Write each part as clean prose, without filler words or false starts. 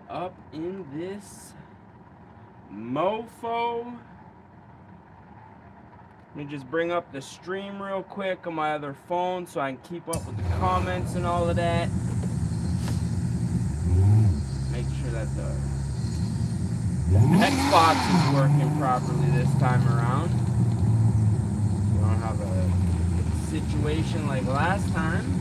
up in this mofo. Let me just bring up the stream real quick on my other phone so I can keep up with the comments and all of that. Make sure that the Xbox is working properly this time around. We don't have a situation like last time.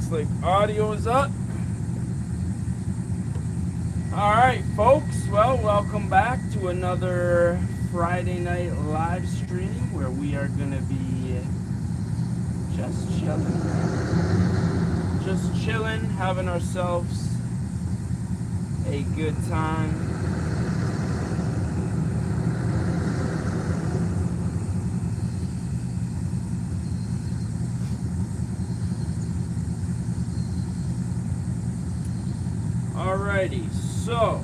Like audio is up. All right, folks. Well, welcome back to another Friday night live stream where we are gonna be just chilling, having ourselves a good time. Alrighty, so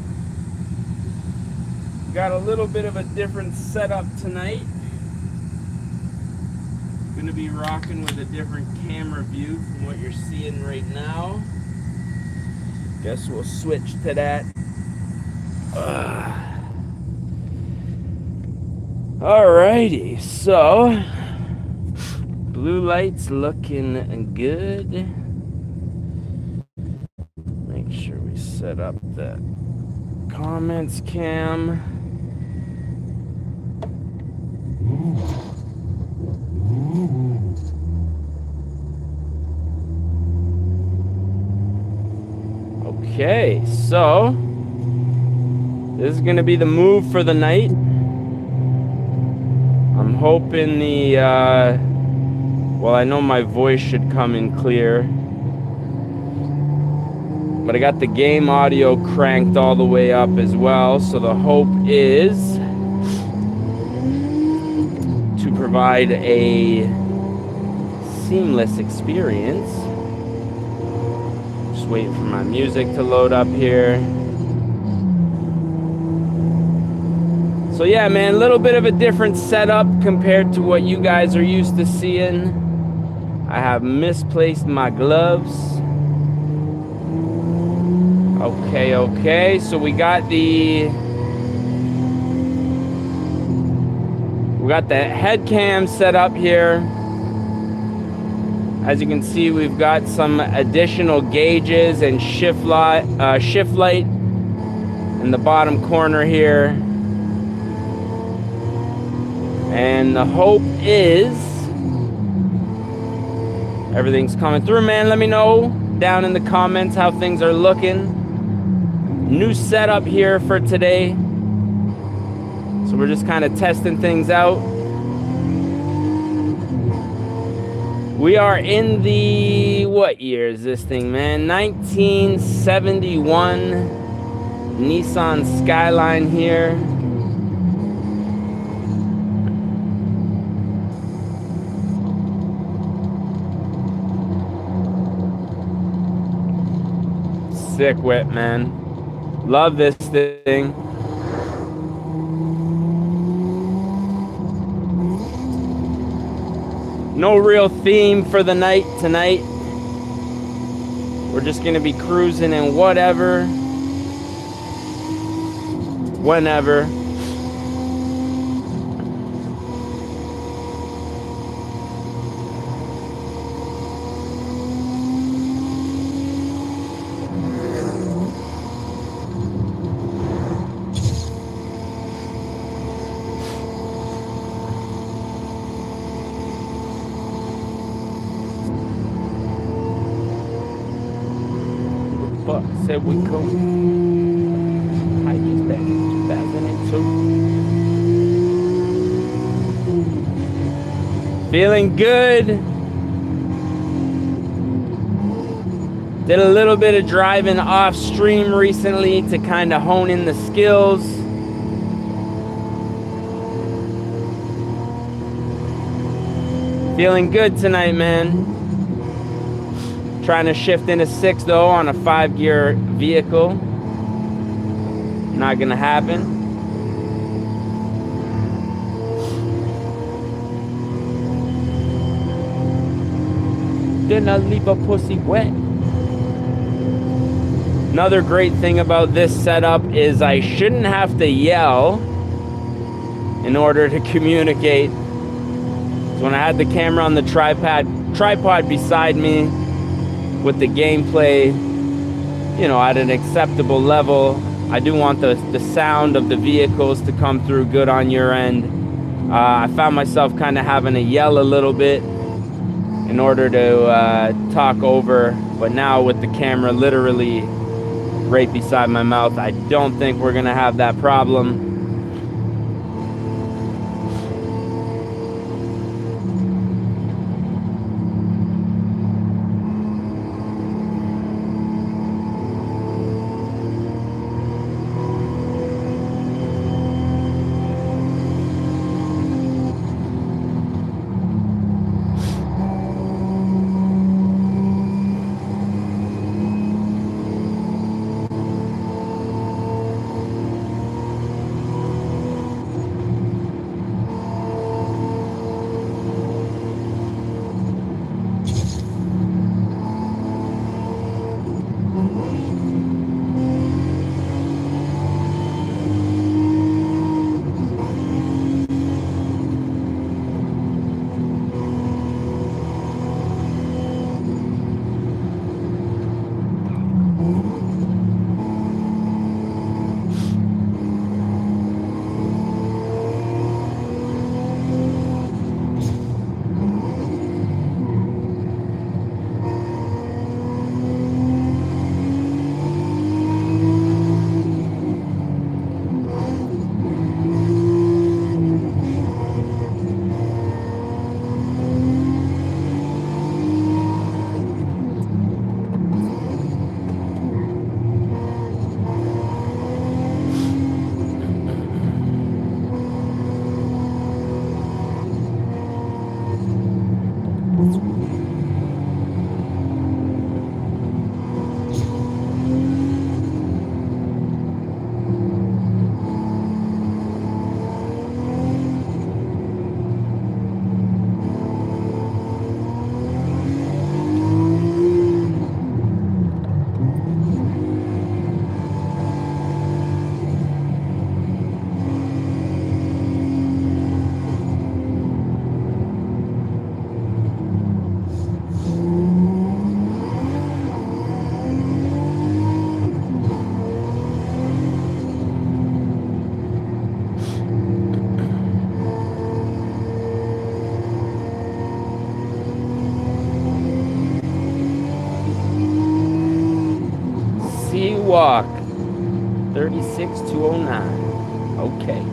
got a little bit of a different setup tonight. Gonna be rocking with a different camera view from what you're seeing right now. Guess we'll switch to that. Alrighty, so blue lights looking good. Sure we set up the comments cam. Okay, so this is gonna be the move for the night. I'm hoping well, I know my voice should come in clear. But I got the game audio cranked all the way up as well. So the hope is to provide a seamless experience. Just waiting for my music to load up here. So yeah, man, a little bit of a different setup compared to what you guys are used to seeing. I have misplaced my gloves. Okay, so we got the head cam set up here. As you can see, we've got some additional gauges and shift light in the bottom corner here. And the hope is everything's coming through, man. Let me know down in the comments how things are looking. New setup here for today. So we're just kind of testing things out. We are in the, what year is this thing, man? 1971 Nissan Skyline here. Sick whip, man. Love this thing. No real theme for the night tonight. We're just gonna be cruising and whatever, whenever. Said we go. I just back in 2002. Feeling good. Did a little bit of driving off stream recently to kind of hone in the skills. Feeling good tonight, man. Trying to shift into 6 though on a 5-gear vehicle. Not gonna happen. Gonna leave a pussy wet. Another great thing about this setup is I shouldn't have to yell in order to communicate. So when I had the camera on the tripod beside me with the gameplay, you know, at an acceptable level, I do want the sound of the vehicles to come through good on your end. I found myself kind of having to yell a little bit in order to talk over, but now with the camera literally right beside my mouth, I don't think we're gonna have that problem. Walk 36209. Okay.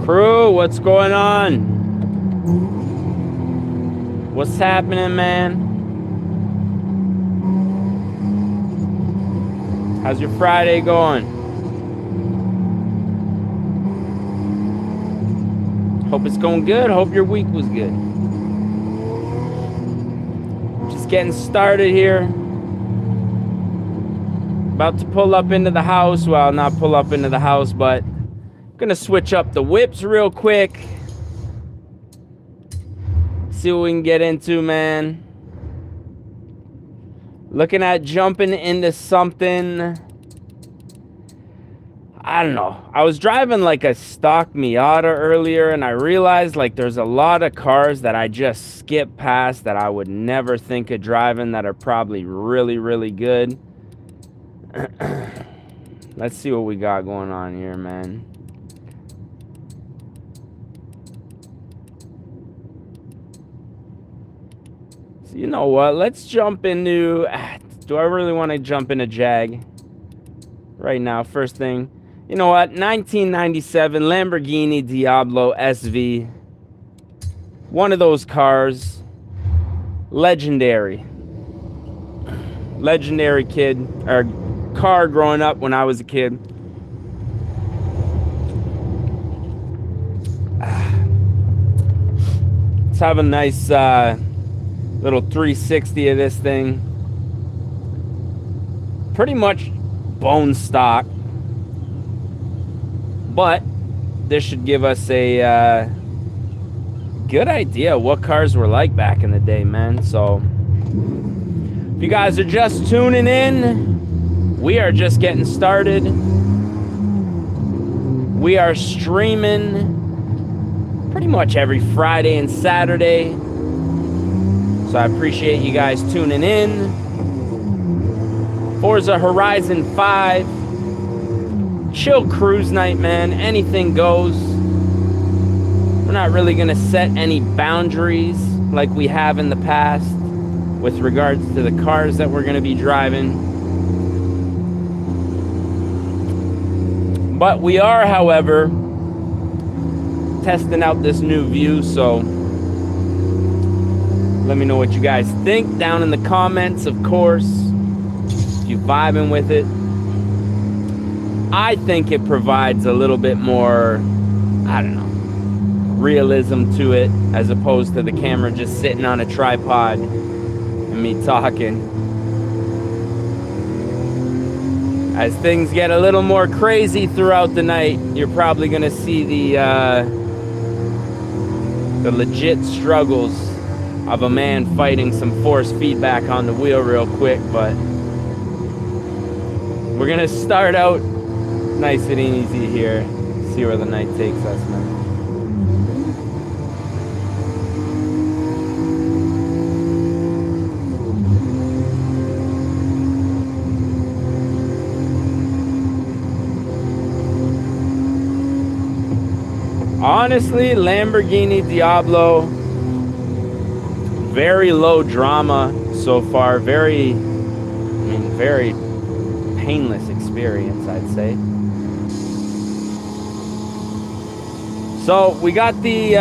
Crew, what's going on? What's happening, man? How's your Friday going? Hope it's going good. Hope your week was good. Just getting started here. About to pull up into the house. Well, not pull up into the house, but gonna switch up the whips real quick. See what we can get into, man. Looking at jumping into something. I don't know. I was driving like a stock Miata earlier, and I realized like there's a lot of cars that I just skip past that I would never think of driving that are probably really, really good. Let's see what we got going on here, man. So you know what? Let's jump into... Do I really want to jump into Jag right now? First thing. You know what? 1997 Lamborghini Diablo SV. One of those cars. Legendary. Legendary kid. Or car growing up when I was a kid. Let's have a nice little 360 of this thing. Pretty much bone stock. But this should give us a good idea what cars were like back in the day, man. So if you guys are just tuning in, we are just getting started. We are streaming pretty much every Friday and Saturday. So I appreciate you guys tuning in. Forza Horizon 5. Chill cruise night, man. Anything goes. We're not really going to set any boundaries like we have in the past with regards to the cars that we're going to be driving. But we are, however, testing out this new view, so let me know what you guys think down in the comments, of course. If you're vibing with it. I think it provides a little bit more, I don't know, realism to it, as opposed to the camera just sitting on a tripod and me talking. As things get a little more crazy throughout the night, you're probably gonna see the legit struggles of a man fighting some force feedback on the wheel real quick, but we're gonna start out nice and easy here. See where the night takes us, man. Honestly, Lamborghini Diablo, very low drama so far. Very painless experience, I'd say. So we got the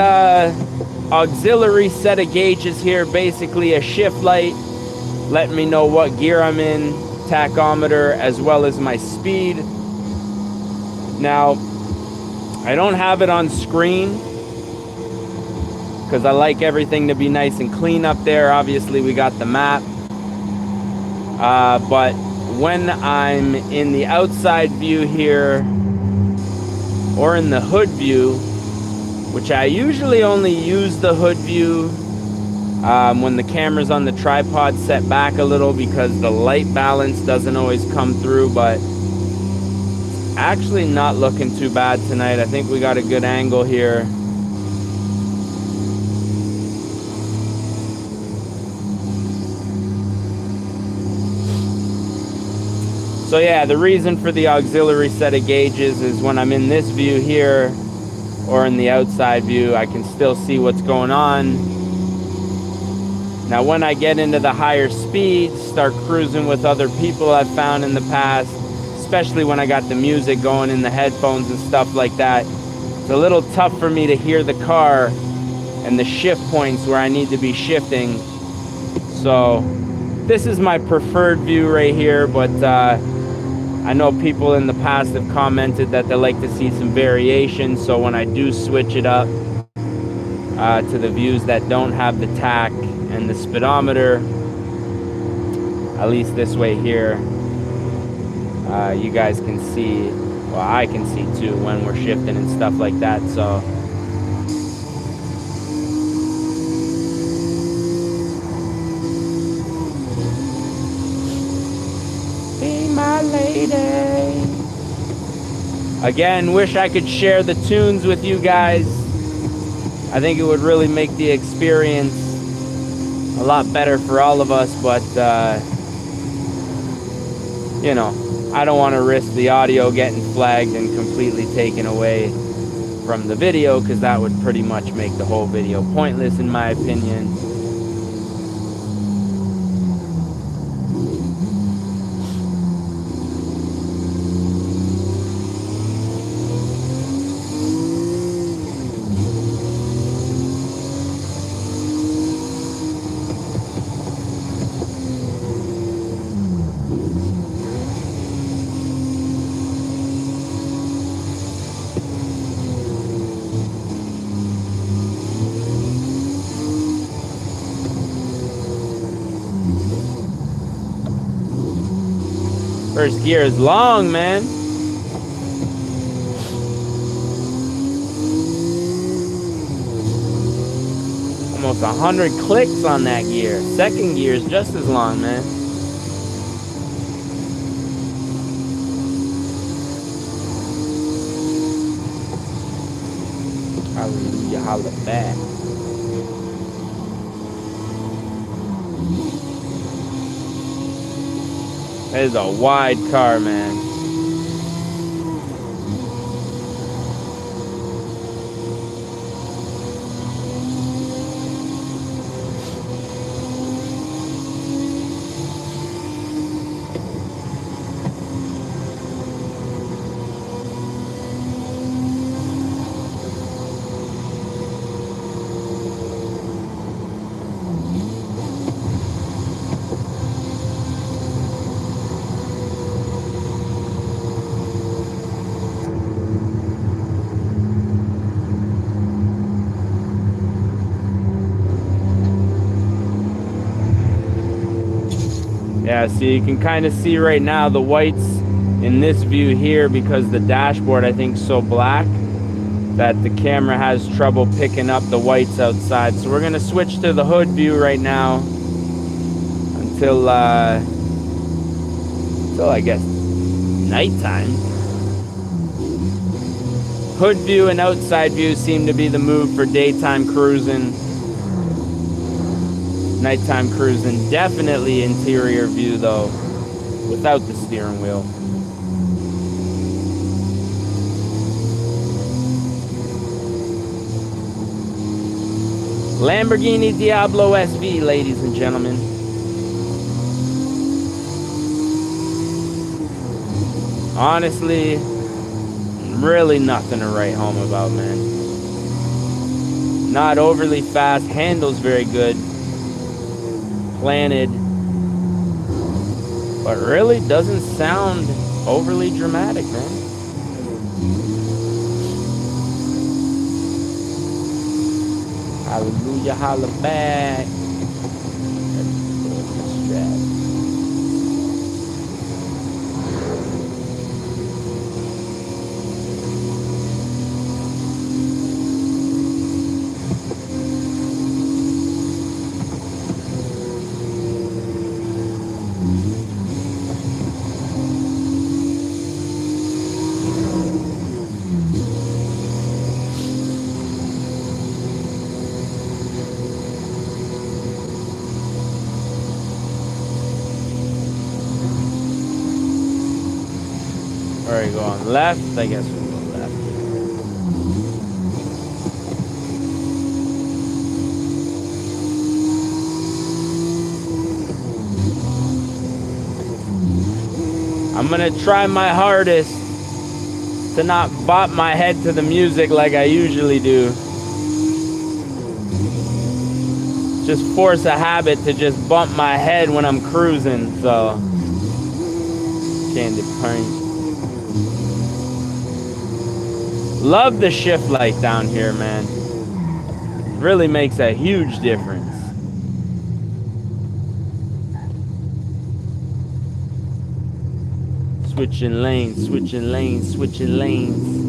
auxiliary set of gauges here, basically a shift light letting me know what gear I'm in, tachometer, as well as my speed. Now, I don't have it on screen because I like everything to be nice and clean up there. Obviously, we got the map. But when I'm in the outside view here, or in the hood view, which I usually only use the hood view when the camera's on the tripod set back a little because the light balance doesn't always come through, but actually not looking too bad tonight. I think we got a good angle here. So yeah, the reason for the auxiliary set of gauges is when I'm in this view here or in the outside view, I can still see what's going on. Now when I get into the higher speeds, start cruising with other people I've found in the past, especially when I got the music going in the headphones and stuff like that, it's a little tough for me to hear the car and the shift points where I need to be shifting. So this is my preferred view right here, but I know people in the past have commented that they like to see some variation, so when I do switch it up to the views that don't have the tach and the speedometer, at least this way here, you guys can see, well, I can see too when we're shifting and stuff like that. So be my lady. Again, wish I could share the tunes with you guys. I think it would really make the experience a lot better for all of us, but you know, I don't want to risk the audio getting flagged and completely taken away from the video, because that would pretty much make the whole video pointless in my opinion. First gear is long, man. Almost 100 clicks on that gear. Second gear is just as long, man. Hallelujah, holla back. That is a wide car, man. Yeah, so you can kind of see right now the whites in this view here, because the dashboard I think is so black that the camera has trouble picking up the whites outside. So we're gonna switch to the hood view right now until I guess nighttime. Hood view and outside view seem to be the move for daytime cruising. Nighttime cruising, definitely interior view though, without the steering wheel. Lamborghini Diablo SV, ladies and gentlemen. Honestly, really nothing to write home about, man. Not overly fast, handles very good. Planted, but really doesn't sound overly dramatic, man. Hallelujah, holla back. Alright, go on left. I guess we'll go left. I'm gonna try my hardest to not bop my head to the music like I usually do. Just force a habit to just bump my head when I'm cruising, so candy paint. Love the shift light down here, man. Really makes a huge difference. Switching lanes, switching lanes, switching lanes.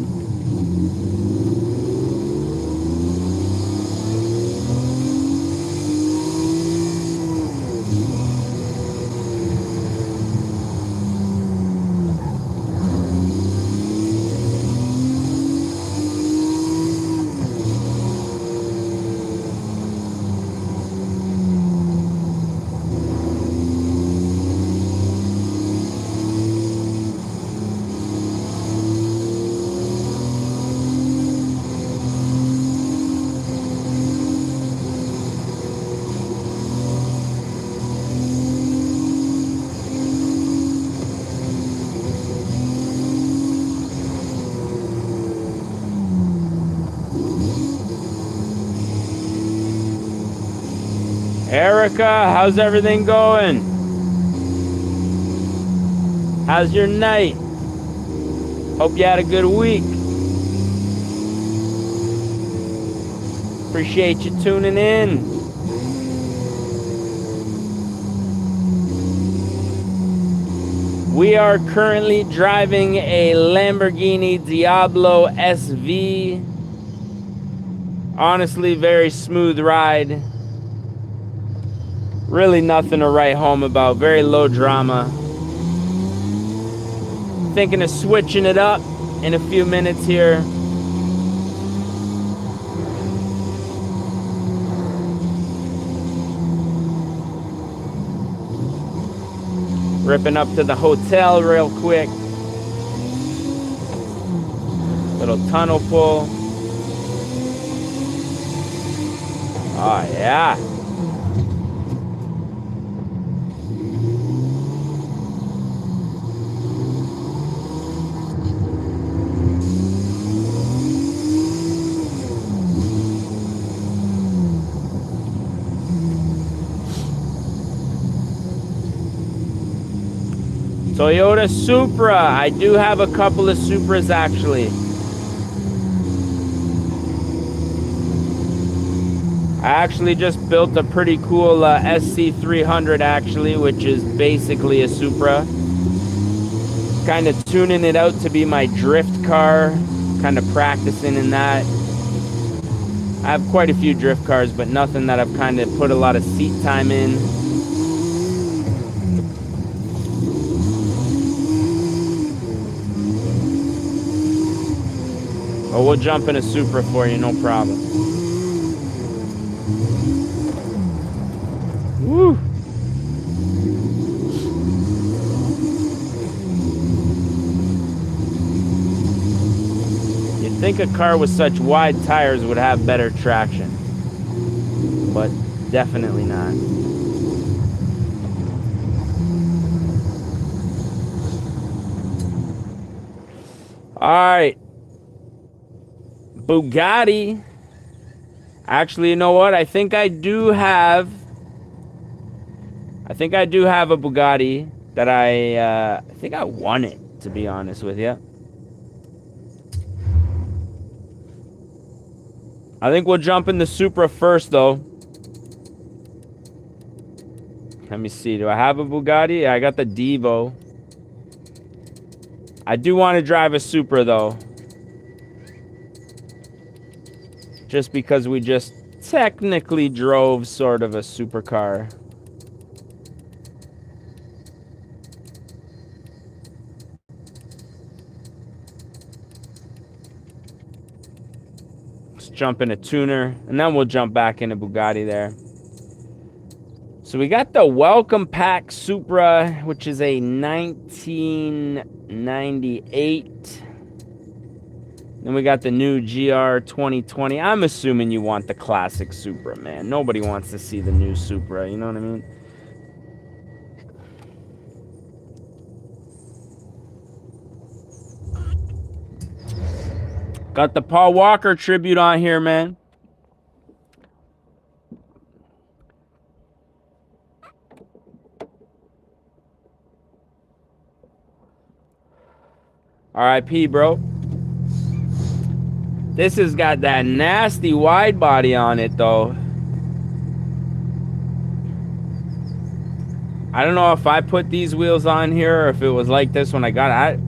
Erica, how's everything going? How's your night? Hope you had a good week. Appreciate you tuning in. We are currently driving a Lamborghini Diablo SV. Honestly, very smooth ride. Really nothing to write home about. Very low drama. Thinking of switching it up in a few minutes here. Ripping up to the hotel real quick. Little tunnel pull. Oh yeah. Toyota Supra. I do have a couple of Supras actually. I actually just built a pretty cool SC300 actually, which is basically a Supra. Kind of tuning it out to be my drift car. Kind of practicing in that. I have quite a few drift cars, but nothing that I've kind of put a lot of seat time in. Oh, we'll jump in a Supra for you, no problem. Woo! You'd think a car with such wide tires would have better traction, but definitely not. All right. Bugatti. Actually, you know what? I think I do have a Bugatti that I think I won it, to be honest with you. I think we'll jump in the Supra first, though. Let me see. Do I have a Bugatti? Yeah, I got the Devo. I do want to drive a Supra, though. Just because we just technically drove sort of a supercar. Let's jump in a tuner, and then we'll jump back into Bugatti there. So we got the Welcome Pack Supra, which is a 1998. Then we got the new GR 2020. I'm assuming you want the classic Supra, man. Nobody wants to see the new Supra, you know what I mean? Got the Paul Walker tribute on here, man. R.I.P., bro. This has got that nasty wide body on it, though. I don't know if I put these wheels on here or if it was like this when I got it.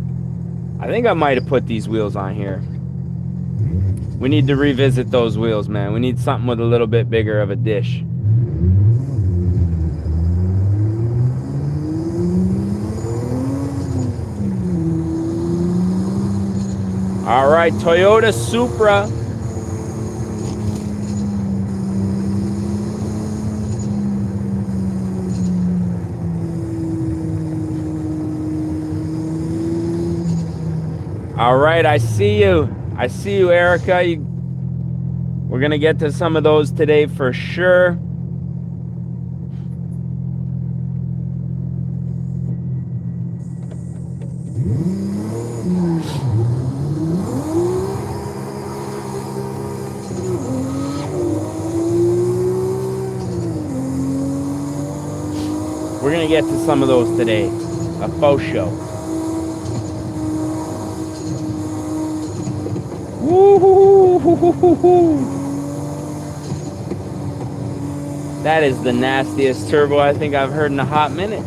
I think I might have put these wheels on here. We need to revisit those wheels, man. We need something with a little bit bigger of a dish. All right, Toyota Supra. All right, I see you. I see you, Erica. We're going to get to some of those today for sure. We're going to get to some of those today. A faux show. Woo-hoo-hoo-hoo-hoo-hoo. That is the nastiest turbo I think I've heard in a hot minute.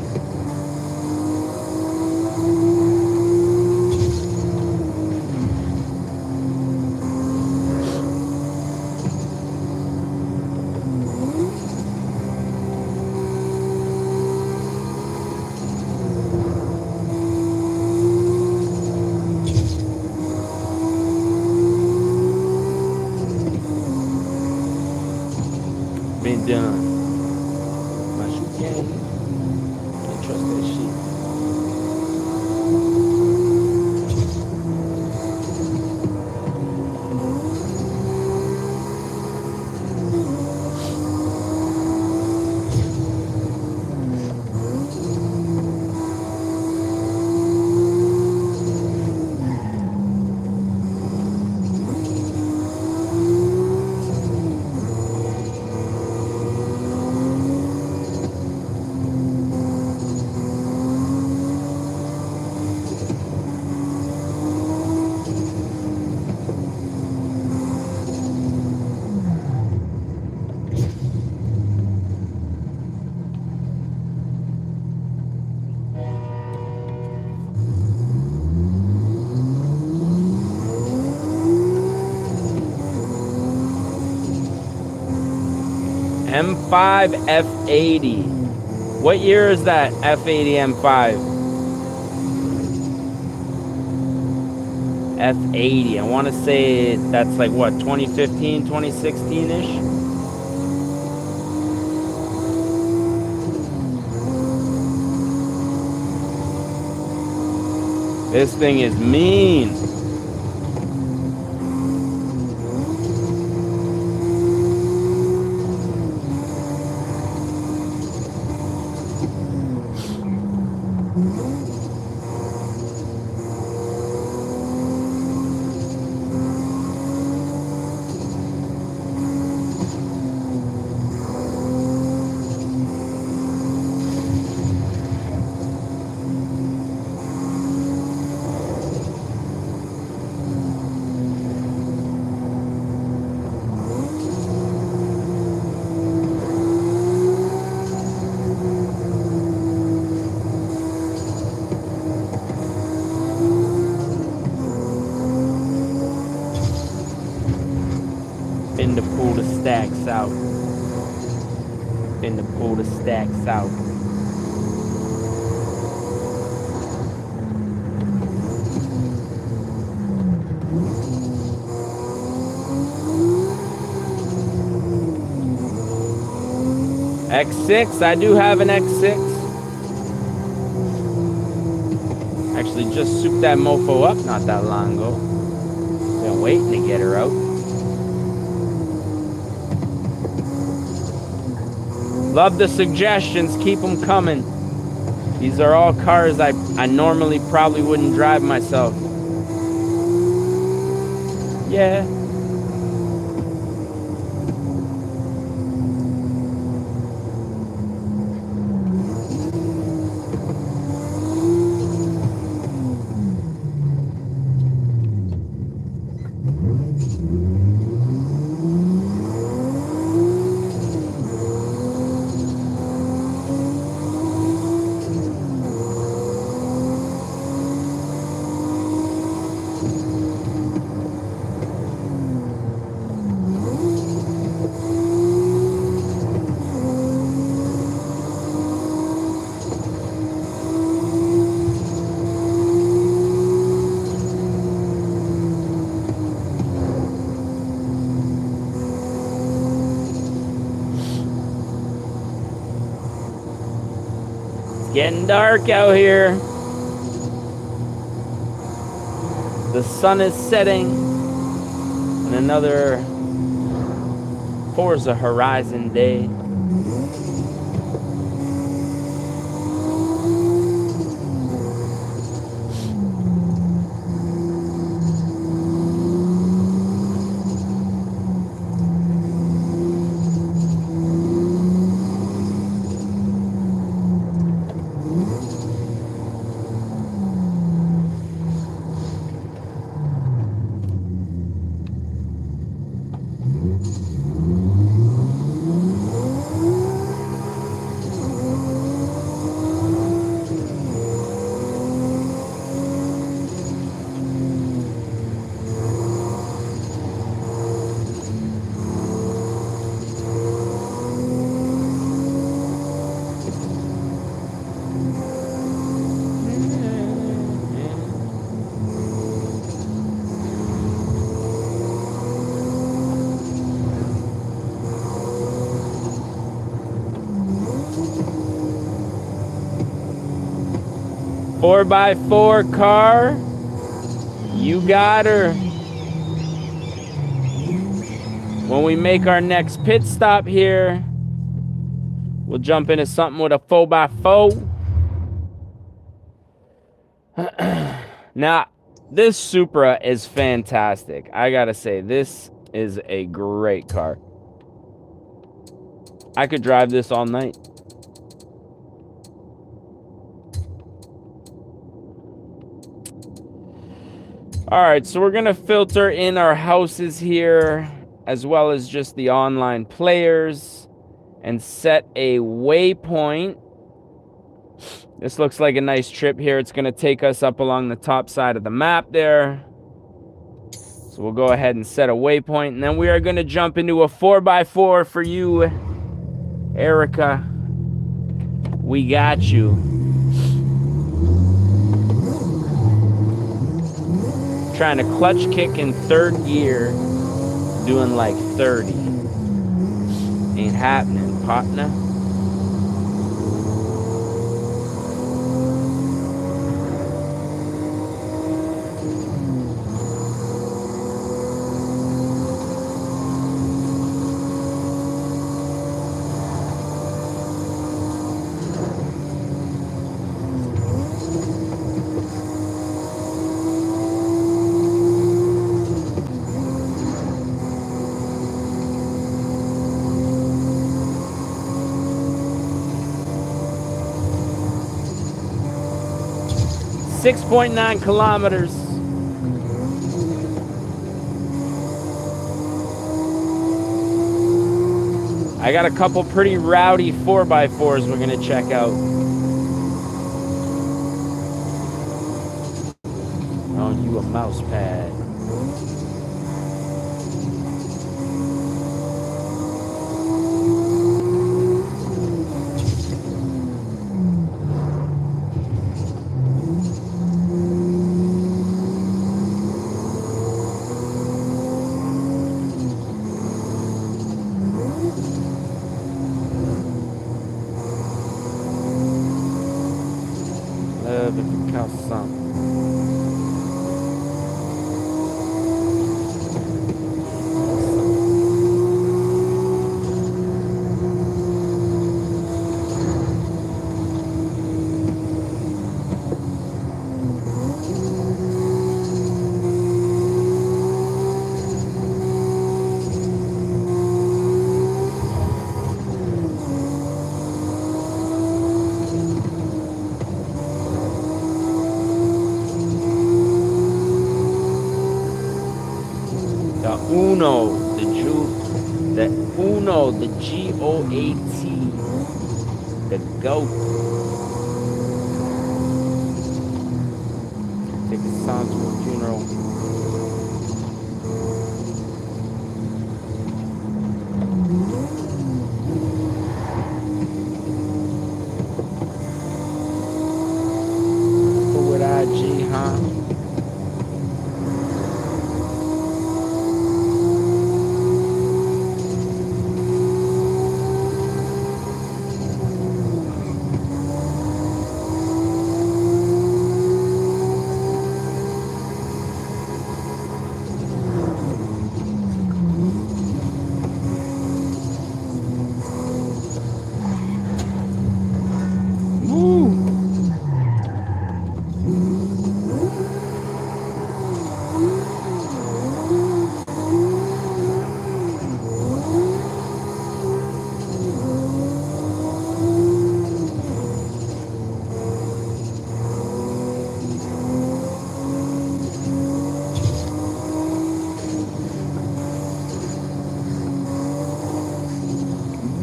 Been done. Can't trust that shit. M5 F80. What year is that F80 M5? F80. I want to say that's like what, 2015, 2016-ish? This thing is mean. In the pull the stacks out. In the pull the stacks out. X6, I do have an X6. Actually just souped that mofo up not that long ago. Been waiting to get her out. Love the suggestions, keep them coming. These are all cars I normally probably wouldn't drive myself. Yeah. Getting dark out here. The sun is setting. And another Forza Horizon day. Four by four car, you got her. When we make our next pit stop here, we'll jump into something with a 4x4. Now, this Supra is fantastic. I gotta say, this is a great car. I could drive this all night. All right, so we're gonna filter in our houses here, as well as just the online players, and set a waypoint. This looks like a nice trip here. It's gonna take us up along the top side of the map there. So we'll go ahead and set a waypoint, and then we are gonna jump into a 4x4 for you, Erica. We got you. Trying to clutch kick in third gear, doing like 30. Ain't happening, partner. .9 kilometers. I got a couple pretty rowdy 4x4s we're gonna check out. Oh, you a mouse pad. The G-O-A-T, the GOAT. Take a sound to a funeral. Who would I G, huh?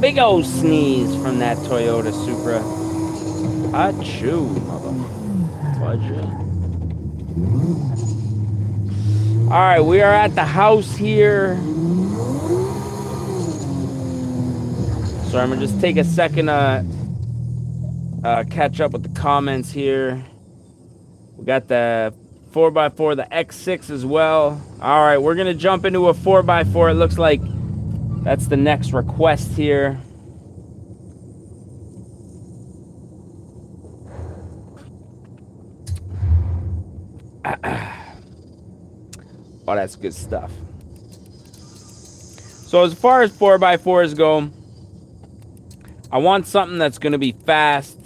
big old sneeze from that Toyota Supra. Achoo, motherfucker. Alright, we are at the house here. So I'm gonna just take a second to catch up with the comments here. We got the 4x4, the X6 as well. Alright, we're gonna jump into a 4x4. It looks like that's the next request here. Oh, that's good stuff. So as far as 4x4s go, I want something that's going to be fast.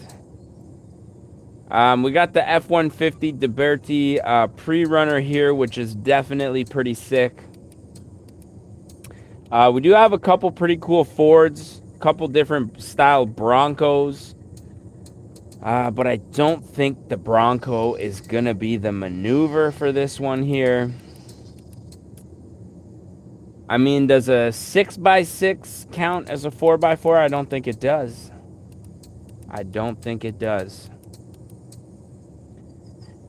We got the F-150 DeBerti pre-runner here, which is definitely pretty sick. We do have a couple pretty cool Fords, a couple different style Broncos. But I don't think the Bronco is going to be the maneuver for this one here. I mean, does a 6x6 count as a 4x4? I don't think it does. I don't think it does.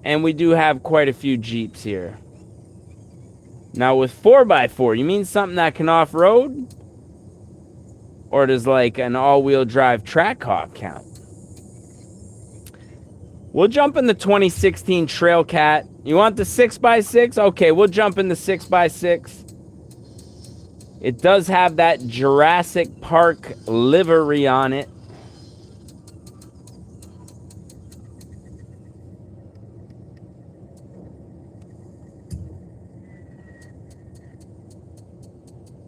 And we do have quite a few Jeeps here. Now with 4x4, you mean something that can off-road? Or does like an all-wheel drive Trackhawk count? We'll jump in the 2016 Trailcat. You want the 6x6? Okay, we'll jump in the 6x6. It does have that Jurassic Park livery on it.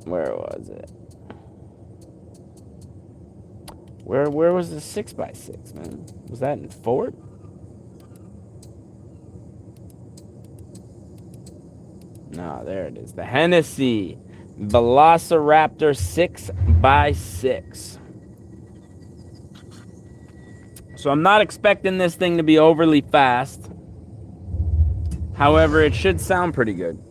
Where was it? Where was the 6x6, man? Was that in Ford? No, there it is. The Hennessy Velociraptor 6x6. So I'm not expecting this thing to be overly fast. However, it should sound pretty good.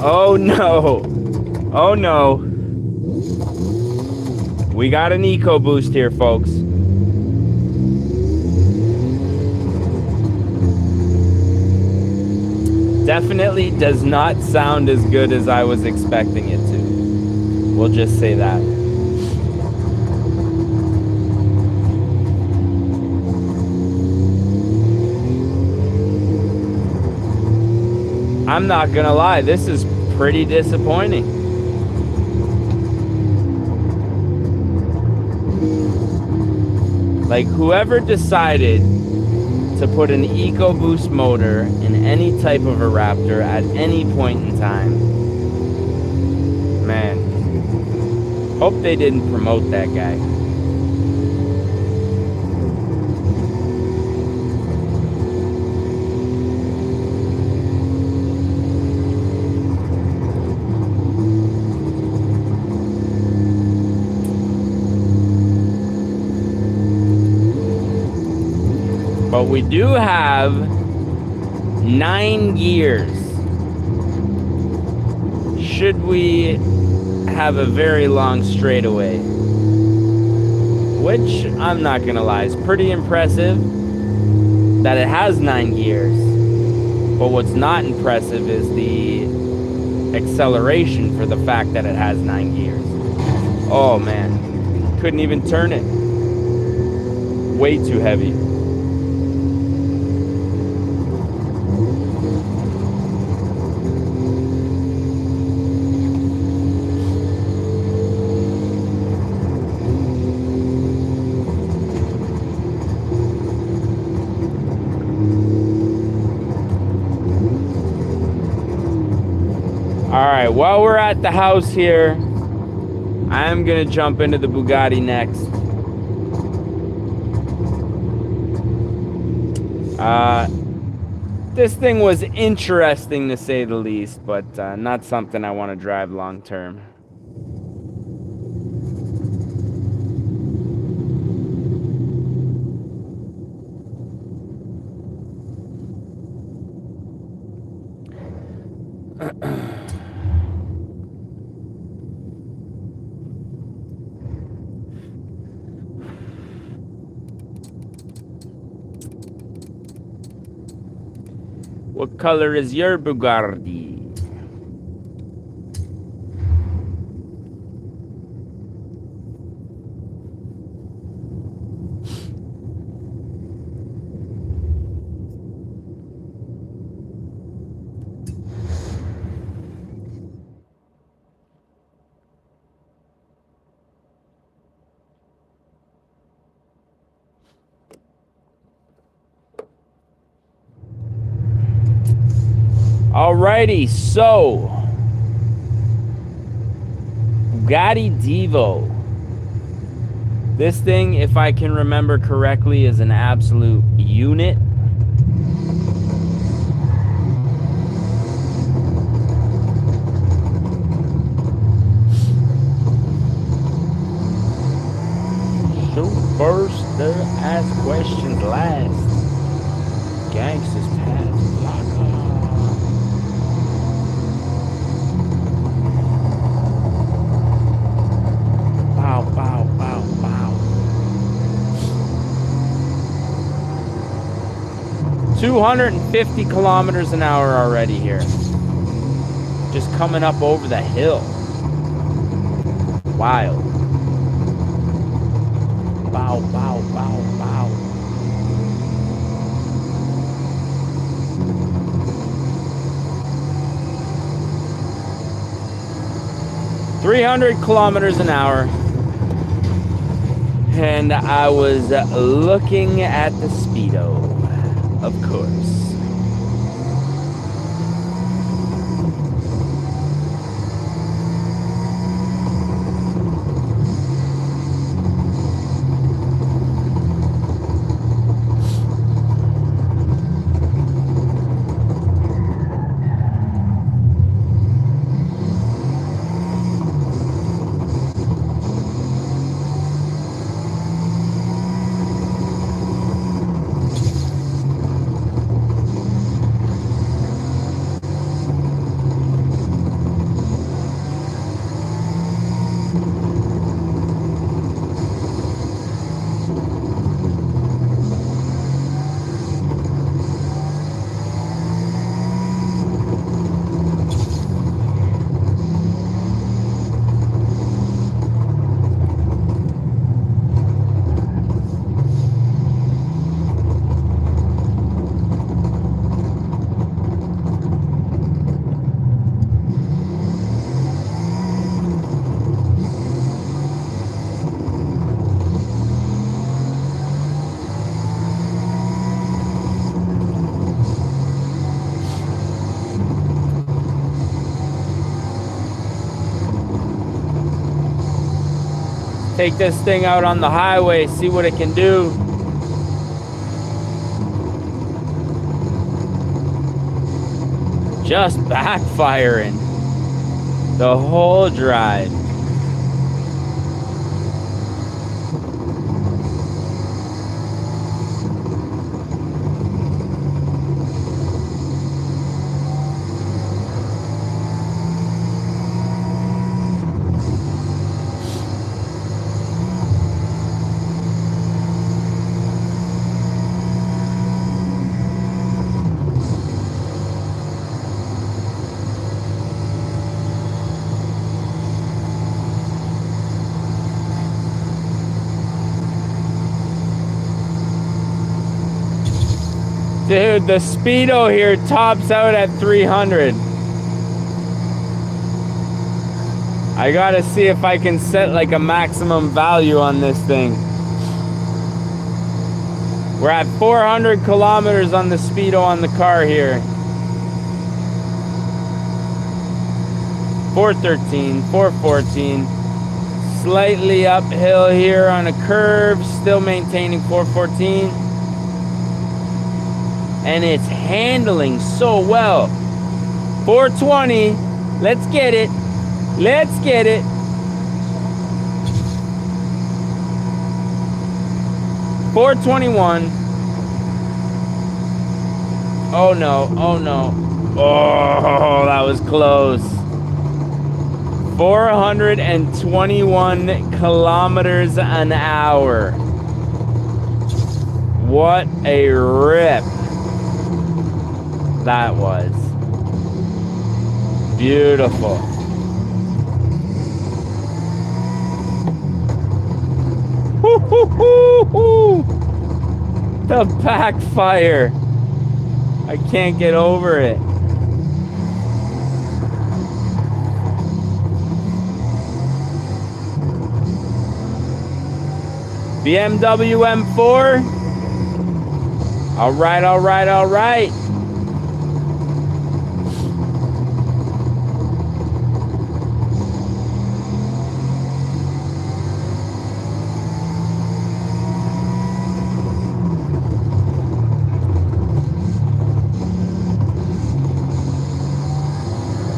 Oh no. Oh no. We got an EcoBoost here, folks. Definitely does not sound as good as I was expecting it to. We'll just say that. I'm not gonna lie, this is pretty disappointing. Like, whoever decided to put an EcoBoost motor in any type of a Raptor at any point in time, man, hope they didn't promote that guy. But we do have 9 gears. Should we have a very long straightaway? Which, I'm not gonna lie, is pretty impressive that it has 9 gears. But what's not impressive is the acceleration for the fact that it has 9 gears. Oh man, couldn't even turn it. Way too heavy. Alright, while we're at the house here, I'm gonna jump into the Bugatti next. This thing was interesting to say the least, but not something I want to drive long term. What color is your Bugatti? Alrighty, so Bugatti Divo. This thing, if I can remember correctly, is an absolute unit. So first, ask questions last. Gangsters pass. Bow, bow, bow, bow. 250 kilometers an hour already here. Just coming up over the hill. Wild. Bow, bow, bow, bow. .300 kilometers an hour. And I was looking at the speedo, of course. Take this thing out on the highway, see what it can do. Just backfiring the whole drive. Dude, the speedo here tops out at 300. I gotta see if I can set like a maximum value on this thing. We're at 400 kilometers on the speedo on the car here. 413, 414. Slightly uphill here on a curve, still maintaining 414. And it's handling so well. 420. Let's get it. Let's get it. $421. Oh no, oh no. Oh, that was close. 421 kilometers an hour. What a rip that was. Beautiful. Woo-hoo-hoo-hoo. The backfire. I can't get over it. BMW M4. All right, all right, all right.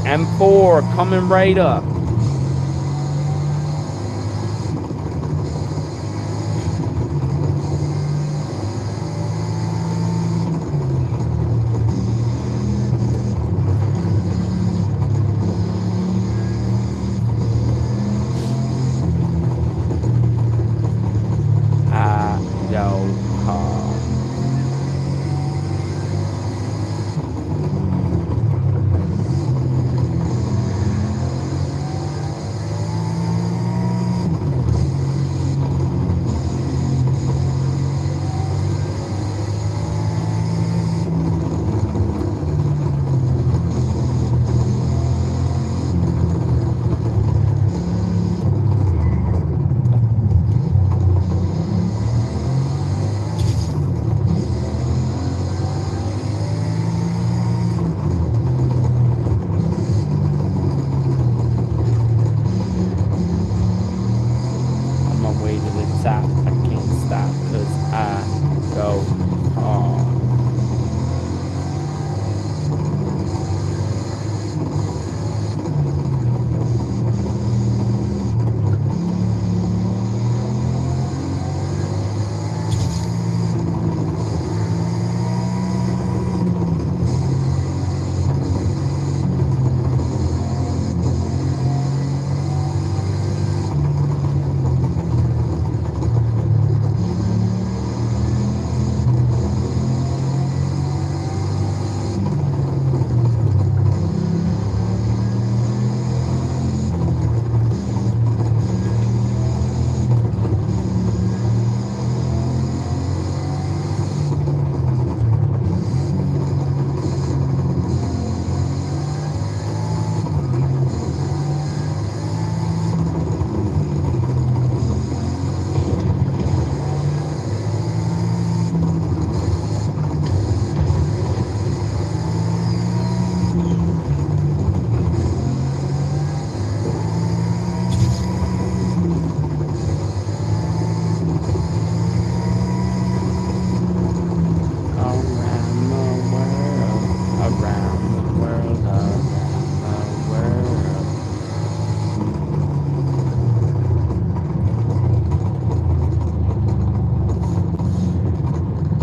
M4 coming right up.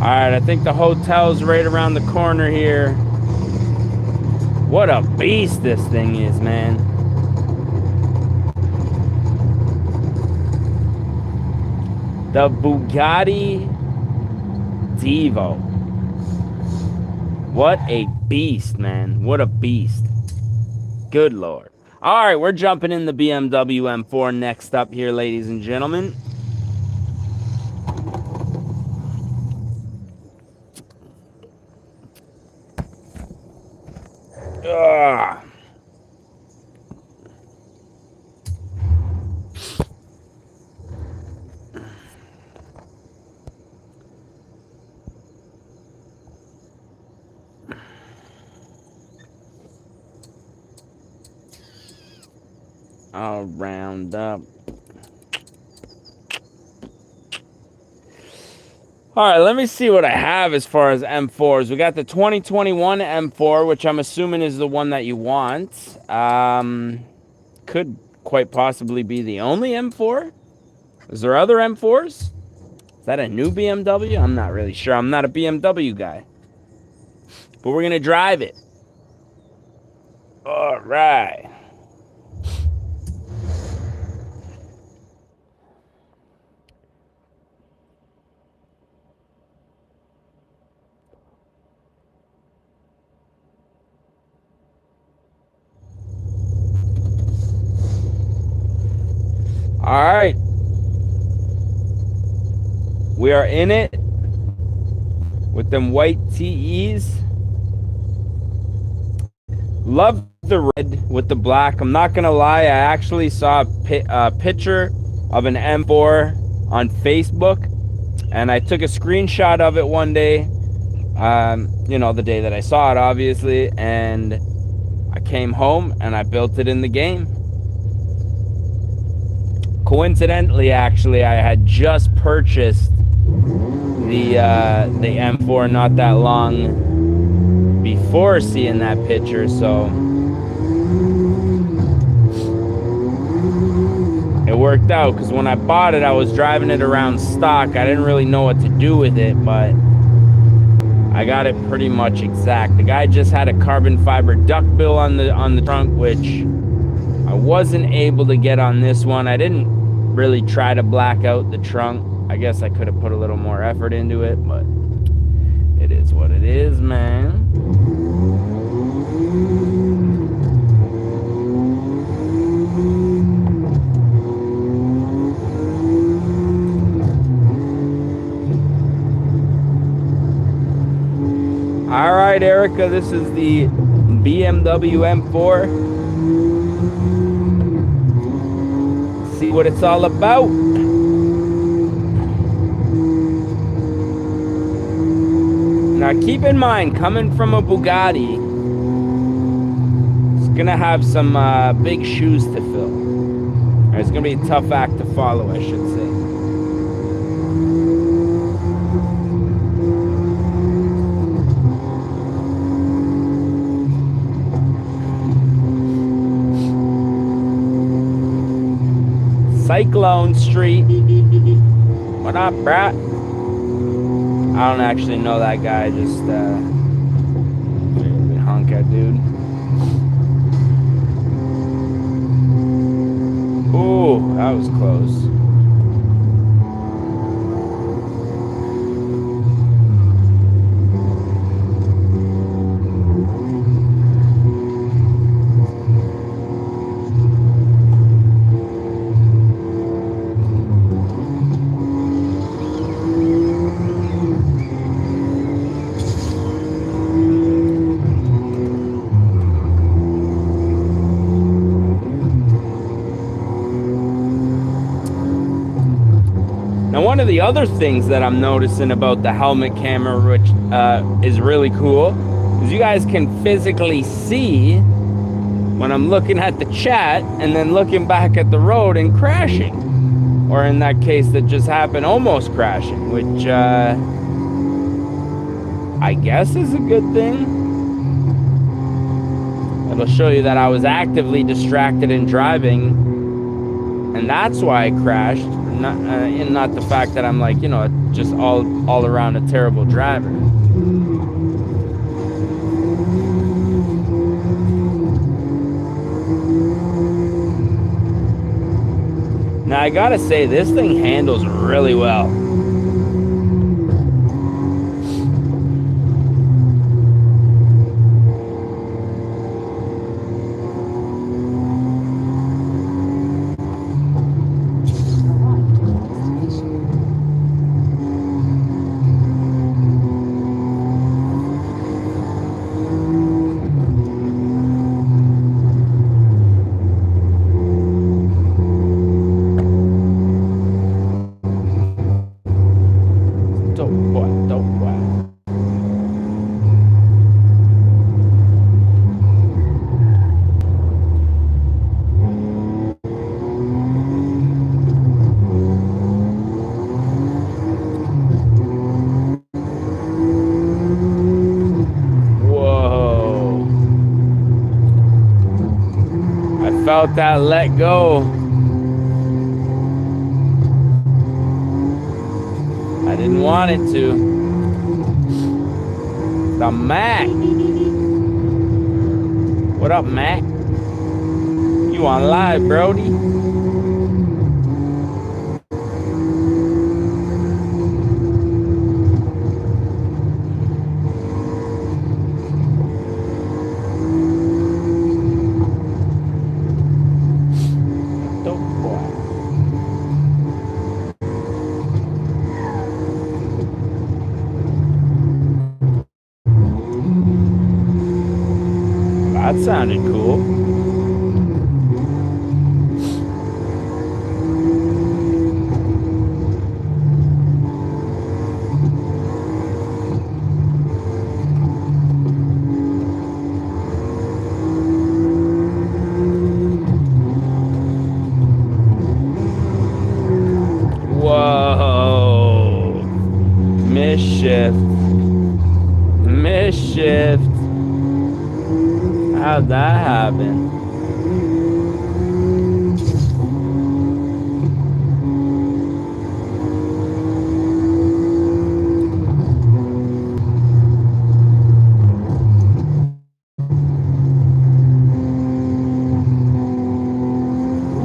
All right, I think the hotel's right around the corner here. What a beast this thing is, man. The Bugatti Divo. What a beast, man. What a beast. Good Lord. All right, we're jumping in the BMW M4 next up here, ladies and gentlemen. Ugh. I'll round up. All right, let me see what I have as far as M4s. We got the 2021 M4, which I'm assuming is the one that you want. Could quite possibly be the only M4. Is there other M4s? Is that a new BMW? I'm not really sure. I'm not a BMW guy. But we're going to drive it. All right. All right. We are in it with them white TEs. Love the red with the black. I'm not going to lie. I actually saw a picture of an M4 on Facebook, and I took a screenshot of it one day. You know, the day that I saw it, obviously, and I came home and I built it in the game. Coincidentally, actually, I had just purchased the M4 not that long before seeing that picture, so it worked out, because when I bought it, I was driving it around stock. I didn't really know what to do with it, but I got it pretty much exact. The guy just had a carbon fiber duckbill on the trunk, which I wasn't able to get on this one. I didn't really try to black out the trunk. I guess I could have put a little more effort into it, but it is what it is, man. All right, Erica, this is the BMW M4. See what it's all about. Now, keep in mind, coming from a Bugatti, it's gonna have some big shoes to fill. It's gonna be a tough act to follow, I should say. Cyclone Street. What up, brat? I don't actually know that guy, just honk at dude. Ooh, that was close. One of the other things that I'm noticing about the helmet camera, which is really cool, is you guys can physically see when I'm looking at the chat and then looking back at the road and crashing. Or in that case that just happened, almost crashing, which I guess is a good thing. It'll show you that I was actively distracted in driving, and that's why I crashed. Not the fact that I'm, like, you know, just all around a terrible driver. Now I gotta say, this thing handles really well. about that let go. I didn't want it to. The Mac. What up, Mac? You on live, Brody? That sounded cool. Whoa. Mischief. Mischief. How'd that happen?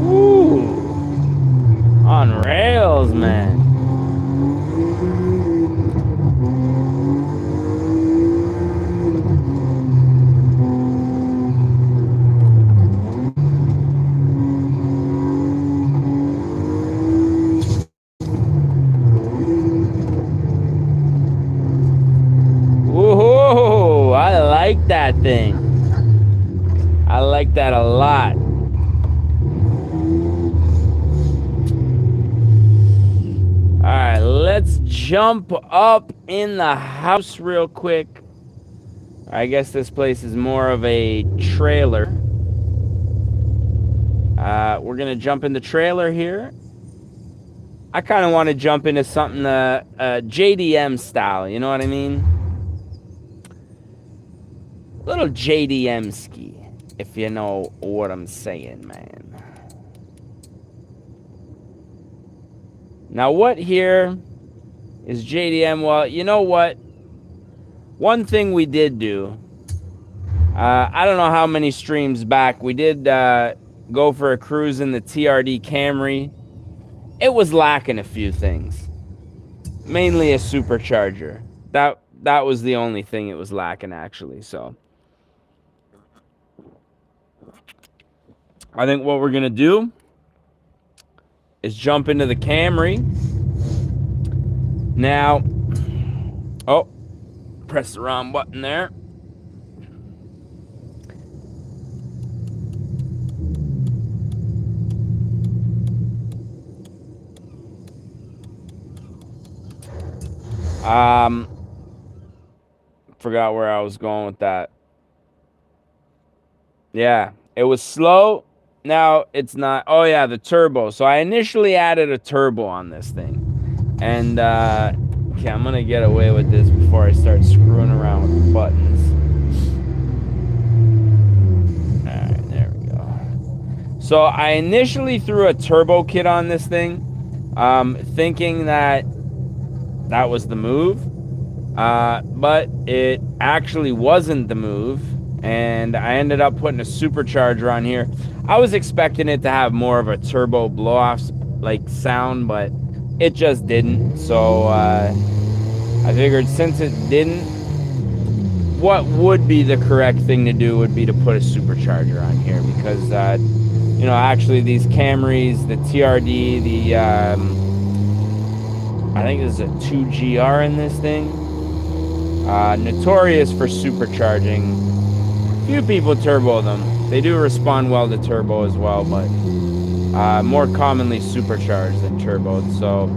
Ooh. On rails, man. Whoa, I like that thing. I like that a lot. All right, let's jump up in the house real quick. I guess this place is more of a trailer. We're gonna jump in the trailer here. I kind of want to jump into something JDM style, you know what I mean? Little JDM ski, if you know what I'm saying, man. Now, what here is JDM? Well, you know what? One thing we did do, I don't know how many streams back, we did go for a cruise in the TRD Camry. It was lacking a few things, mainly a supercharger. That was the only thing it was lacking, actually. So I think what we're gonna do is jump into the Camry. Now, oh, press the wrong button there. Forgot where I was going with that. Yeah, it was slow. Now it's not. Oh yeah, the turbo. So I initially added a turbo on this thing. And okay, I'm gonna get away with this before I start screwing around with the buttons. Alright, there we go. So I initially threw a turbo kit on this thing, thinking that was the move. But it actually wasn't the move, and I ended up putting a supercharger on here. I was expecting it to have more of a turbo blow-off like sound, but it just didn't. So I figured since it didn't, what would be the correct thing to do would be to put a supercharger on here, because you know, actually these Camrys, the TRD, the I think there's a 2GR in this thing. Notorious for supercharging. Few people turbo them. They do respond well to turbo as well, but more commonly supercharged than turboed. So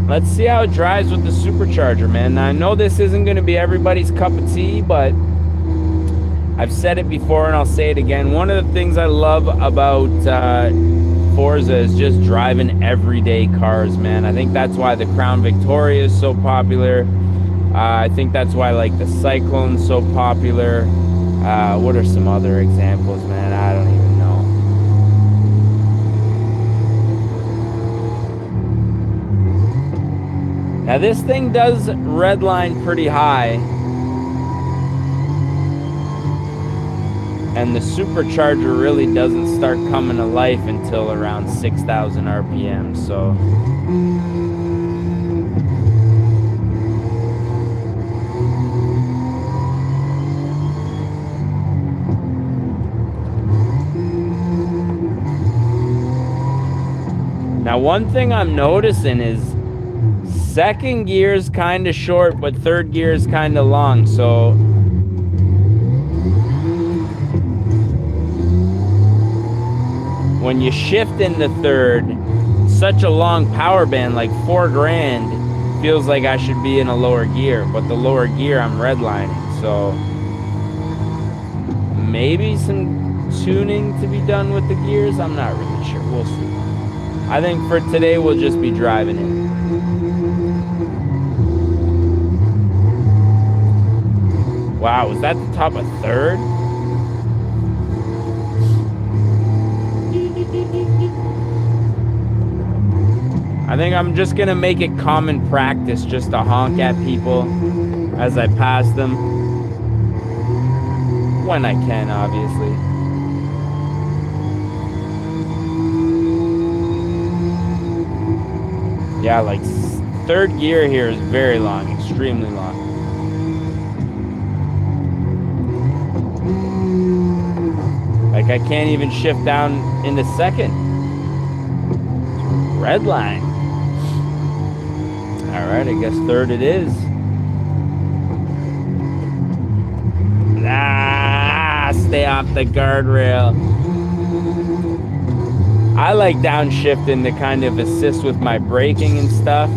let's see how it drives with the supercharger, man. Now, I know this isn't going to be everybody's cup of tea, but I've said it before and I'll say it again. One of the things I love about Forza is just driving everyday cars, man. I think that's why the Crown Victoria is so popular. I think that's why, like, the Cyclone's so popular. What are some other examples, man? I don't even know. Now this thing does redline pretty high. And the supercharger really doesn't start coming to life until around 6,000 RPM, so. Now, one thing I'm noticing is second gear's kind of short, but third gear's kind of long, so. When you shift into third, such a long power band, like 4 grand, feels like I should be in a lower gear, but the lower gear I'm redlining, so maybe some tuning to be done with the gears. I'm not really sure. We'll see. I think for today we'll just be driving it. Wow, was that the top of third? I think I'm just gonna make it common practice just to honk at people as I pass them. When I can, obviously. Yeah, like third gear here is very long, extremely long. Like I can't even shift down into second. Red line. All right, I guess third it is. Stay off the guardrail. I like downshifting to kind of assist with my braking and stuff,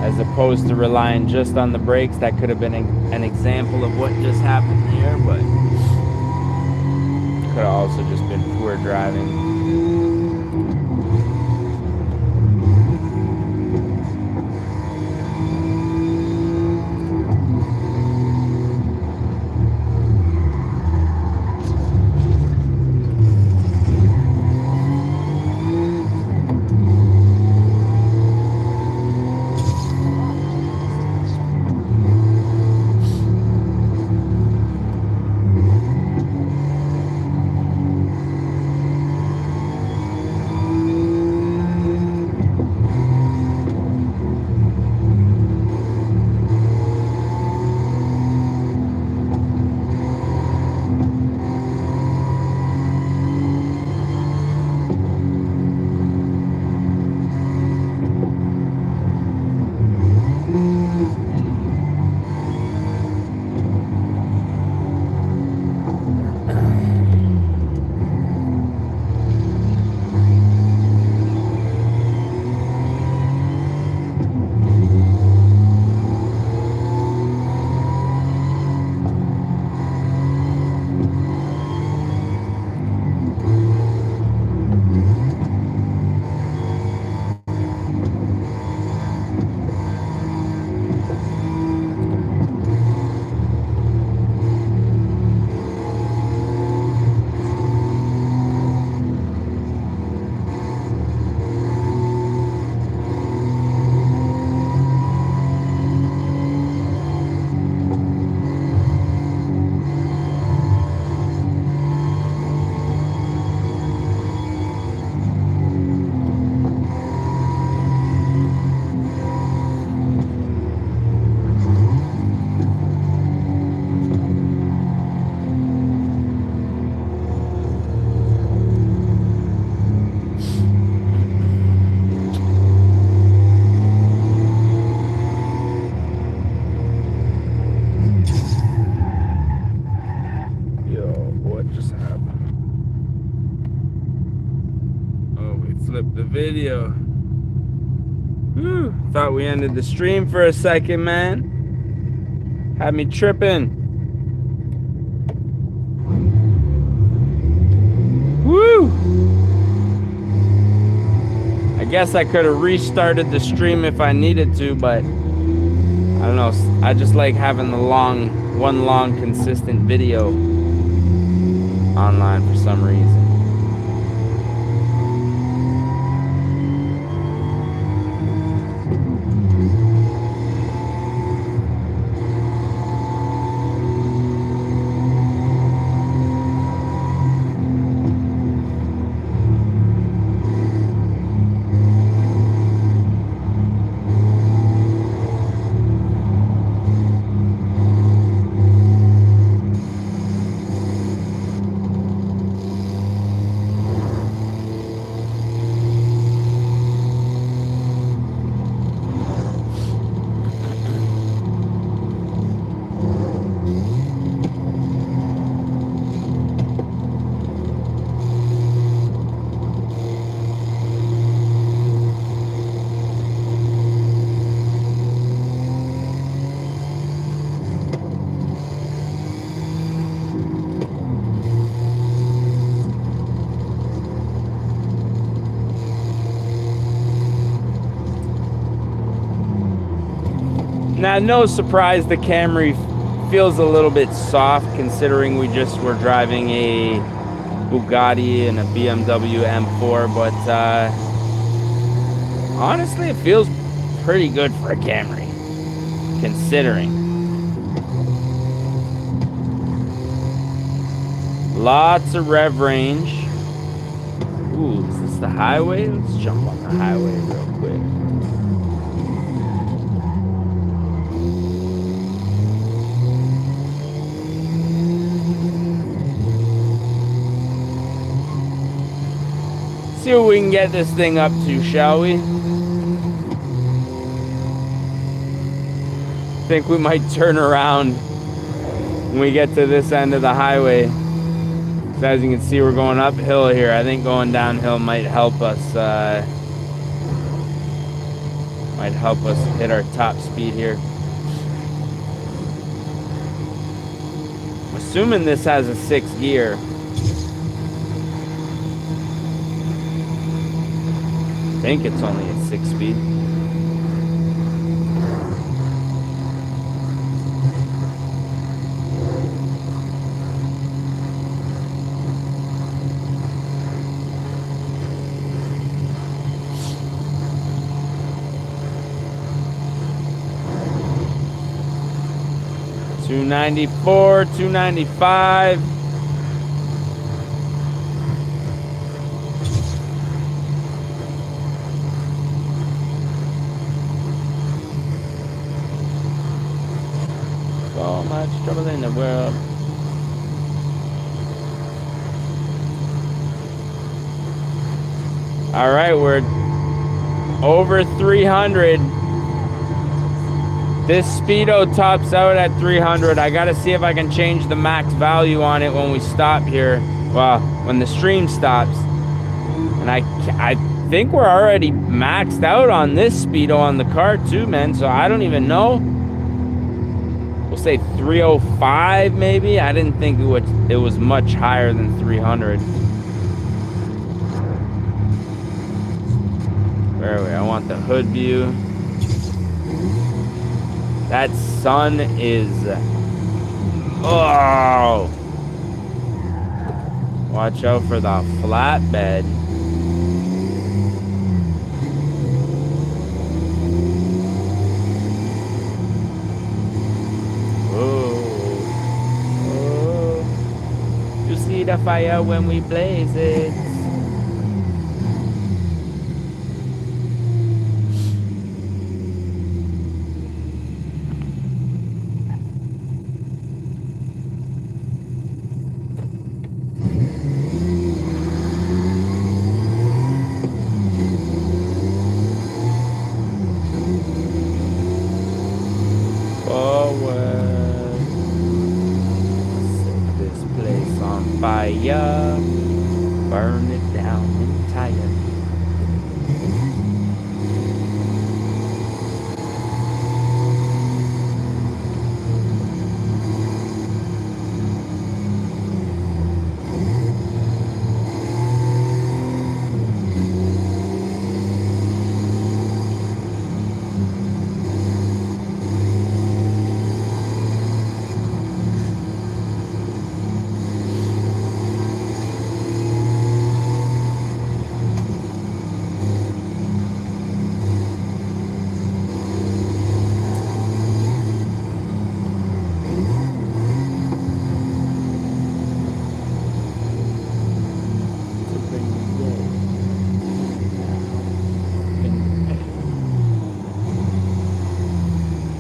as opposed to relying just on the brakes. That could have been an example of what just happened here, but could have also just been poor driving. The video. Whew, thought we ended the stream for a second, man. Had me tripping. Woo! I guess I could have restarted the stream if I needed to, but I don't know. I just like having the one long consistent video online for some reason. Now, no surprise, the Camry feels a little bit soft considering we just were driving a Bugatti and a BMW M4, but honestly, it feels pretty good for a Camry, considering. Lots of rev range. Ooh, is this the highway? Let's jump on the highway real quick. See what we can get this thing up to, shall we? Think we might turn around when we get to this end of the highway. So as you can see, we're going uphill here. I think going downhill might help us hit our top speed here. I'm assuming this has a 6th gear. I think it's only a 6-speed. $294, $295. So much trouble in the world. All right, we're over 300. This speedo tops out at 300. I gotta see if I can change the max value on it when we stop here. Well, when the stream stops. And I think we're already maxed out on this speedo on the car too, man. So I don't even know. We'll say 305 maybe. I didn't think it was much higher than 300. Where are we? I want the hood view. That sun is... Oh! Watch out for the flatbed. Oh. You see the fire when we blaze it. Set this place on fire, burn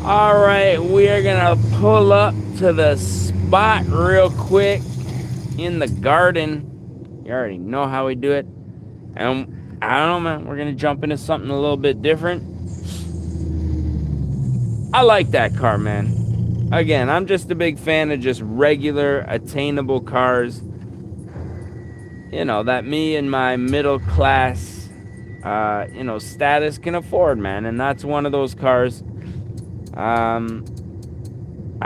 All right, we are gonna pull up to the spot real quick in the garden. You already know how we do it. And I don't know, man, we're gonna jump into something a little bit different. I like that car, man. Again, I'm just a big fan of just regular, attainable cars. You know, that me and my middle class, status can afford, man. And that's one of those cars. I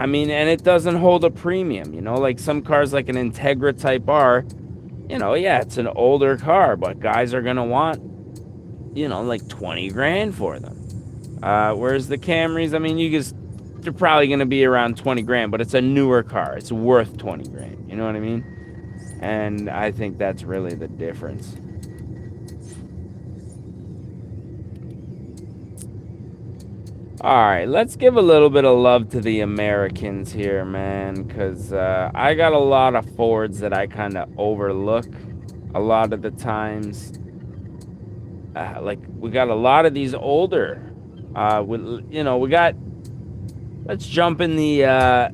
mean, and it doesn't hold a premium, like some cars like an Integra Type R, yeah, it's an older car, but guys are going to want, like 20 grand for them. Whereas the Camrys, I mean, they're probably going to be around 20 grand, but it's a newer car. It's worth 20 grand. You know what I mean? And I think that's really the difference. All right, let's give a little bit of love to the Americans here, man, because I got a lot of Fords that I kind of overlook a lot of the times. Like, we got a lot of these older, let's jump in the,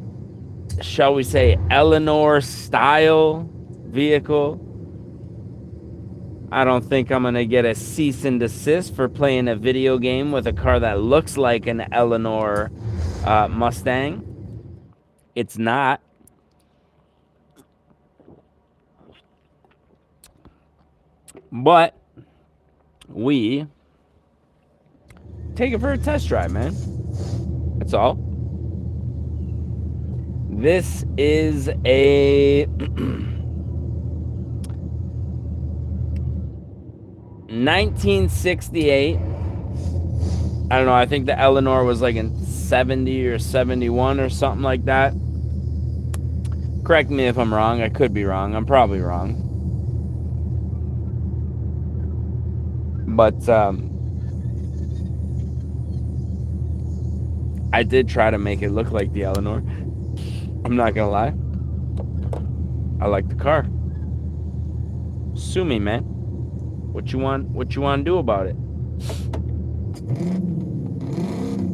shall we say, Eleanor style vehicle. I don't think I'm going to get a cease and desist for playing a video game with a car that looks like an Eleanor Mustang. It's not. But we take it for a test drive, man. That's all. This is a 1968. I don't know. I think the Eleanor was like in 70 or 71 or something like that. Correct me if I'm wrong. I could be wrong. I'm probably wrong. But I did try to make it look like the Eleanor. I'm not gonna lie. I like the car. Sue me, man. What you want to do about it?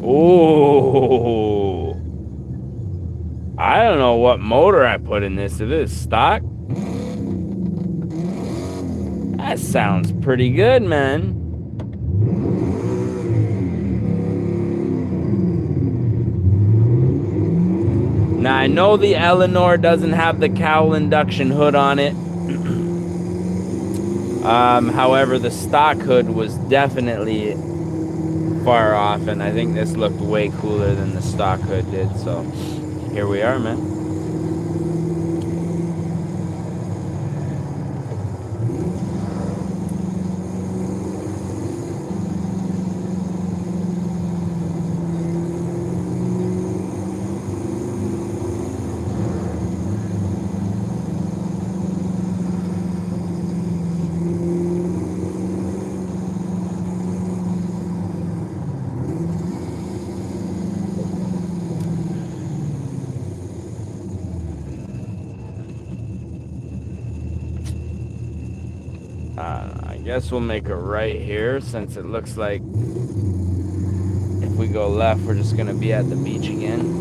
Oh, I don't know what motor I put in this. If it's stock, that sounds pretty good, man. Now, I know the Eleanor doesn't have the cowl induction hood on it. However, the stock hood was definitely far off, and I think this looked way cooler than the stock hood did. So here we are, man. I guess we'll make a right here, since it looks like if we go left, we're just gonna be at the beach again.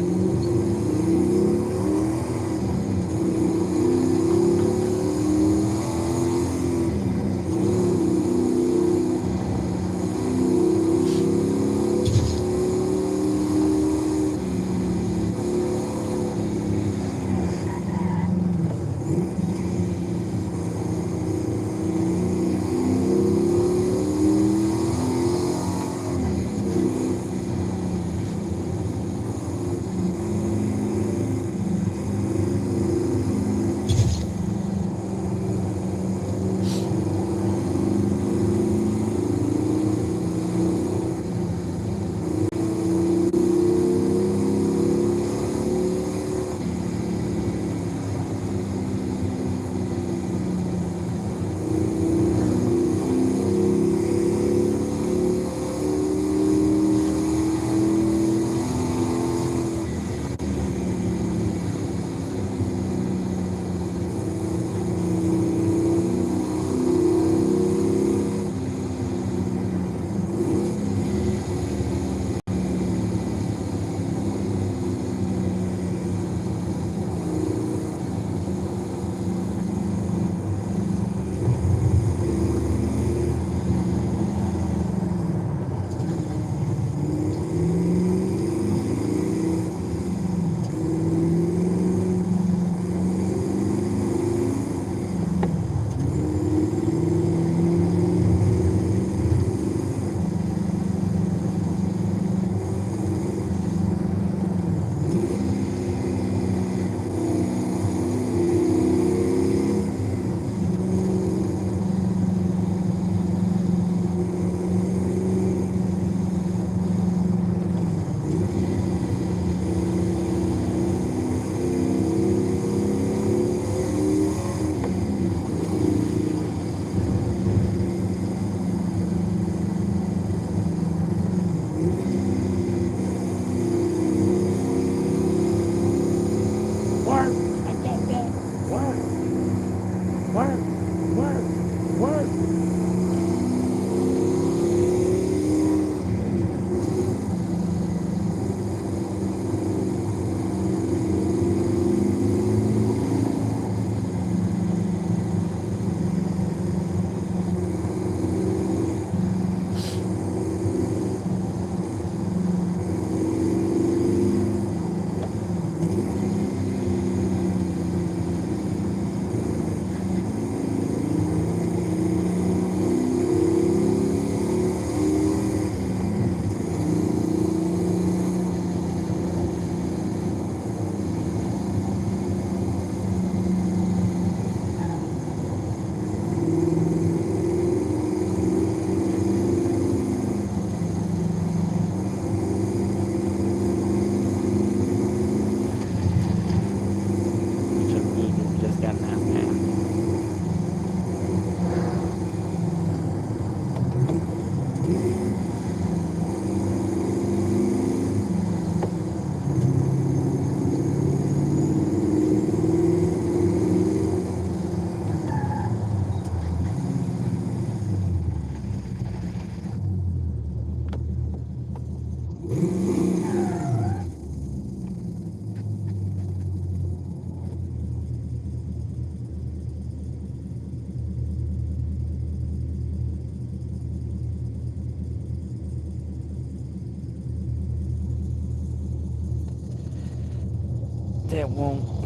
that won't.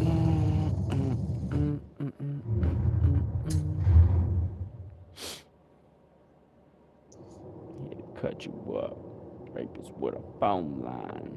Here to cut you up. Rapist with a phone line.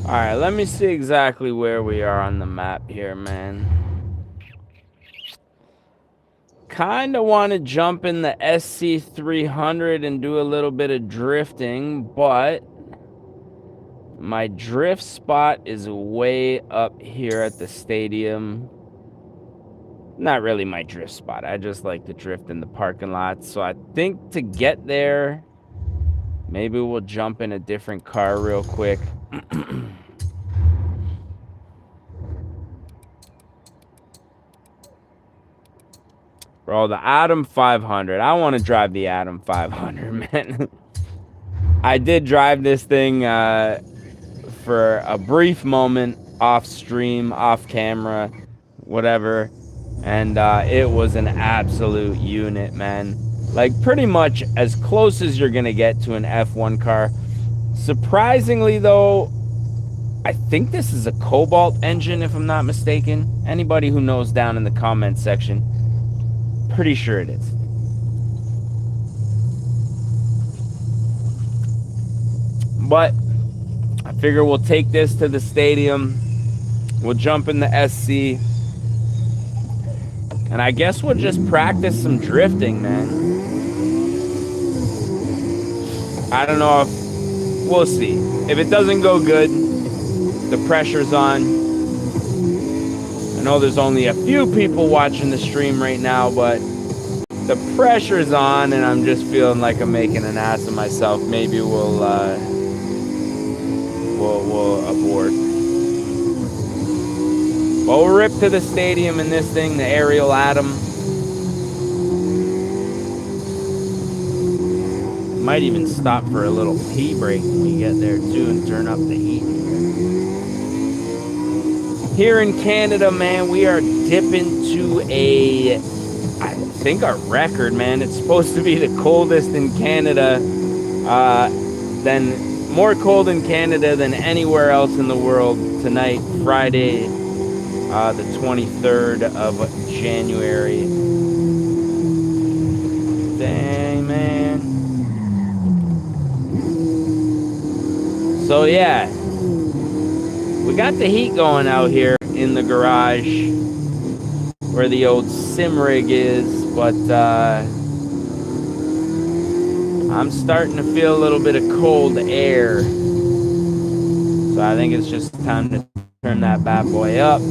All right, let me see exactly where we are on the map here, man. Kind of want to jump in the SC300 and do a little bit of drifting, but my drift spot is way up here at the stadium. Not really my drift spot. I just like to drift in the parking lot. So I think to get there, maybe we'll jump in a different car real quick. Bro, the Atom 500. I want to drive the Atom 500, man. I did drive this thing for a brief moment off stream, off camera, whatever. And it was an absolute unit, man. Like, pretty much as close as you're going to get to an F1 car. Surprisingly, though, I think this is a Cobalt engine, if I'm not mistaken. Anybody who knows, down in the comments section. Pretty sure it is. But I figure we'll take this to the stadium. We'll jump in the SC. And I guess we'll just practice some drifting, man. I don't know if... We'll see. If it doesn't go good, the pressure's on. I know there's only a few people watching the stream right now, but the pressure's on, and I'm just feeling like I'm making an ass of myself. Maybe we'll abort. But we'll rip to the stadium in this thing, the aerial Atom. Might even stop for a little pee break when we get there too and turn up the heat. Here in Canada, man, we are dipping to I think a record, man. It's supposed to be the coldest in Canada, more cold in Canada than anywhere else in the world tonight, Friday, the 23rd of January. Dang, man. So yeah, we got the heat going out here in the garage where the old sim rig is, but I'm starting to feel a little bit of cold air. So I think it's just time to turn that bad boy up.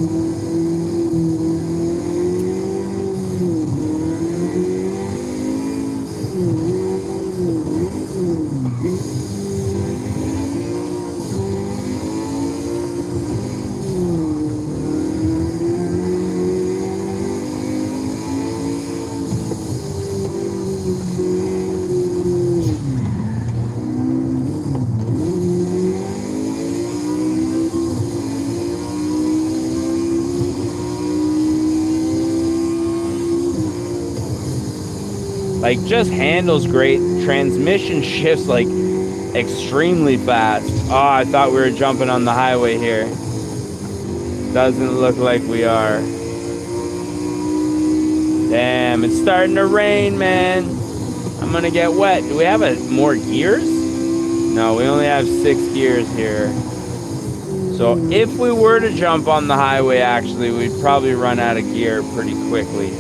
Like, just handles great. Transmission shifts, like, extremely fast. Oh, I thought we were jumping on the highway here. Doesn't look like we are. Damn, it's starting to rain, man. I'm gonna get wet. Do we have more gears? No, we only have 6 gears here. So if we were to jump on the highway, actually, we'd probably run out of gear pretty quickly.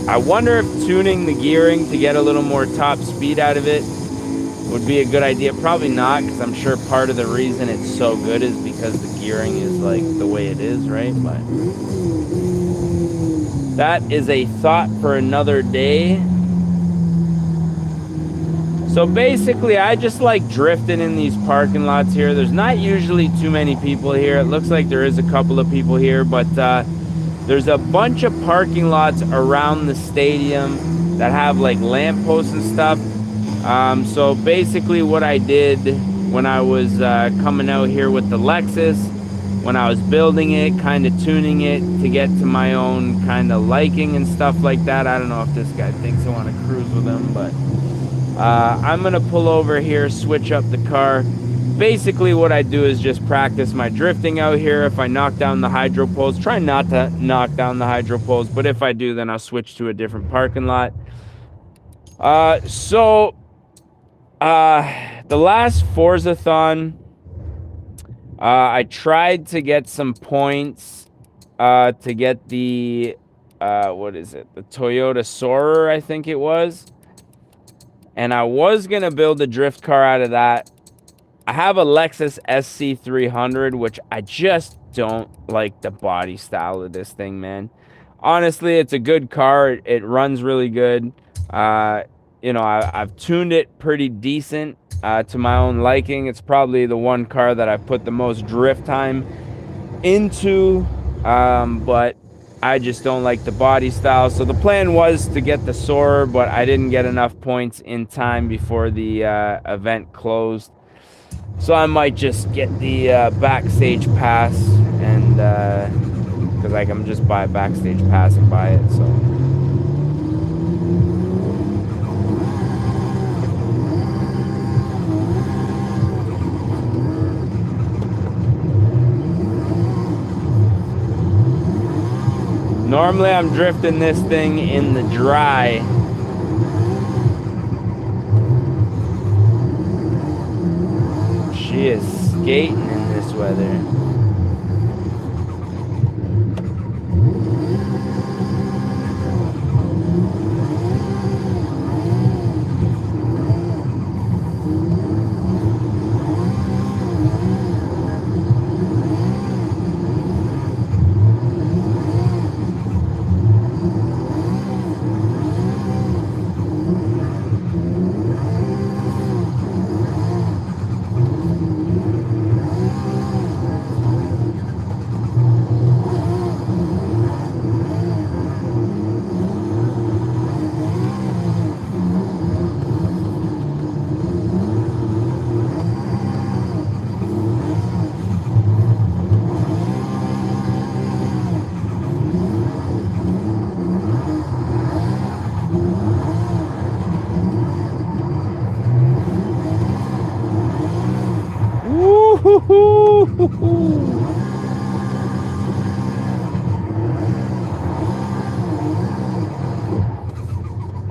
I wonder if tuning the gearing to get a little more top speed out of it would be a good idea. Probably not, because I'm sure part of the reason it's so good is because the gearing is like the way it is, right? But that is a thought for another day. So basically, I just like drifting in these parking lots here. There's not usually too many people here. It looks like there is a couple of people here, but there's a bunch of parking lots around the stadium that have like lampposts and stuff. So basically what I did when I was coming out here with the Lexus, when I was building it, kind of tuning it to get to my own kind of liking and stuff like that. I don't know if this guy thinks I want to cruise with him, but I'm going to pull over here, switch up the car. Basically what I do is just practice my drifting out here. If I knock down the hydro poles, try not to knock down the hydro poles, but if I do, then I'll switch to a different parking lot. The last Forza-thon, I tried to get some points to get the what is it, the Toyota Soarer, I think it was, and I was gonna build a drift car out of that. I have a Lexus SC300, which I just don't like the body style of this thing, man. Honestly, it's a good car. It runs really good. You know, I've tuned it pretty decent to my own liking. It's probably the one car that I've put the most drift time into but I just don't like the body style. So the plan was to get the Soarer, but I didn't get enough points in time before the event closed. So I might just get the backstage pass, and because I can just buy a backstage pass and buy it. So. Normally I'm drifting this thing in the dry. She is skating in this weather.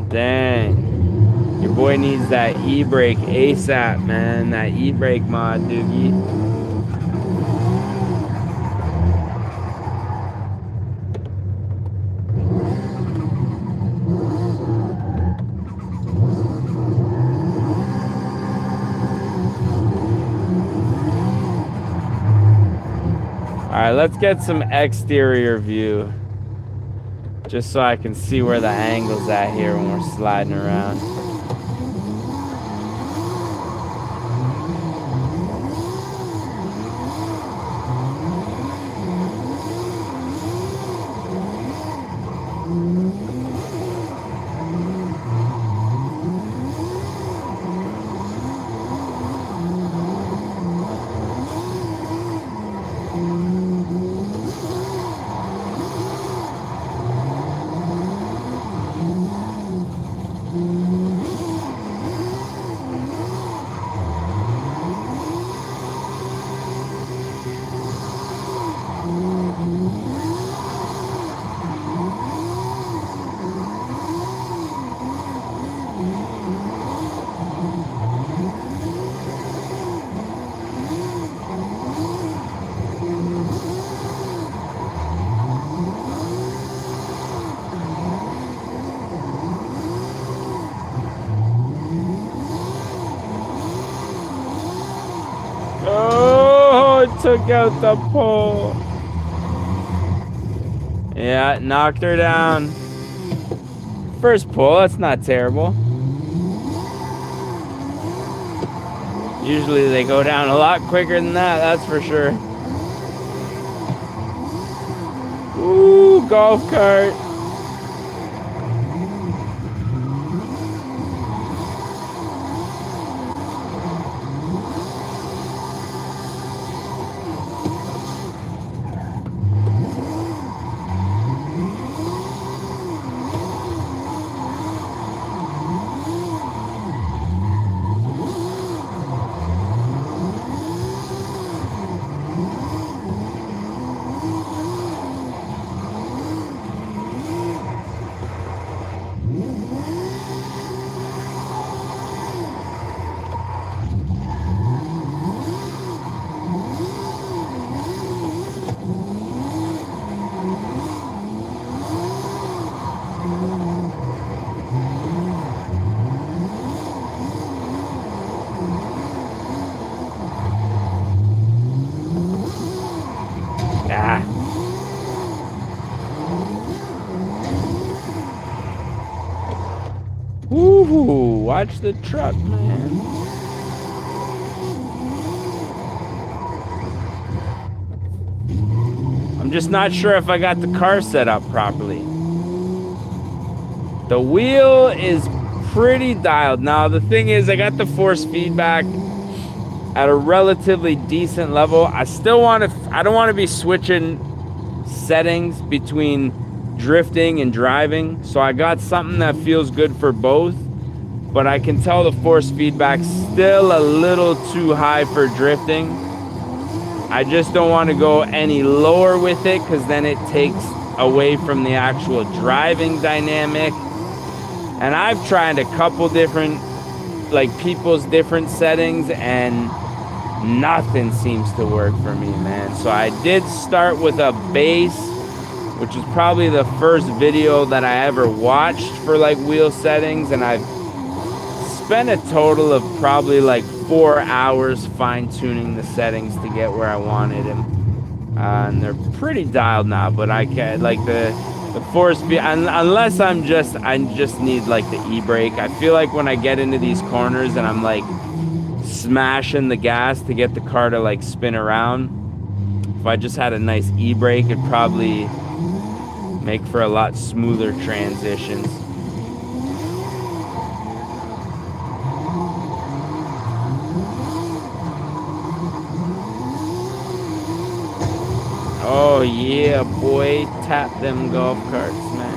Dang. Your boy needs that e-brake ASAP, man. That e-brake mod, Doogie. Alright, let's get some exterior view. Just so I can see where the angle's at here when we're sliding around. Took out the pole. Yeah, knocked her down. First pull, that's not terrible. Usually they go down a lot quicker than that, that's for sure. Ooh, golf cart. Woohoo! Watch the truck, man. I'm just not sure if I got the car set up properly. The wheel is pretty dialed. Now, the thing is, I got the force feedback at a relatively decent level. I don't want to be switching settings between drifting and driving. So I got something that feels good for both. But I can tell the force feedback's still a little too high for drifting. I just don't want to go any lower with it, because then it takes away from the actual driving dynamic. And I've tried a couple different, like, people's different settings, and nothing seems to work for me, man. So I did start with a base, which is probably the first video that I ever watched for like wheel settings, and I've spent a total of probably like 4 hours fine-tuning the settings to get where I wanted them. And they're pretty dialed now, but I can, like, the force speed, unless I just need like the e-brake. I feel like when I get into these corners and I'm like smashing the gas to get the car to like spin around, if I just had a nice e-brake, it'd probably make for a lot smoother transitions. Oh yeah, boy, tap them golf carts, man.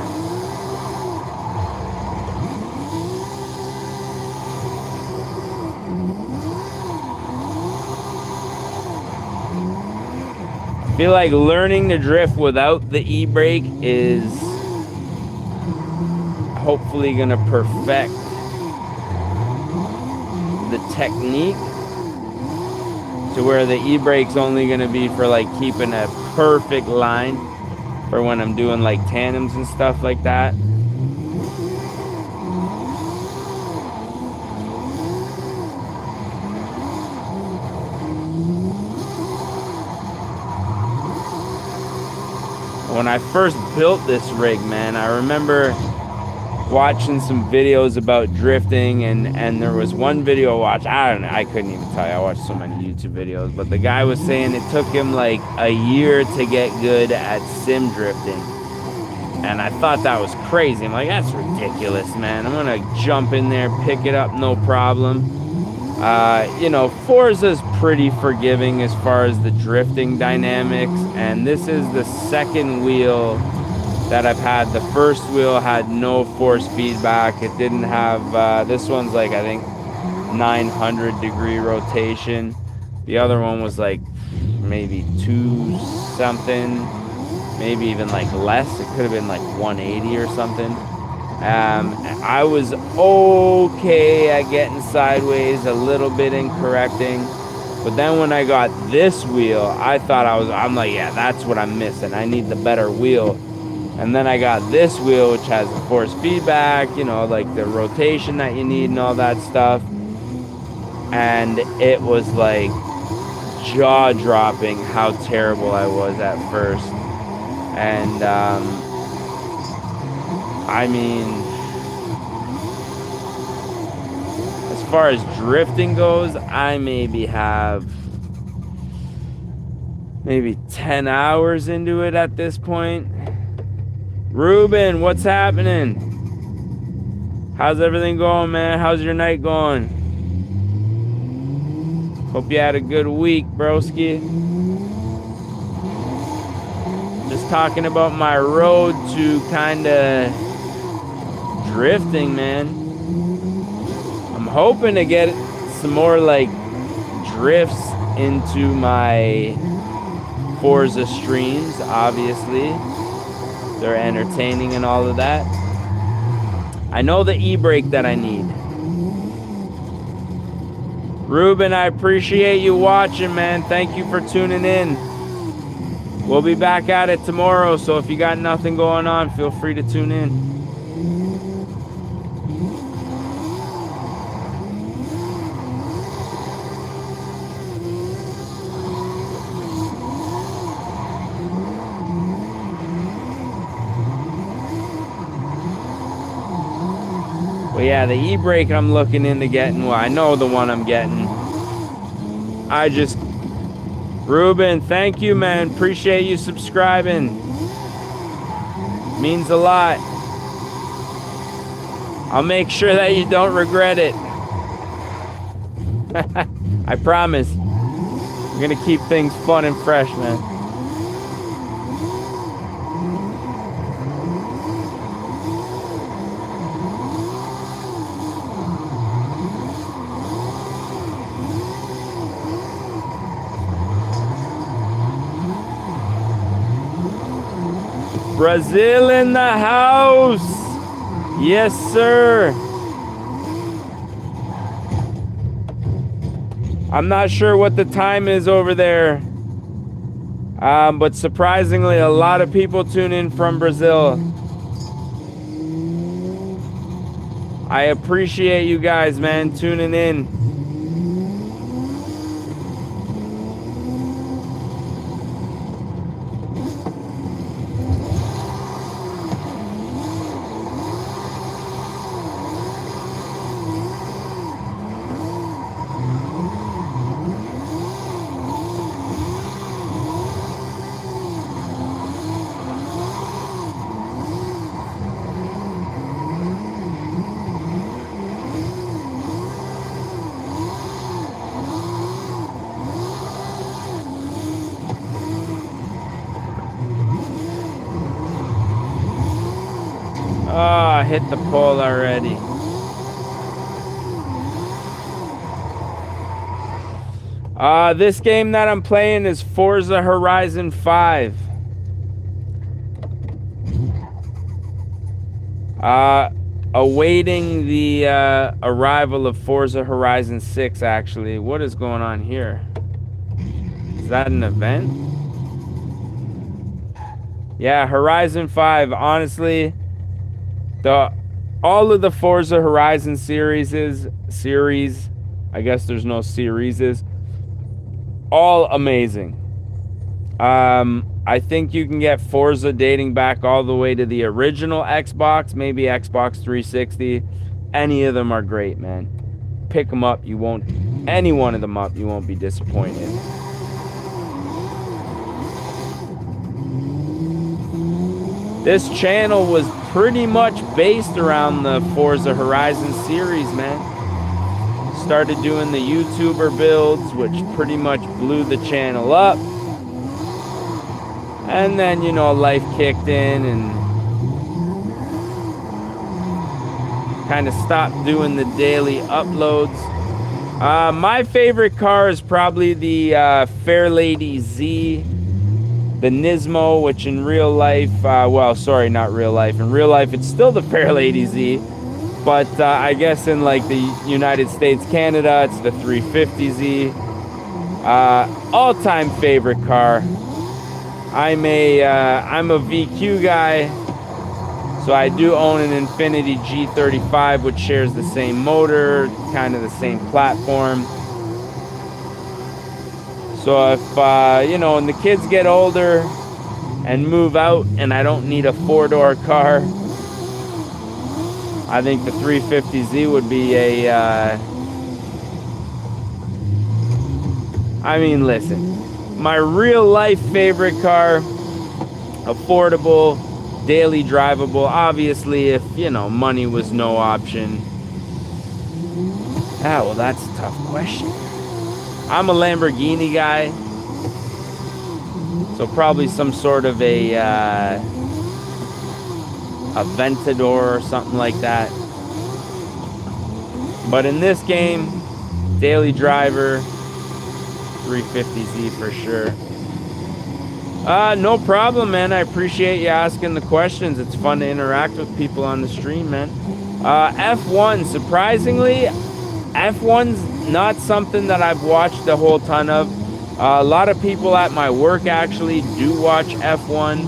I feel like learning to drift without the e-brake is hopefully gonna perfect the technique to where the e-brake's only gonna be for like keeping a perfect line for when I'm doing like tandems and stuff like that. When I first built this rig, man, I remember watching some videos about drifting, and there was one video I couldn't even tell you, I watched so many YouTube videos, but the guy was saying it took him like a year to get good at sim drifting. And I thought that was crazy. I'm like, that's ridiculous, man. I'm gonna jump in there, pick it up, no problem. You know, Forza's pretty forgiving as far as the drifting dynamics, and this is the second wheel that I've had. The first wheel had no force feedback. It didn't have, this one's like, I think 900 degree rotation. The other one was like maybe 2 something, maybe even like less. It could have been like 180 or something. I was okay at getting sideways, a little bit in correcting. But then when I got this wheel, I'm like, yeah, that's what I'm missing. I need the better wheel. And then I got this wheel, which has the force feedback, you know, like the rotation that you need and all that stuff. And it was like jaw-dropping how terrible I was at first. And, I mean, as far as drifting goes, I maybe have 10 hours into it at this point. Ruben, what's happening? How's everything going, man? How's your night going? Hope you had a good week, broski. Just talking about my road to kind of drifting, man. I'm hoping to get some more like drifts into my Forza streams, obviously. They're entertaining and all of that. I know the e-brake that I need. Ruben, I appreciate you watching, man. Thank you for tuning in. We'll be back at it tomorrow, so if you got nothing going on, feel free to tune in. But yeah, the e-brake I'm looking into getting, well, I know the one I'm getting. I just Ruben, thank you, man. Appreciate you subscribing. Means a lot. I'll make sure that you don't regret it. I promise. I'm gonna keep things fun and fresh, man. Brazil in the house. Yes, sir. I'm not sure what the time is over there. But surprisingly, a lot of people tune in from Brazil. I appreciate you guys, man, tuning in. Oh, hit the pole already. This game that I'm playing is Forza Horizon 5. Awaiting the arrival of Forza Horizon 6, actually. What is going on here? Is that an event? Yeah, Horizon 5, honestly. All of the Forza Horizon series, I guess there's no series, all amazing. I think you can get Forza dating back all the way to the original Xbox, maybe Xbox 360. Any of them are great, man. Pick them up, any one of them up, you won't be disappointed. This channel was pretty much based around the Forza Horizon series, man. Started doing the YouTuber builds, which pretty much blew the channel up. And then, you know, life kicked in and kind of stopped doing the daily uploads. My favorite car is probably the Fairlady Z. The Nismo, which in real life, well, sorry, not real life. In real life, it's still the Fairlady Z. But I guess in like the United States, Canada, it's the 350Z. All-time favorite car. I'm a VQ guy, so I do own an Infiniti G35, which shares the same motor, kind of the same platform. So if, you know, when the kids get older and move out and I don't need a four-door car, I think the 350Z would be I mean, listen, my real-life favorite car, affordable, daily drivable, obviously if, you know, money was no option. Ah, well, that's a tough question. I'm a Lamborghini guy, so probably some sort of a Aventador or something like that. But in this game, daily driver, 350Z for sure. No problem, man. I appreciate you asking the questions. It's fun to interact with people on the stream, man. F1, surprisingly, F1's not something that I've watched a whole ton of. A lot of people at my work actually do watch F1.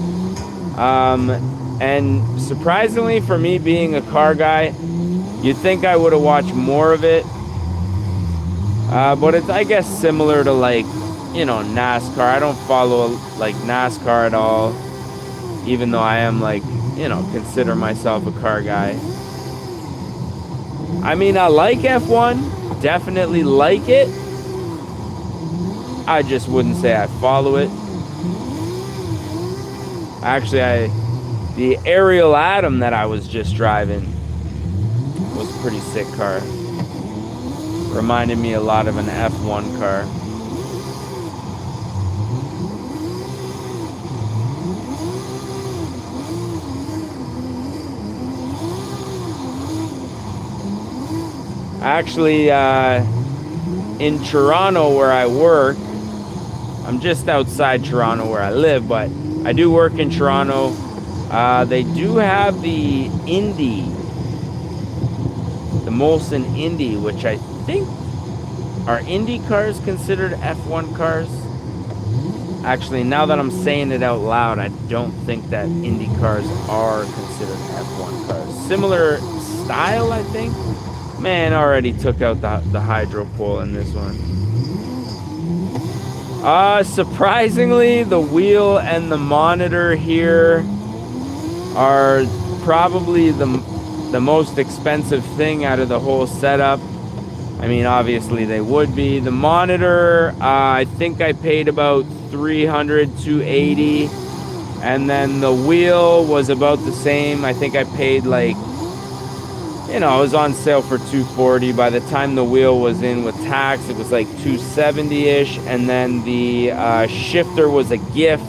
And surprisingly, for me being a car guy, you'd think I would have watched more of it. But it's, I guess, similar to, like, you know, NASCAR. I don't follow, like, NASCAR at all, even though I am, like, you know, consider myself a car guy. I mean, I like F1, definitely like it. I just wouldn't say I follow it. Actually, the Ariel Atom that I was just driving was a pretty sick car. Reminded me a lot of an F1 car. Actually, in Toronto where I work, I'm just outside Toronto where I live, but I do work in Toronto. They do have the Indy, the Molson Indy, which I think are Indy cars considered F1 cars. Actually, now that I'm saying it out loud, I don't think that Indy cars are considered F1 cars. Similar style, I think. Man, already took out the hydro pole in this one. Surprisingly, the wheel and the monitor here are probably the most expensive thing out of the whole setup. I mean, obviously they would be. The monitor, I think I paid about $300, $280, and then the wheel was about the same. I think I paid like, you know, it was on sale for $240. By the time the wheel was in with tax, it was like $270-ish, and then the shifter was a gift.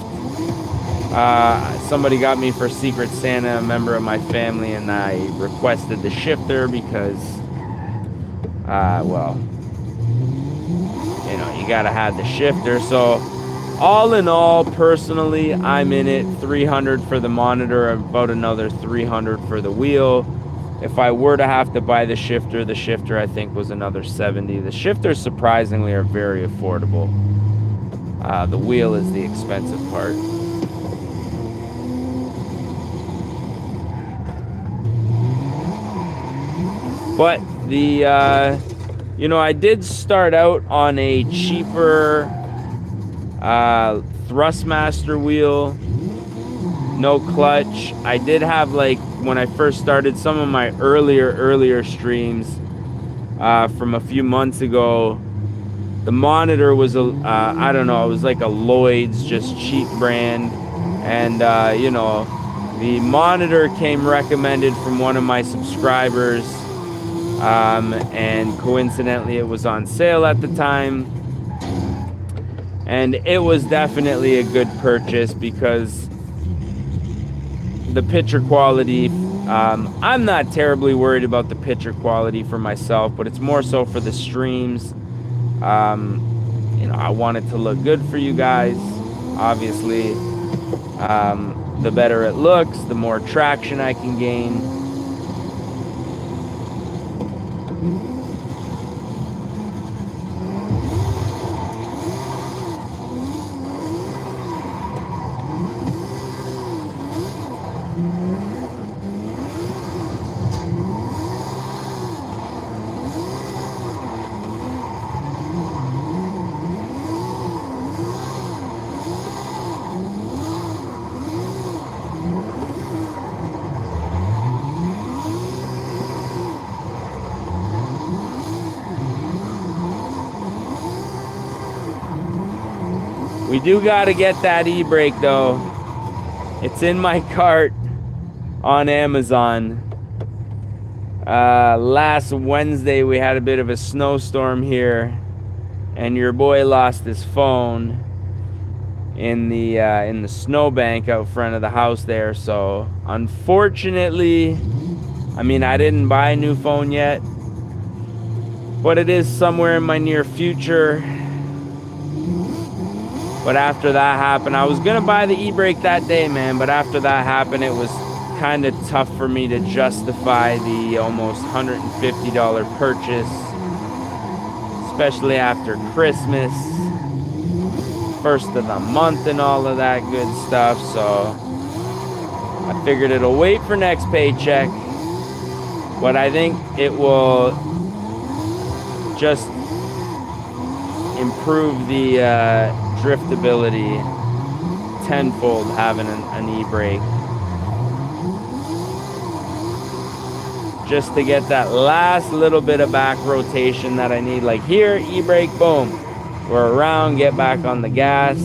Somebody got me for Secret Santa, a member of my family, and I requested the shifter because, well, you know, you gotta have the shifter. So all in all, personally, I'm in it. $300 for the monitor, about another $300 for the wheel. If I were to have to buy the shifter I think was another $70. The shifters surprisingly are very affordable. The wheel is the expensive part. But the, you know, I did start out on a cheaper Thrustmaster wheel, no clutch. I did have, like, when I first started, some of my earlier streams from a few months ago, the monitor was I don't know, it was like a Lloyd's, just cheap brand, and you know, the monitor came recommended from one of my subscribers, and coincidentally it was on sale at the time, and it was definitely a good purchase because the picture quality, I'm not terribly worried about the picture quality for myself, but it's more so for the streams. You know, I want it to look good for you guys. Obviously, the better it looks, the more traction I can gain. We do got to get that e-brake though. It's in my cart on Amazon. Last Wednesday we had a bit of a snowstorm here, and your boy lost his phone in the snowbank out front of the house there. So unfortunately, I mean, I didn't buy a new phone yet, but it is somewhere in my near future. But after that happened, I was gonna buy the e-brake that day, man, but after that happened, it was kind of tough for me to justify the almost $150 purchase, especially after Christmas, first of the month and all of that good stuff. So I figured it'll wait for next paycheck, but I think it will just improve the driftability tenfold having an e-brake, just to get that last little bit of back rotation that I need. Like here, e-brake, boom, We're around, get back on the gas.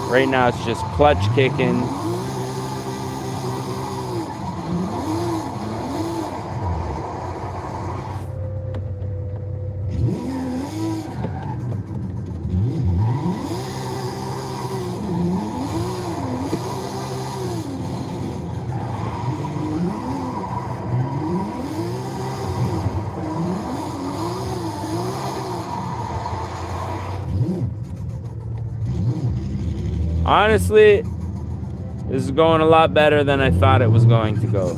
Right now it's just clutch kicking. Honestly, this is going a lot better than I thought it was going to go.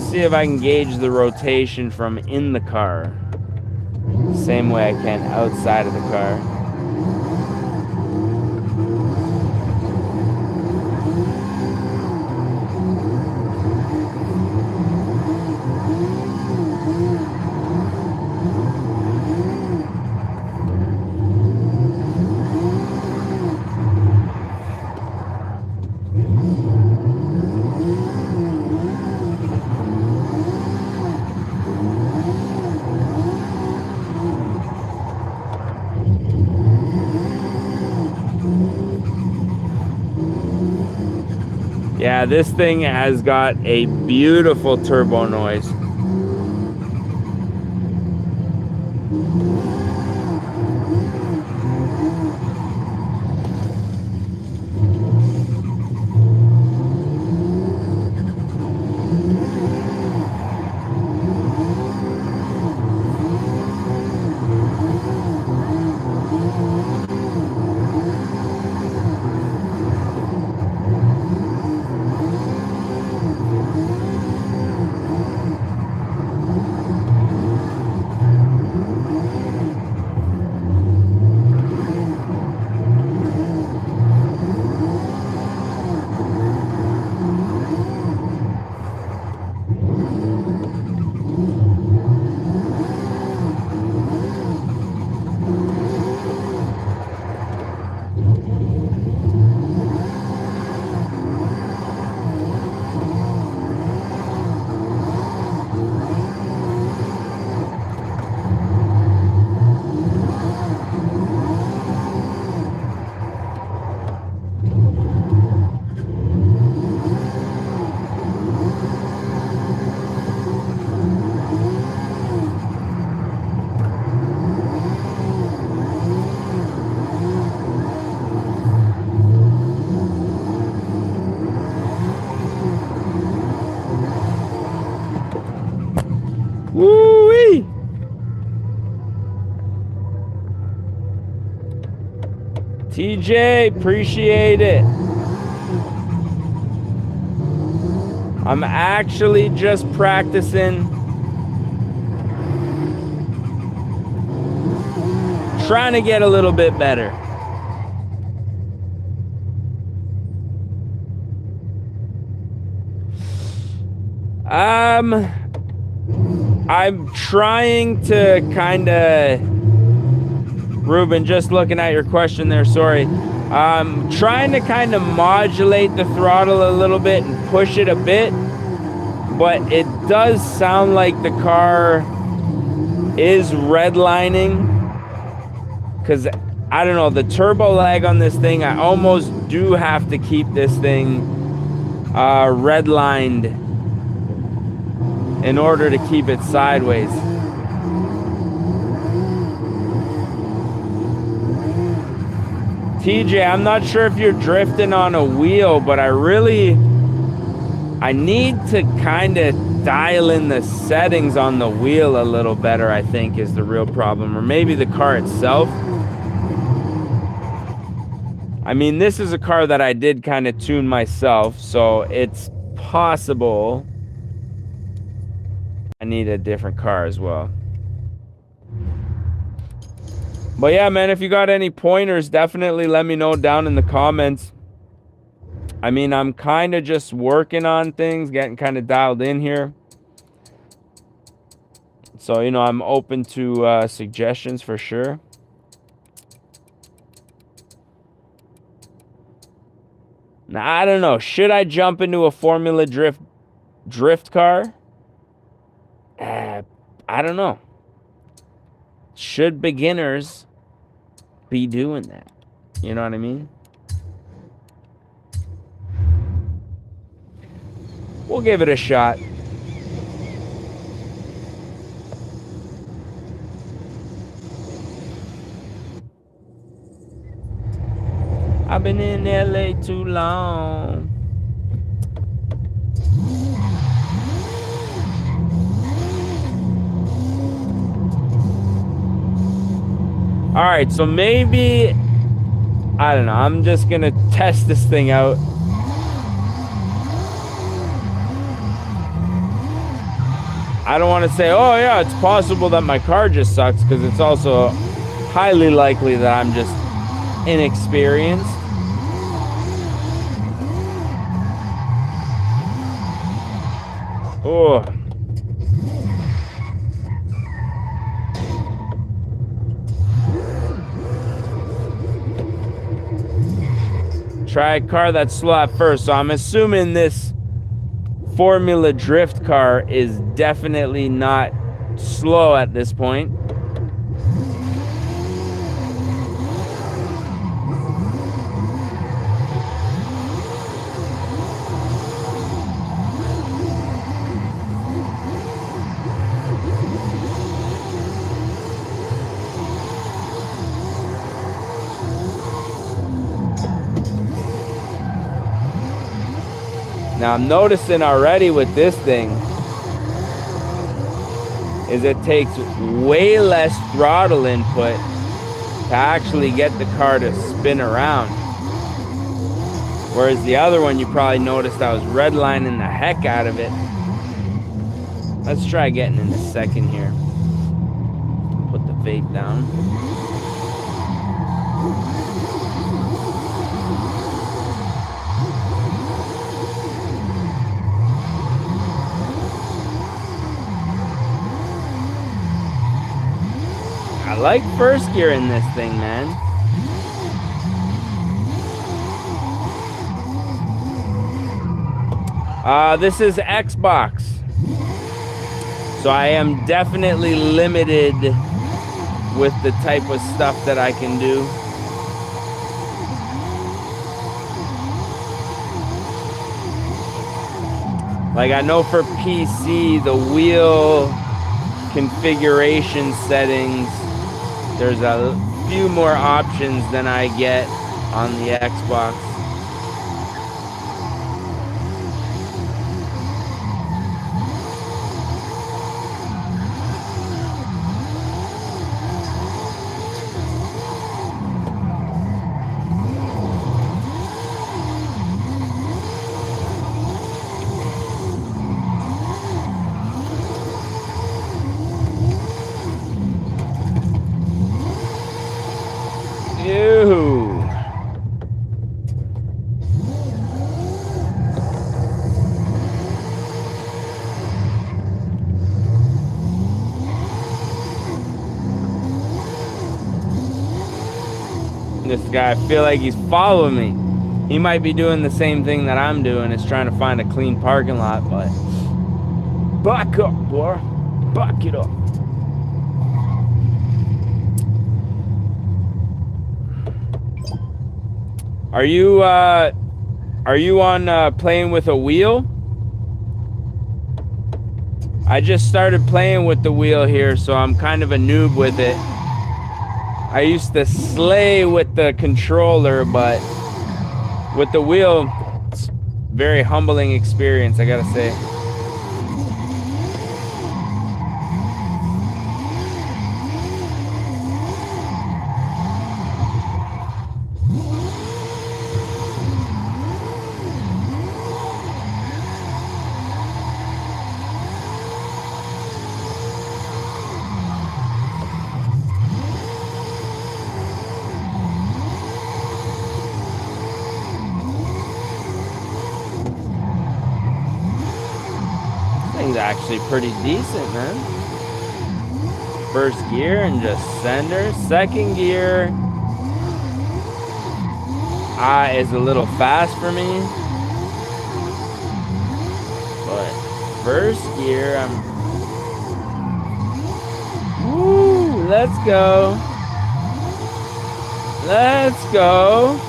See if I can gauge the rotation from in the car. Same way I can outside of the car. Yeah, this thing has got a beautiful turbo noise. Woo-wee! TJ, appreciate it. I'm actually just practicing. Trying to get a little bit better. I'm trying to kind of, Ruben, just looking at your question there, sorry. Trying to kind of modulate the throttle a little bit and push it a bit, but it does sound like the car is redlining, because I don't know, the turbo lag on this thing, I almost do have to keep this thing redlined in order to keep it sideways. TJ, I'm not sure if you're drifting on a wheel, but I need to kind of dial in the settings on the wheel a little better, I think, is the real problem. Or maybe the car itself. I mean, this is a car that I did kind of tune myself, so it's possible I need a different car as well. But yeah, man, if you got any pointers, definitely let me know down in the comments. I mean, I'm kind of just working on things, getting kind of dialed in here. So, you know, I'm open to suggestions for sure. Now, I don't know. Should I jump into a Formula drift car? I don't know. Should beginners be doing that? You know what I mean? We'll give it a shot. I've been in LA too long. All right, so maybe, I don't know, I'm just gonna test this thing out. I don't want to say, oh yeah, it's possible that my car just sucks, because it's also highly likely that I'm just inexperienced. Oh. Try a car that's slow at first. So I'm assuming this Formula Drift car is definitely not slow at this point. Now I'm noticing already with this thing is it takes way less throttle input to actually get the car to spin around. Whereas the other one, you probably noticed I was redlining the heck out of it. Let's try getting in a second here. Put the vape down. I like first gear in this thing, man. This is Xbox. So I am definitely limited with the type of stuff that I can do. Like I know for PC, the wheel configuration settings, there's a few more options than I get on the Xbox. Ew. This guy, I feel like he's following me. He might be doing the same thing that I'm doing, is trying to find a clean parking lot, but back up, boy. Back it up. Are you on playing with a wheel? I just started playing with the wheel here, so I'm kind of a noob with it. I used to slay with the controller, but with the wheel, it's a very humbling experience, I gotta say. Thing's actually pretty decent, man. first gear and just send her. Second gear is a little fast for me. But first gear, woo, let's go. Let's go.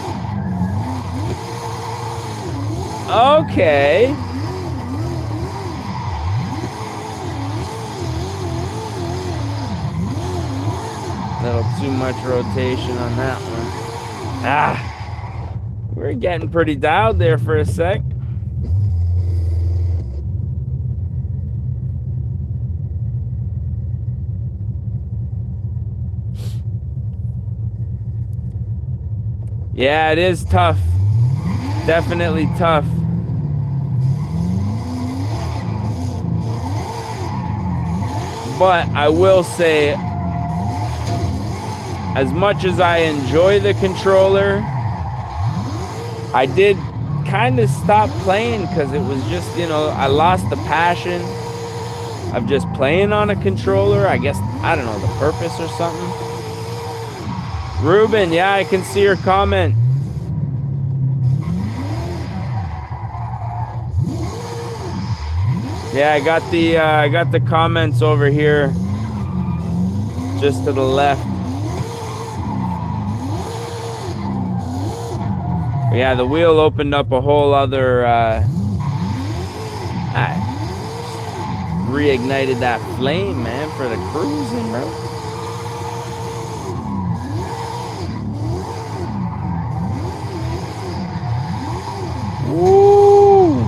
Okay. Little too much rotation on that one. We're getting pretty dialed there for a sec. Yeah, it is tough. Definitely tough. But I will say, as much as I enjoy the controller, I did kind of stop playing because it was just, you know, I lost the passion of just playing on a controller. I guess, I don't know, the purpose or something. Ruben, yeah, I can see your comment. Yeah, I got the comments over here, just to the left. Yeah, the wheel opened up a whole other. Reignited that flame, man, for the cruising, bro. Woo!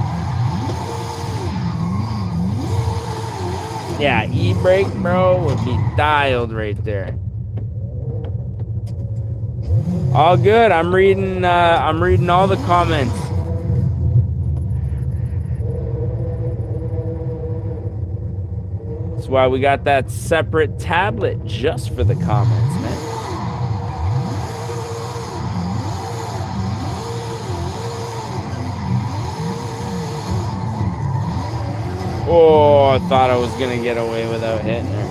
Yeah, e-brake, bro, would be dialed right there. All good. I'm reading all the comments. That's why we got that separate tablet just for the comments, man. Oh, I thought I was gonna get away without hitting her.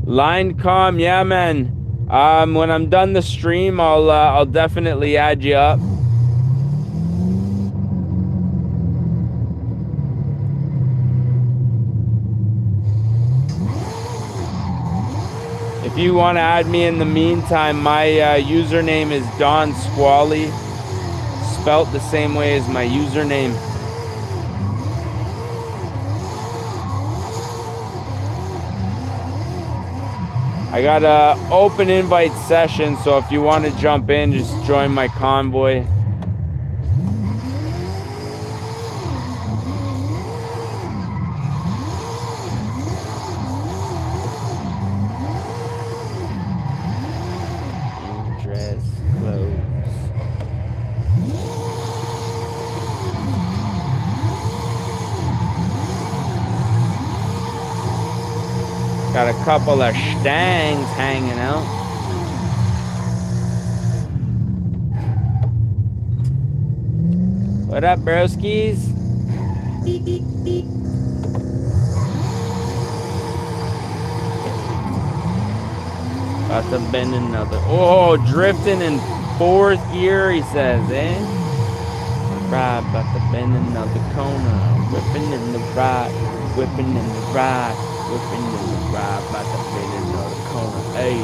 Line comm, yeah, man. When I'm done the stream, I'll definitely add you up. If you want to add me in the meantime, my username is Don Squally, spelt the same way as my username. I got a open invite session, so if you want to jump in, just join my convoy. Dress clothes. Got a couple of stangs hanging out. What up, broskies? About to bend another. Oh, drifting in fourth gear, he says, eh? Right, about to bend another corner. Whipping in the right, whipping in the right, whipping in the right, about to bend another corner. Hey.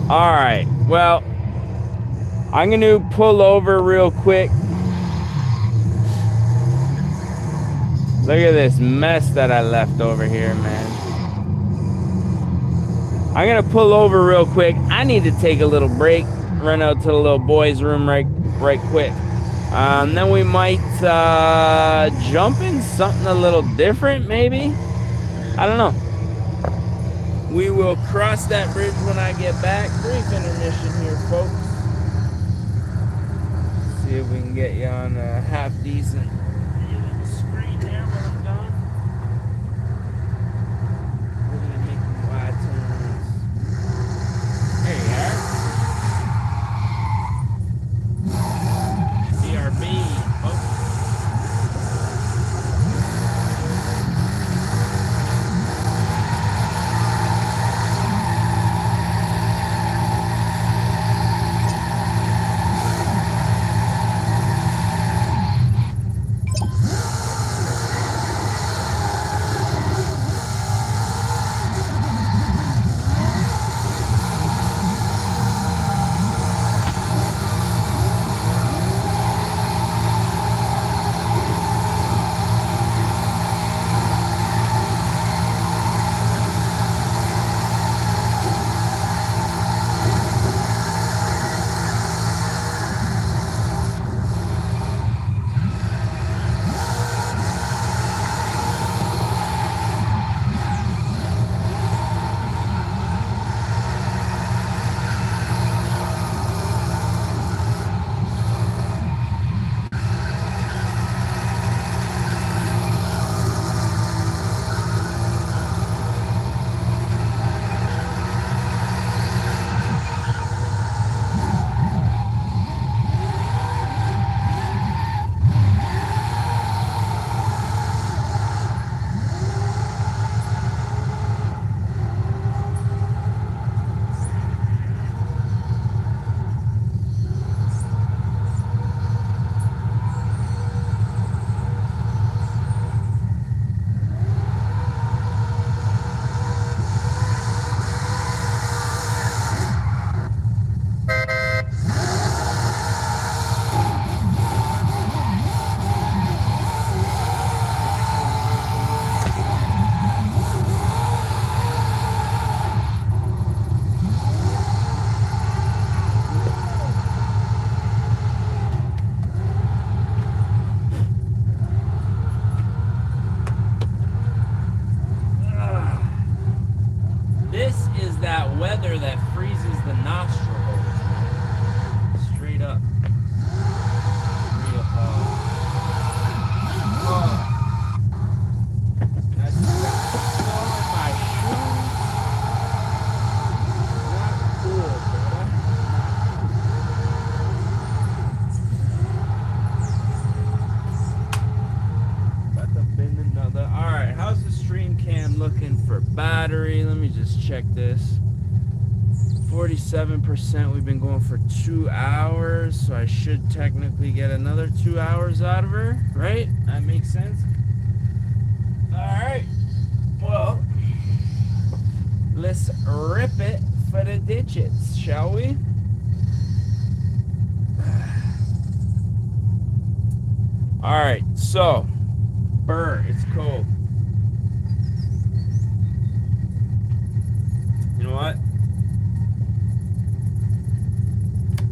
All right, well, I'm going to pull over real quick. Look at this mess that I left over here, man. I'm going to pull over real quick. I need to take a little break, run out to the little boys' room right quick. Then we might jump in something a little different, maybe. I don't know. We will cross that bridge when I get back. Brief intermission here, folks. See if we can get you on a half decent screen there when I'm looking for battery. Let me just check this. 47%. We've been going for 2 hours, so I should technically get another 2 hours out of her, right? That makes sense. All right. Well, let's rip it for the digits, shall we? All right. So, burr. It's cold. You know what?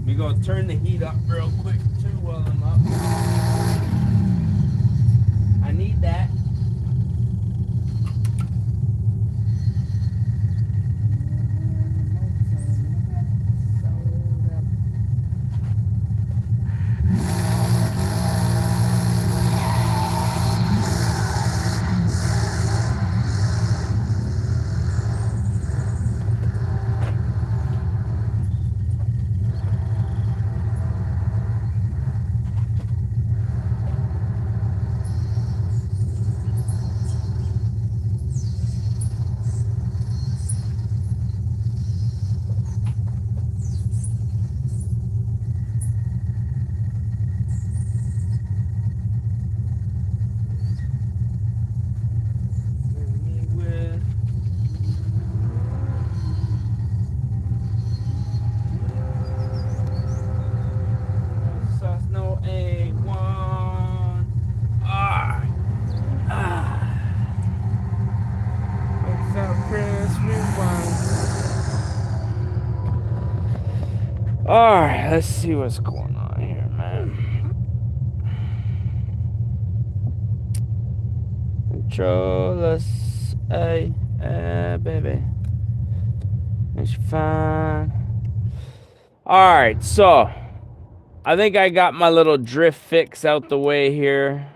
We gonna turn the heat up real quick too while I'm up. I need that. All right, let's see what's going on here, man. Control us, hey, baby. It's fine. All right, so I think I got my little drift fix out the way here.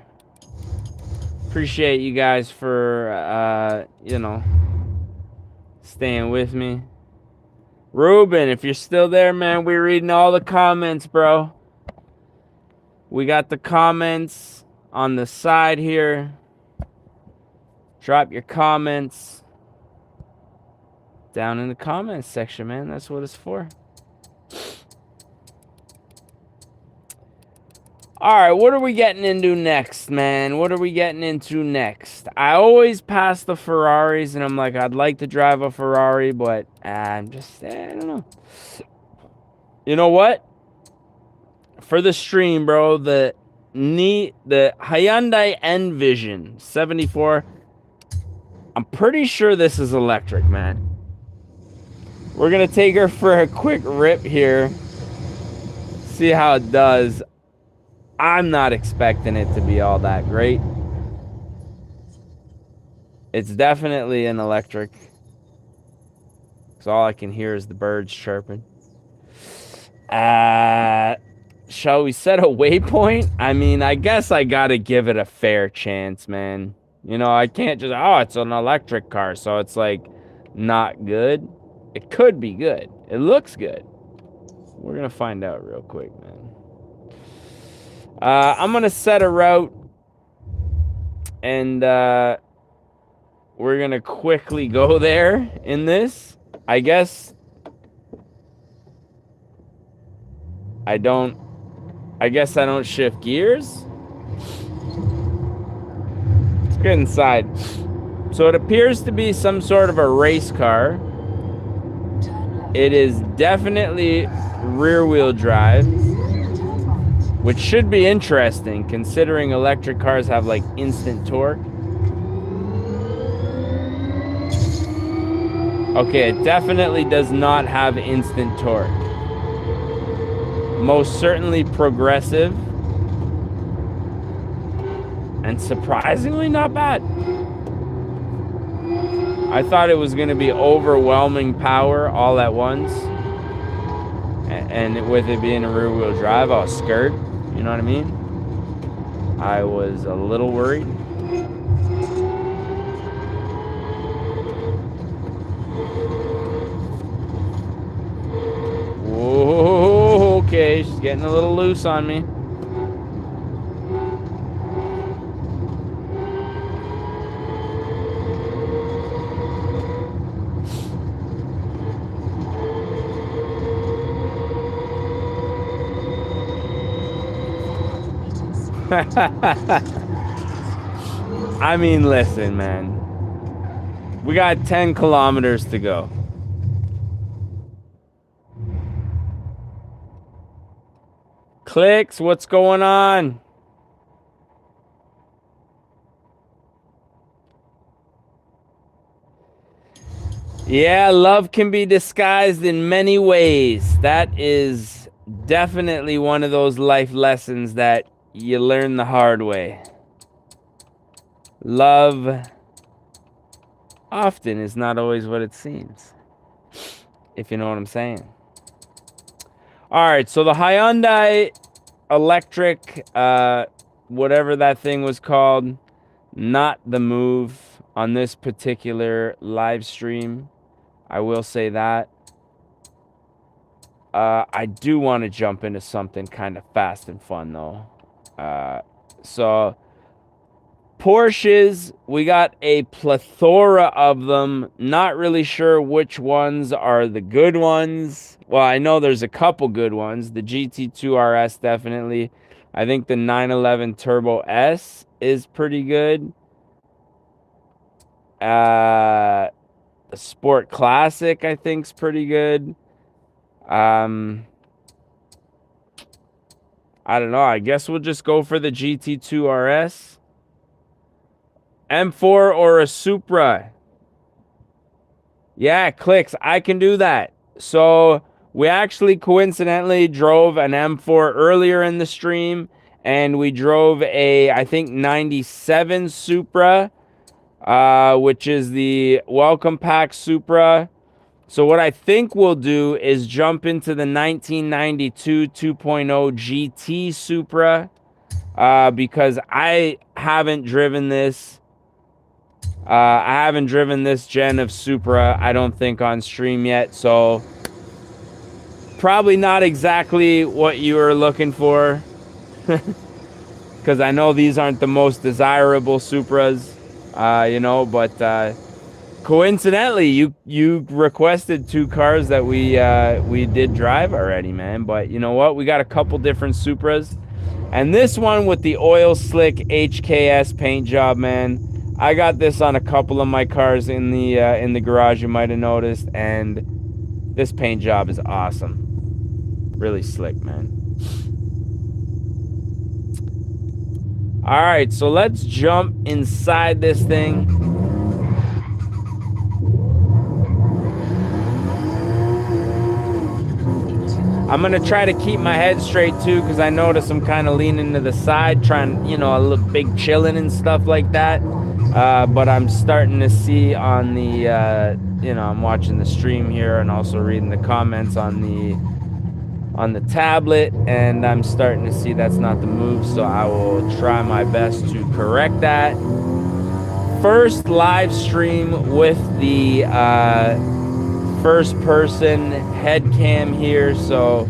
Appreciate you guys for, you know, staying with me. Ruben, if you're still there, man, we're reading all the comments, bro. We got the comments on the side here. Drop your comments down in the comments section, man. That's what it's for. All right, what are we getting into next, man? What are we getting into next? I always pass the Ferraris, and I'm like, I'd like to drive a Ferrari, but I'm just, I don't know. You know what? For the stream, bro, the Hyundai Envision 74, I'm pretty sure this is electric, man. We're going to take her for a quick rip here. See how it does. I'm not expecting it to be all that great. It's definitely an electric. Because all I can hear is the birds chirping. Shall we set a waypoint? I mean, I guess I gotta give it a fair chance, man. You know, I can't just, oh, it's an electric car, so it's like not good. It could be good. It looks good. We're gonna find out real quick, man. I'm gonna set a route, and we're gonna quickly go there in this. I guess I don't shift gears. Let's get inside. So it appears to be some sort of a race car. It is definitely rear-wheel drive, which should be interesting considering electric cars have like instant torque. Okay, it definitely does not have instant torque. Most certainly progressive. And surprisingly not bad. I thought it was going to be overwhelming power all at once. And with it being a rear-wheel drive, I was scared. You know what I mean? I was a little worried. Whoa, okay, she's getting a little loose on me. I mean, listen, man. We got 10 kilometers to go. Clicks, what's going on? Yeah, love can be disguised in many ways. That is definitely one of those life lessons that you learn the hard way. Love often is not always what it seems, if you know what I'm saying. All right, so the Hyundai electric, whatever that thing was called, not the move on this particular live stream. I will say that. I do want to jump into something kind of fast and fun, though. So, Porsches, we got a plethora of them. Not really sure which ones are the good ones. Well, I know there's a couple good ones. The GT2 RS, definitely. I think the 911 Turbo S is pretty good. The Sport Classic, I think, is pretty good. I don't know. I guess we'll just go for the GT2 RS. M4 or a Supra. Yeah, clicks. I can do that. So we actually coincidentally drove an M4 earlier in the stream, and we drove a, I think, 97 Supra, which is the Welcome Pack Supra. So what I think we'll do is jump into the 1992 2.0 GT Supra, because I haven't driven this. I haven't driven this gen of Supra, I don't think, on stream yet. So probably not exactly what you were looking for. Because I know these aren't the most desirable Supras, you know, but coincidentally, you requested two cars that we did drive already, man. But you know what? We got a couple different Supras, and this one with the oil slick HKS paint job, man. I got this on a couple of my cars in the garage. You might have noticed, and this paint job is awesome. Really slick, man. All right, so let's jump inside this thing. I'm going to try to keep my head straight, too, because I notice I'm kind of leaning to the side, trying, you know, a little big chilling and stuff like that. But I'm starting to see on the, you know, I'm watching the stream here and also reading the comments on the tablet, and I'm starting to see that's not the move, so I will try my best to correct that. First live stream with the first person head cam here, so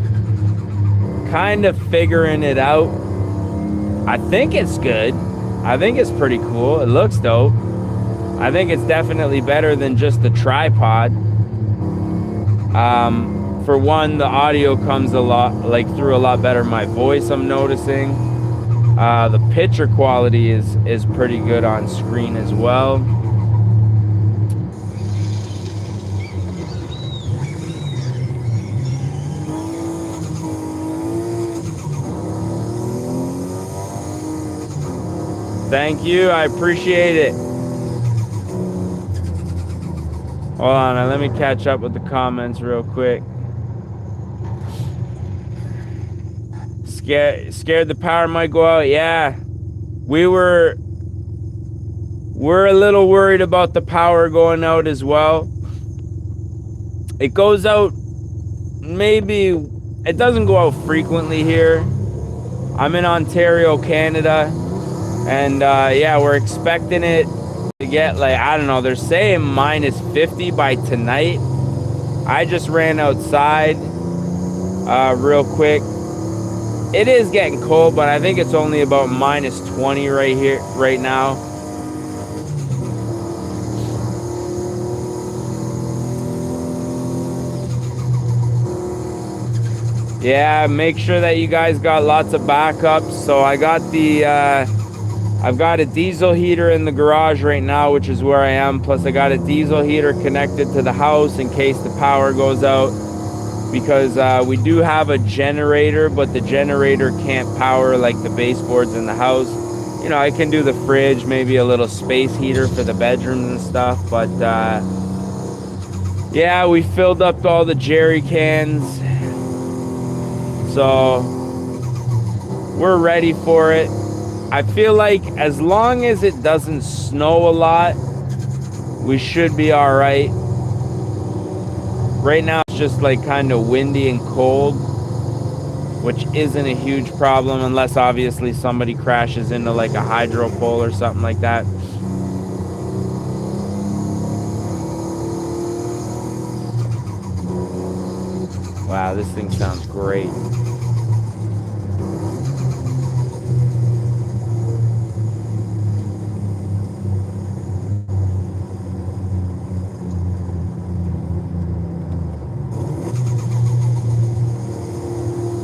kind of figuring it out. I think it's good. I think it's pretty cool. It looks dope. I think it's definitely better than just the tripod. For one, the audio comes a lot, like, through a lot better. My voice, I'm noticing. The picture quality is pretty good on screen as well. Thank you. I appreciate it. Hold on. Let me catch up with the comments real quick. Scared the power might go out. Yeah. We're a little worried about the power going out as well. It goes out, maybe, it doesn't go out frequently here. I'm in Ontario, Canada. And yeah, we're expecting it to get, like, I don't know, they're saying minus 50 by tonight. I just ran outside real quick. It is getting cold, but I think it's only about minus 20 right now. Yeah, make sure that you guys got lots of backups. So I got the I've got a diesel heater in the garage right now, which is where I am. Plus I got a diesel heater connected to the house in case the power goes out, because we do have a generator, but the generator can't power like the baseboards in the house. You know, I can do the fridge, maybe a little space heater for the bedrooms and stuff, but yeah, we filled up all the jerry cans, so we're ready for it. I feel like as long as it doesn't snow a lot, we should be all right. Right now it's just like kind of windy and cold, which isn't a huge problem unless obviously somebody crashes into like a hydro pole or something like that. Wow, this thing sounds great.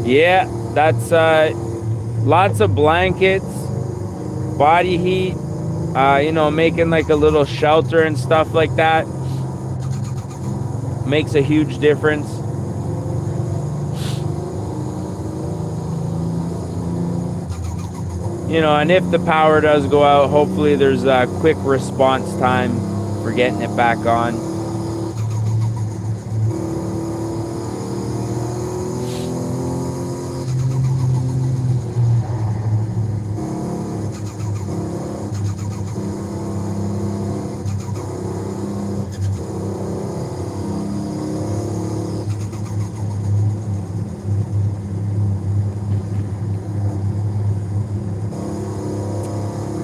Yeah, that's lots of blankets, body heat, you know, making like a little shelter and stuff like that makes a huge difference. You know, and if the power does go out, hopefully there's a quick response time for getting it back on.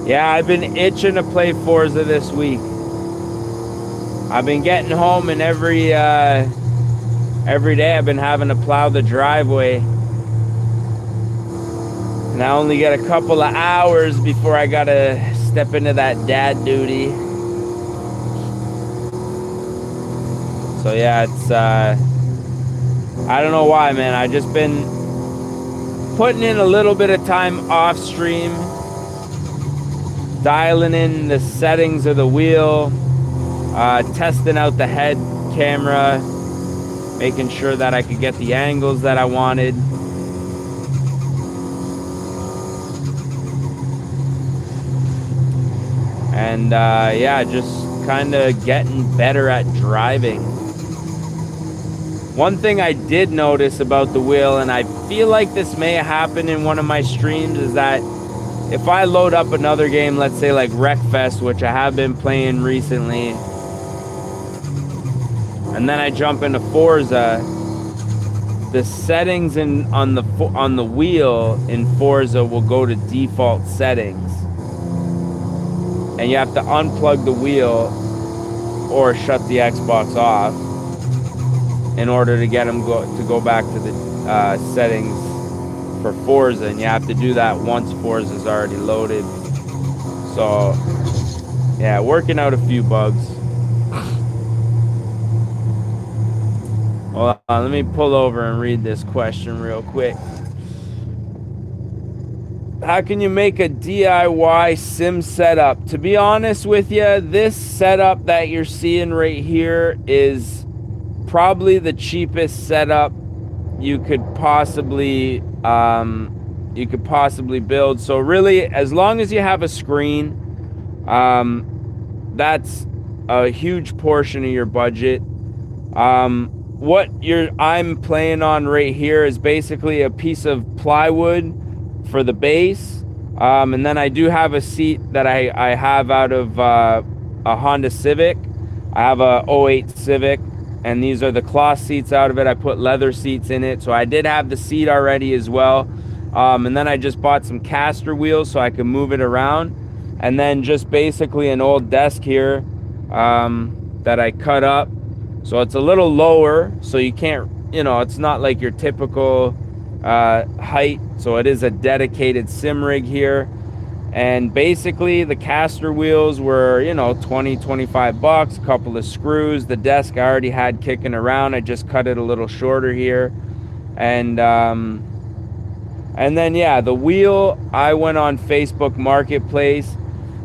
Yeah, I've been itching to play Forza this week. I've been getting home, and every day I've been having to plow the driveway. And I only get a couple of hours before I gotta step into that dad duty. So yeah, it's I don't know why, man. I just been putting in a little bit of time off stream, dialing in the settings of the wheel, testing out the head camera, making sure that I could get the angles that I wanted. And yeah, just kind of getting better at driving. One thing I did notice about the wheel, and I feel like this may happen in one of my streams, is that if I load up another game, let's say like Wreckfest, which I have been playing recently, and then I jump into Forza, the settings on the wheel in Forza will go to default settings, and you have to unplug the wheel or shut the Xbox off in order to get them to go back to the settings for Forza, and you have to do that once Forza's already loaded. So yeah, working out a few bugs. Well, let me pull over and read this question real quick. How can you make a DIY sim setup? To be honest with you, this setup that you're seeing right here is probably the cheapest setup you could possibly build. So really, as long as you have a screen, that's a huge portion of your budget. What I'm playing on right here is basically a piece of plywood for the base, and then I do have a seat that I have out of a Honda Civic. I have a 08 Civic, and these are the cloth seats out of it. I put leather seats in it, so I did have the seat already as well. And then I just bought some caster wheels so I can move it around, and then just basically an old desk here that I cut up, so it's a little lower, so you can't, you know, it's not like your typical height, so it is a dedicated sim rig here. And basically the caster wheels were, you know, 20-25 bucks, a couple of screws. The desk I already had kicking around, I just cut it a little shorter here, And then, yeah, the wheel, I went on Facebook Marketplace.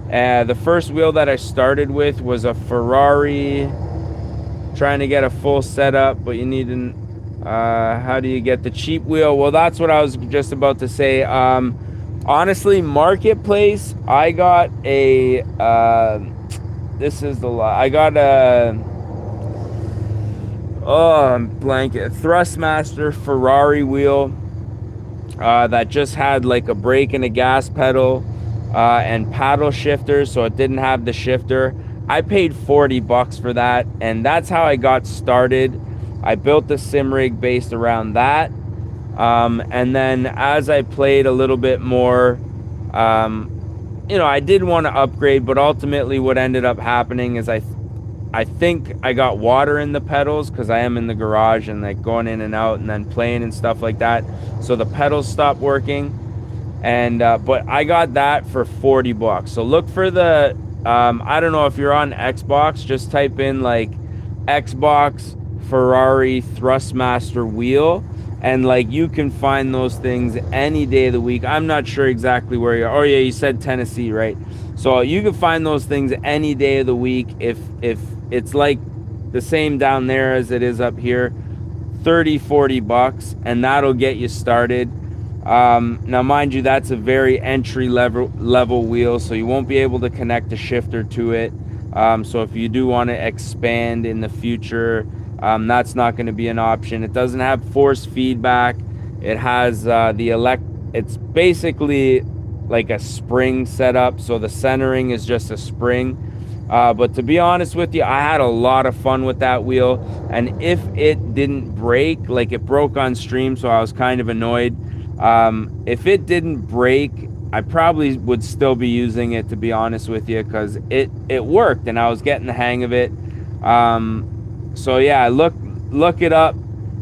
The first wheel that I started with was a Ferrari, trying to get a full setup, but you need an, how do you get the cheap wheel? Well, that's what I was just about to say. Honestly, Marketplace, I got a, this is the lie. I got a, I'm blanking, Thrustmaster Ferrari wheel that just had like a brake and a gas pedal and paddle shifters, so it didn't have the shifter. I paid 40 bucks for that, and that's how I got started. I built the sim rig based around that. And then as I played a little bit more, you know, I did want to upgrade, but ultimately what ended up happening is I think I got water in the pedals because I am in the garage and like going in and out and then playing and stuff like that. So the pedals stopped working. And but I got that for 40 bucks. So look for the, I don't know if you're on Xbox, just type in like Xbox Ferrari Thrustmaster wheel. And like you can find those things any day of the week. I'm not sure exactly where you are. Oh yeah, you said Tennessee, right? So you can find those things any day of the week. If it's like the same down there as it is up here, 30-40 bucks, and that'll get you started. Now mind you, that's a very entry level wheel, so you won't be able to connect a shifter to it. So if you do want to expand in the future, that's not going to be an option. It doesn't have force feedback. It has it's basically like a spring setup, so the centering is just a spring. But to be honest with you, I had a lot of fun with that wheel, and if it didn't break, like it broke on stream, so I was kind of annoyed. If it didn't break, I probably would still be using it, to be honest with you, because it worked and I was getting the hang of it. So yeah, look it up.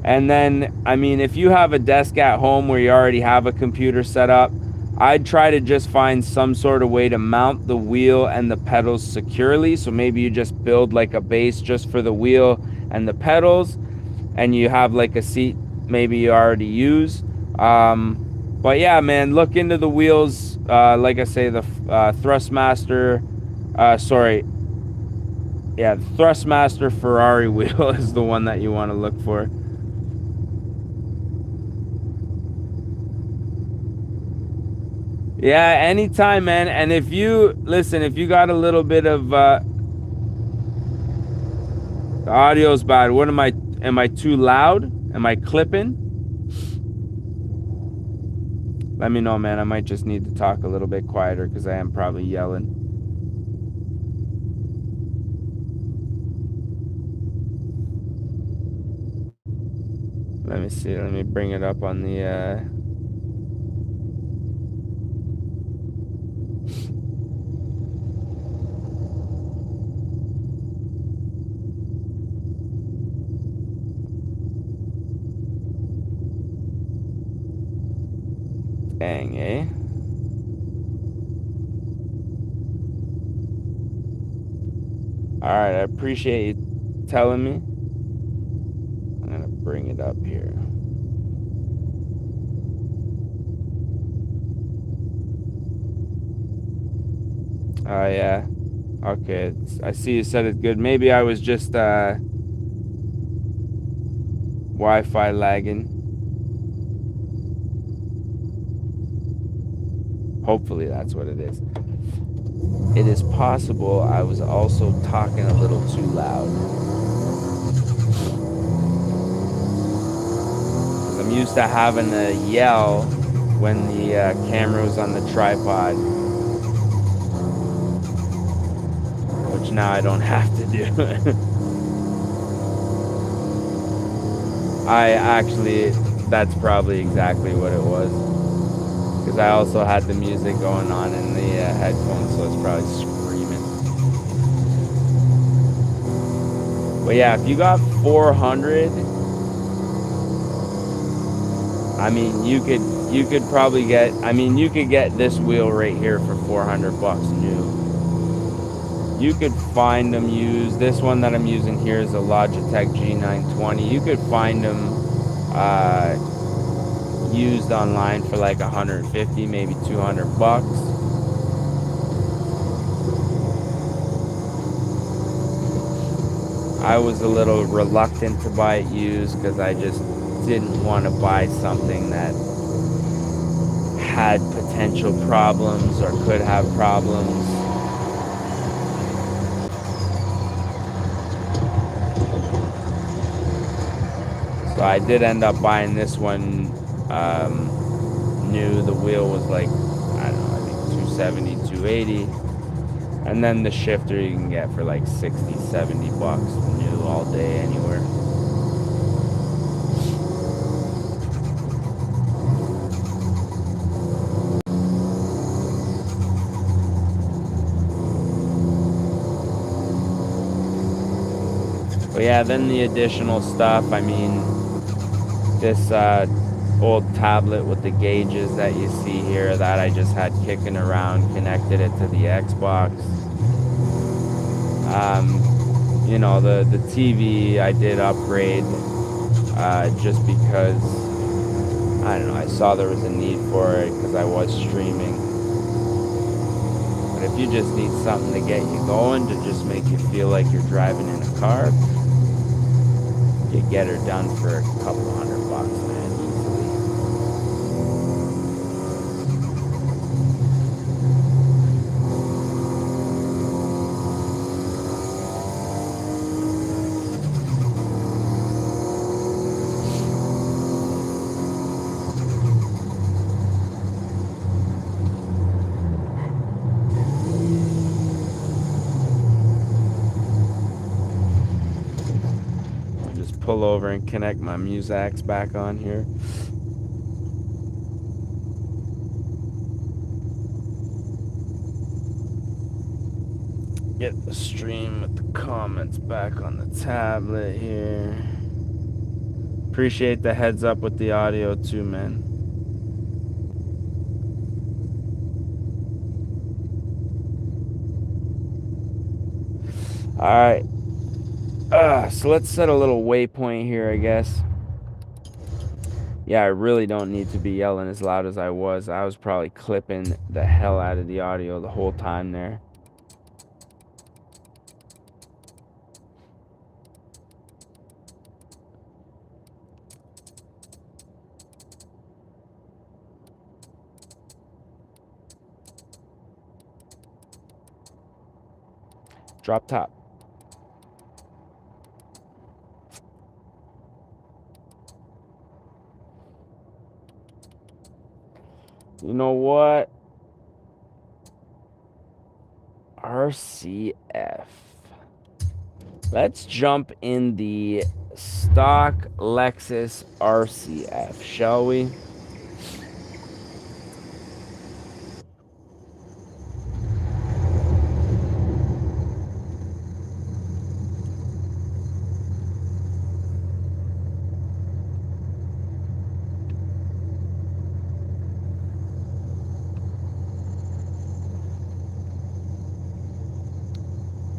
And then, I mean, if you have a desk at home where you already have a computer set up, I'd try to just find some sort of way to mount the wheel and the pedals securely. So maybe you just build like a base just for the wheel and the pedals, and you have like a seat maybe you already use. But yeah, man, look into the wheels. Like I say, the Thrustmaster, yeah, the Thrustmaster Ferrari wheel is the one that you want to look for. Yeah, anytime, man. And if you listen, if you got a little bit of the audio's bad. What am I too loud? Am I clipping? Let me know, man. I might just need to talk a little bit quieter because I am probably yelling. Let me see. Let me bring it up on the dang, eh? Alright, I appreciate you telling me. I'm gonna bring it up here. Oh, yeah. Okay, I see you said it good. Maybe I was just Wi-Fi lagging. Hopefully that's what it is. It is possible I was also talking a little too loud. I'm used to having to yell when the camera was on the tripod, which now I don't have to do. That's probably exactly what it was. Because I also had the music going on in the headphones, so it's probably screaming. But yeah, if you got 400, I mean, you could probably get, I mean, you could get this wheel right here for 400 bucks new. You could find them used. This one that I'm using here is a Logitech G920. You could find them used online for like 150, maybe 200 bucks. I was a little reluctant to buy it used because I just didn't want to buy something that had potential problems or could have problems. So I did end up buying this one new. The wheel was like, I don't know, I think 270, 280. And then the shifter you can get for like 60, 70 bucks new all day anywhere. But yeah, then the additional stuff, I mean, this old tablet with the gauges that you see here that I just had kicking around, connected it to the Xbox. You know, the TV I did upgrade just because, I don't know, I saw there was a need for it because I was streaming. But if you just need something to get you going, to just make you feel like you're driving in a car, you get her done for a couple $100, man, easily. Pull over and connect my Muzaks back on here. Get the stream with the comments back on the tablet here. Appreciate the heads up with the audio too, man. All right. So let's set a little waypoint here, I guess. Yeah, I really don't need to be yelling as loud as I was. I was probably clipping the hell out of the audio the whole time there. Drop top. You know what? RCF. Let's jump in the stock Lexus RCF, shall we?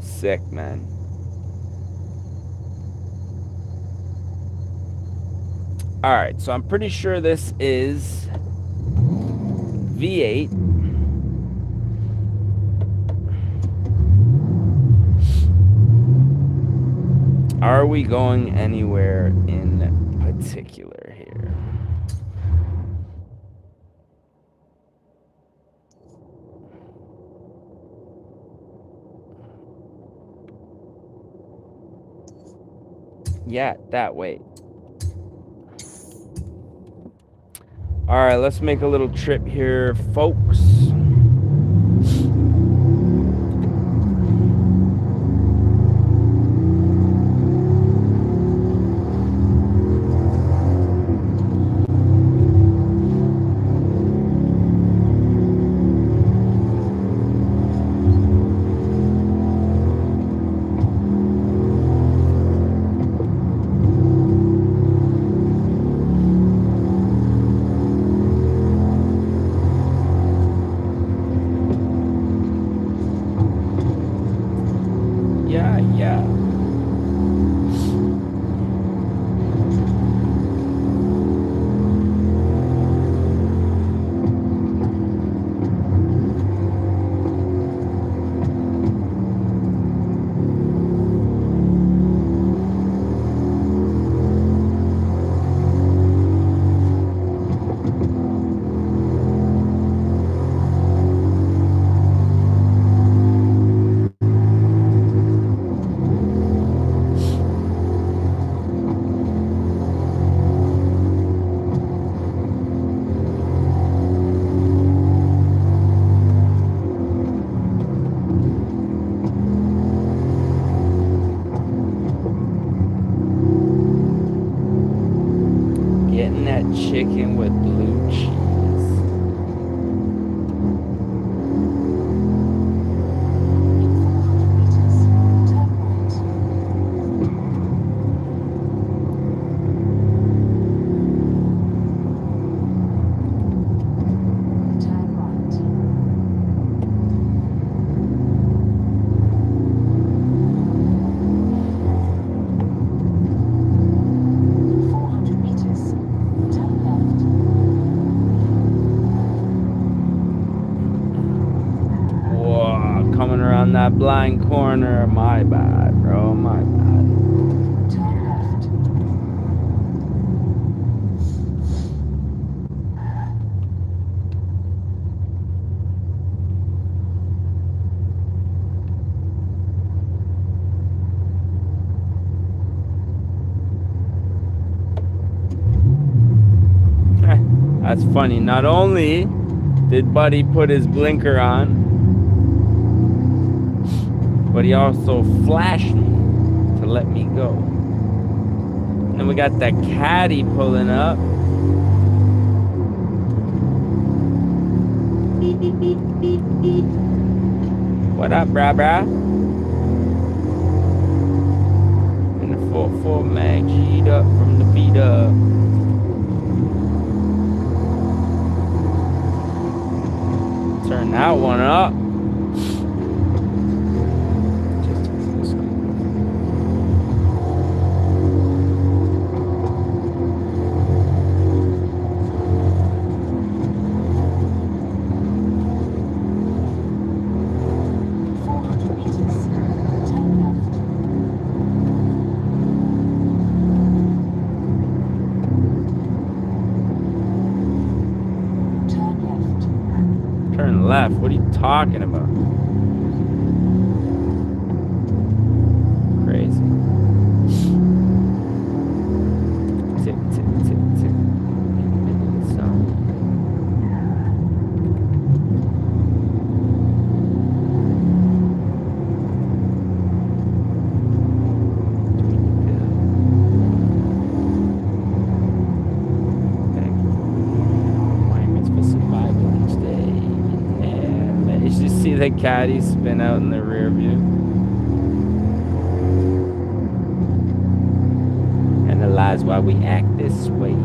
Sick, man. All right, so I'm pretty sure this is V8. Are we going anywhere in particular here? Yeah, that way. All right, let's make a little trip here, folks. chicken with blue cheese. That blind corner, my bad, bro, my bad. Turn left. That's funny. Not only did Buddy put his blinker on, but he also flashed me to let me go. And then we got that caddy pulling up. What up, brah? And the 4-4 mag G'd up from the feet up. Turn that one up. Left. What are you talking about? Crazy. Tick, tick, tick, tick. The caddy spin out in the rear view, analyze why we act this way.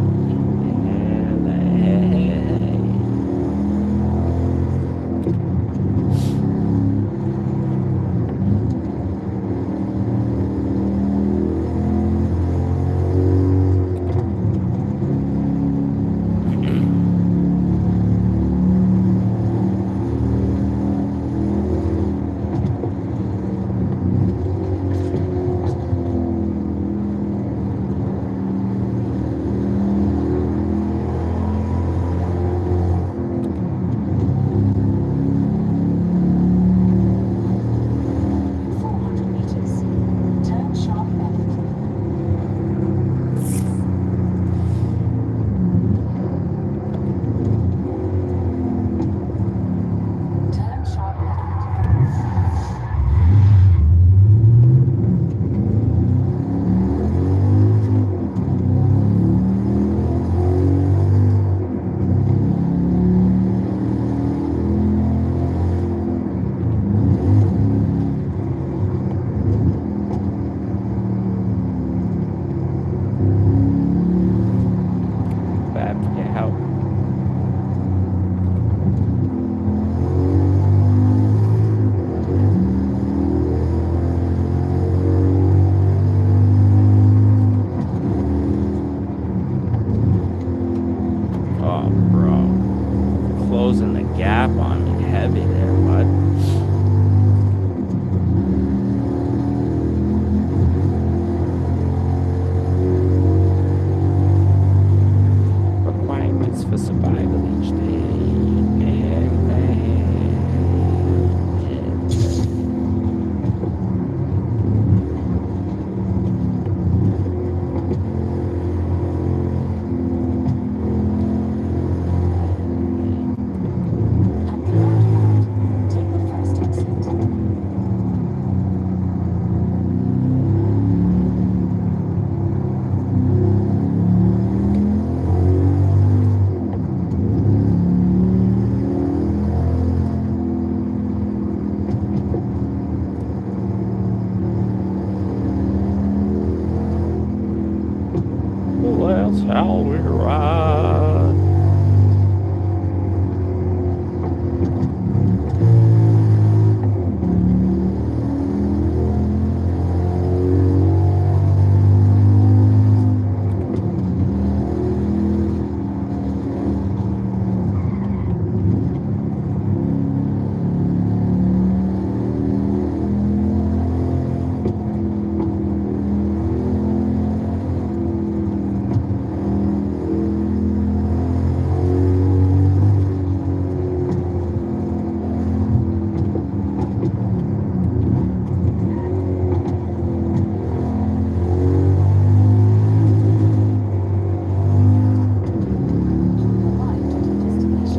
Shall we ride?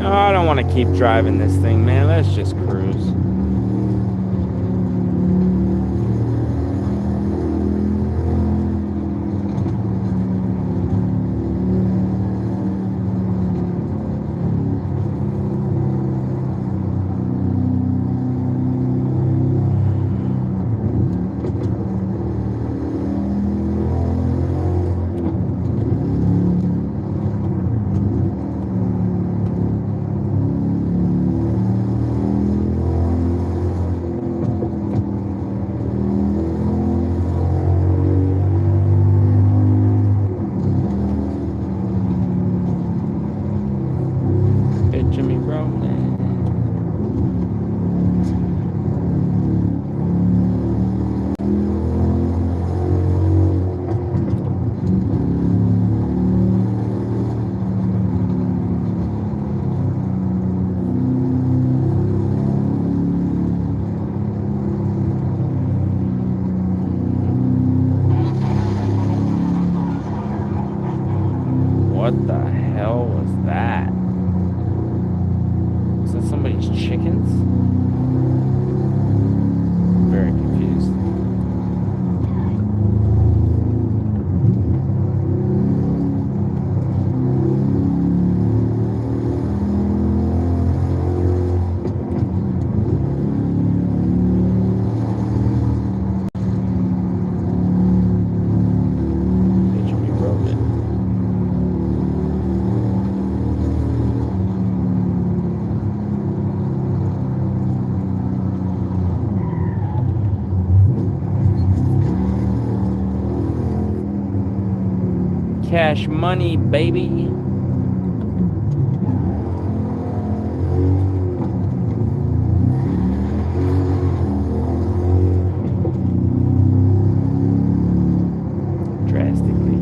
I don't want to keep driving this thing, man. Let's just cruise. Picture me, bro, man. What the hell was that? Was that somebody's chickens? Very confused. Picture me broken. Cash money, baby. Drastically.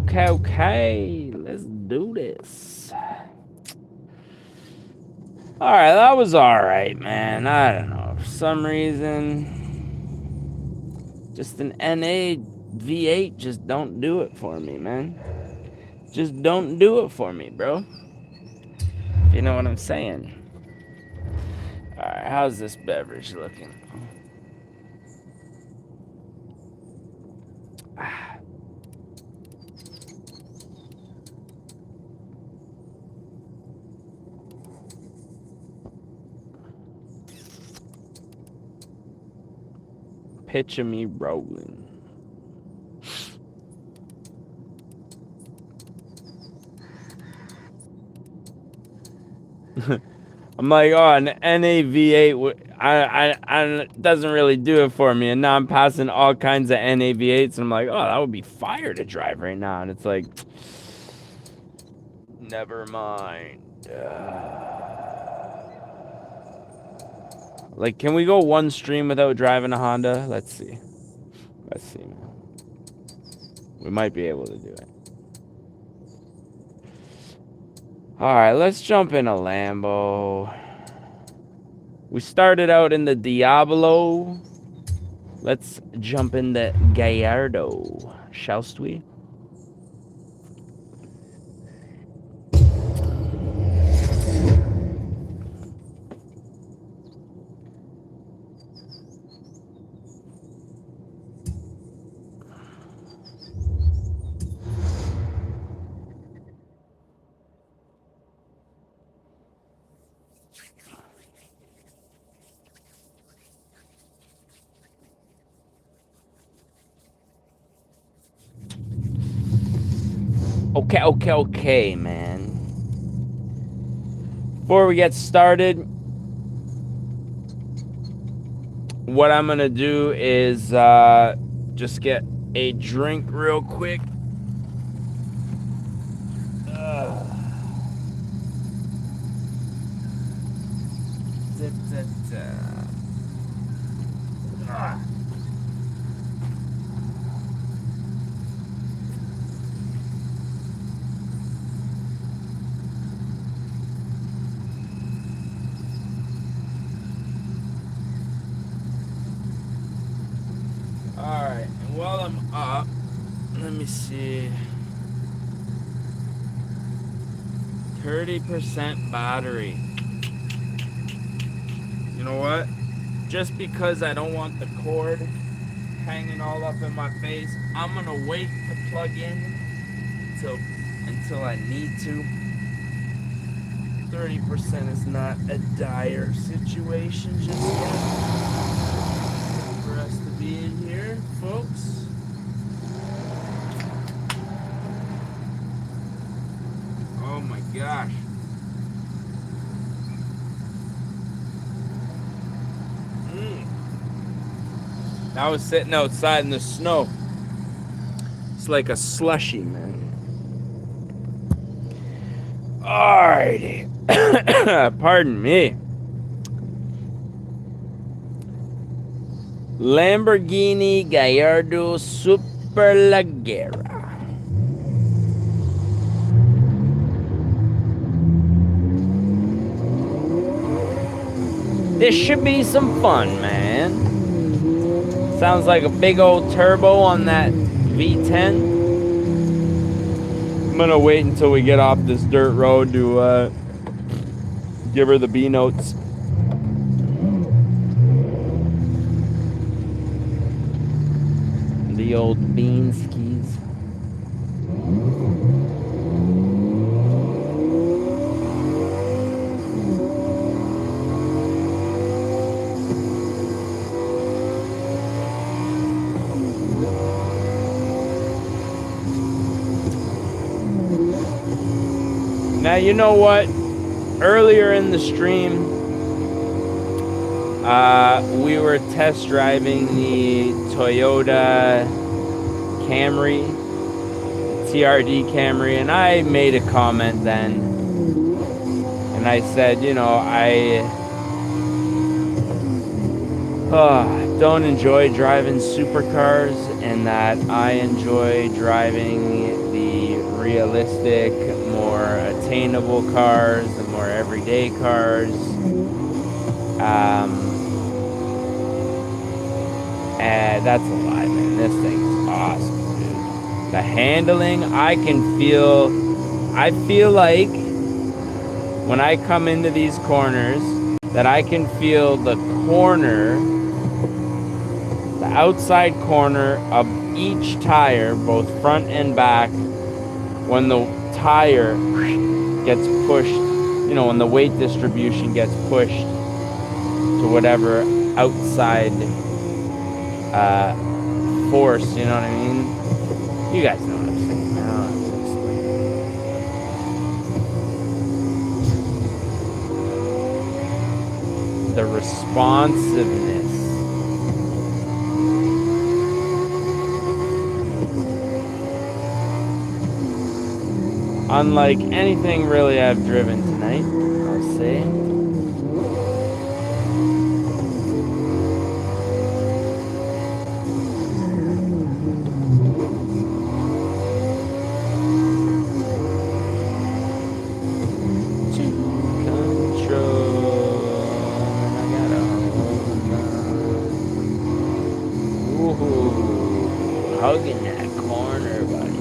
Okay. Let's do this. All right, that was all right, man. I don't know. For some reason, just an NA V8 just don't do it for me, man. Just don't do it for me, bro. If you know what I'm saying. All right, how's this beverage looking? Picture me rolling. I'm like, oh, an NAV8 doesn't really do it for me. And now I'm passing all kinds of NAV8s. And I'm like, oh, that would be fire to drive right now. And it's like, never mind. Like, can we go one stream without driving a Honda? Let's see. Let's see, man. We might be able to do it. All right, let's jump in a Lambo. We started out in the Diablo. Let's jump in the Gallardo, shall we? Okay, man. Before we get started, what I'm gonna do is just get a drink real quick. Alright, and while I'm up, let me see. 30% battery. You know what? Just because I don't want the cord hanging all up in my face, I'm gonna wait to plug in until I need to. 30% is not a dire situation just yet for us to be in here, folks. Oh my gosh. I was sitting outside in the snow. It's like a slushy, man. Alrighty. Pardon me. Lamborghini Gallardo Superleggera. This should be some fun, man. Sounds like a big old turbo on that V10. I'm gonna wait until we get off this dirt road to give her the B notes. The old bean skis. Now, you know what? Earlier in the stream, we were test driving the Toyota Camry, TRD Camry, and I made a comment then. And I said, you know, I don't enjoy driving supercars, and that I enjoy driving the realistic, more attainable cars, the more everyday cars. And that's a lie, man. This thing's awesome, dude. The handling, I feel like when I come into these corners that I can feel the corner, the outside corner each tire, both front and back, when the tire gets pushed, you know, when the weight distribution gets pushed to whatever outside force, you know what I mean? You guys know what I'm saying. I don't have to explain. The responsiveness. Unlike anything really I've driven tonight, I'll say. Hugging that corner, buddy.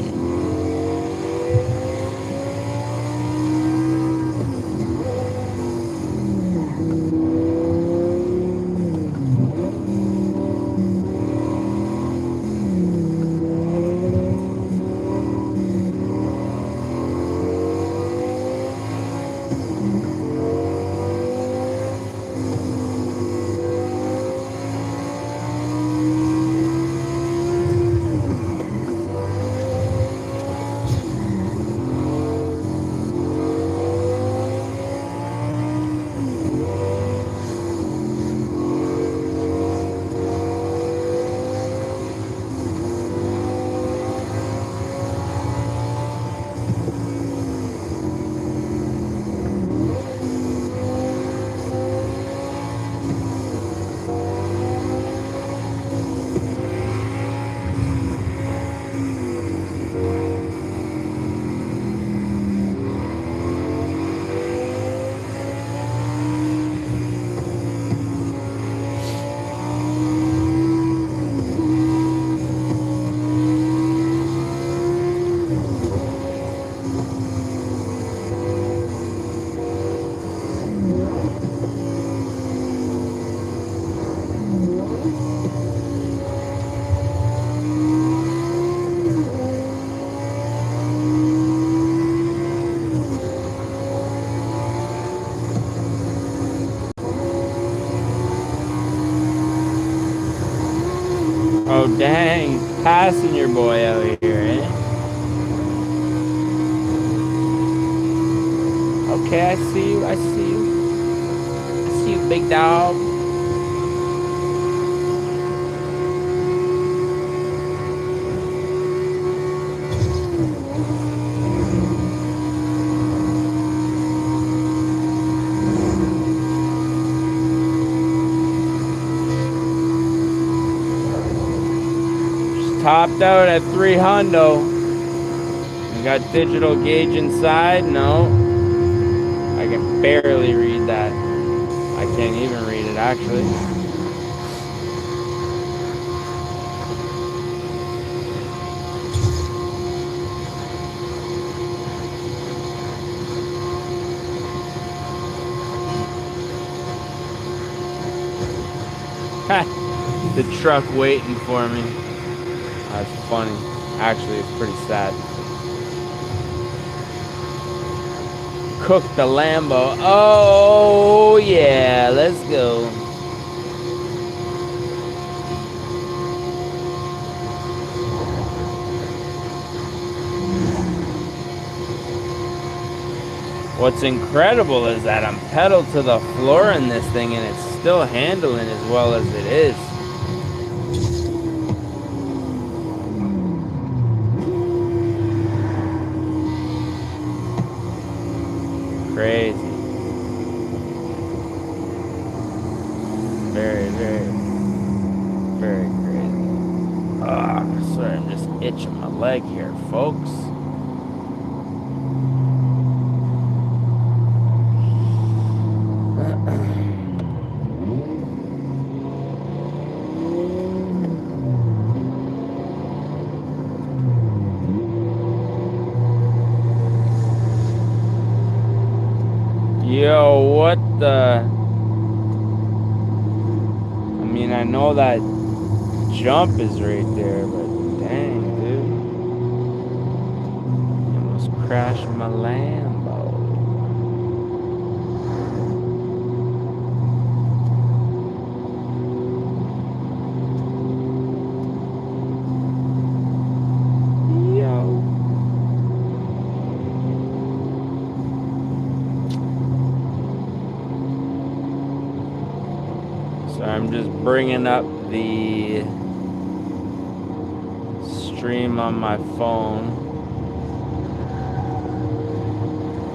Oh, dang. Passing your boy out here, eh? Okay, I see you. I see you. I see you, big dog. Topped out at 3 hundo. We got digital gauge inside. No, I can barely read that. I can't even read it actually. The truck waiting for me. That's funny. Actually, it's pretty sad. Cook the Lambo. Oh, yeah. Let's go. What's incredible is that I'm pedal to the floor in this thing and it's still handling as well as it is. Crazy. Very, very, very crazy. Sorry, I'm just itching my leg here, folks. Yo, what the... I mean, I know that jump is right there, but Dang, dude. You almost crashed my Lambo. I'm just bringing up the stream on my phone.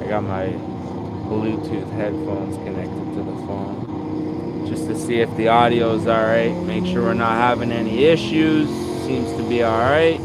I got my Bluetooth headphones connected to the phone just to see if the audio is all right. Make sure we're not having any issues. Seems to be all right.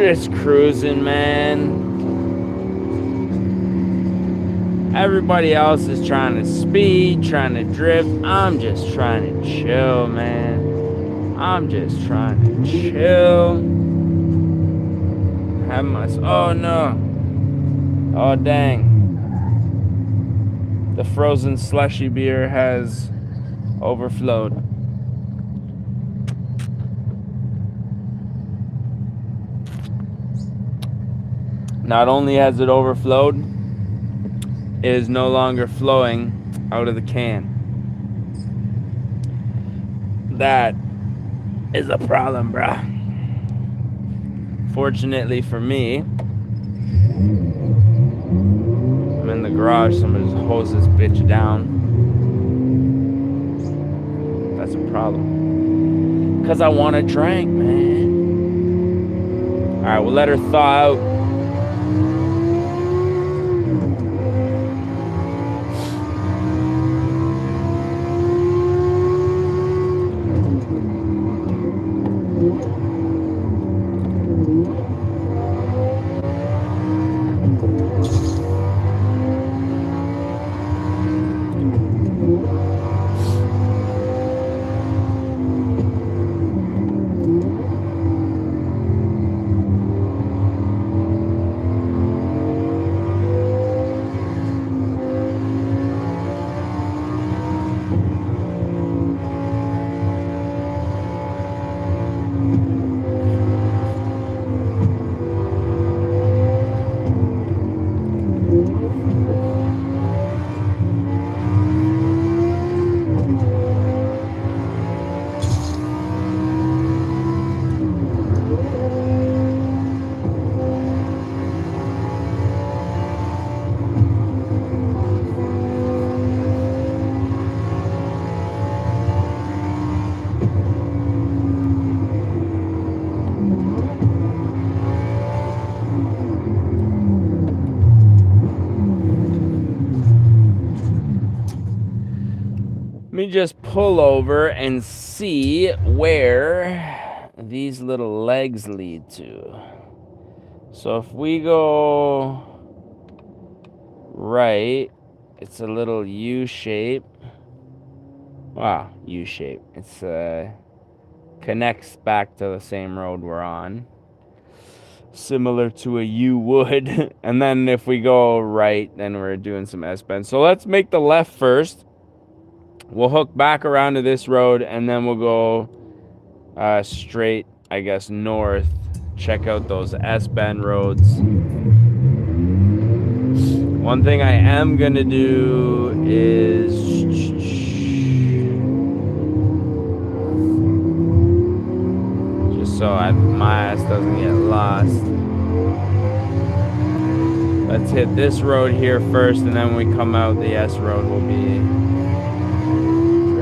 Just cruising, man. Everybody else is trying to speed, trying to drift. I'm just trying to chill, man. I'm just trying to chill. Have my... Oh, no. Oh, dang. The frozen slushy beer has overflowed. Not only has it overflowed, it is no longer flowing out of the can. That is a problem, bruh. Fortunately for me, I'm in the garage, so I'm gonna just hose this bitch down. That's a problem. Because I want to drink, man. Alright, we'll let her thaw out. Let me just pull over and see where these little legs lead to. So if we go right, it's a little U shape. Wow, U shape. It's connects back to the same road we're on, similar to a U would. And then if we go right, then we're doing some S-bend. So let's make the left first. We'll hook back around to this road, and then we'll go straight, I guess, north. Check out those S-bend roads. One thing I am going to do is... just so my ass doesn't get lost. Let's hit this road here first, and then when we come out, the S road will be...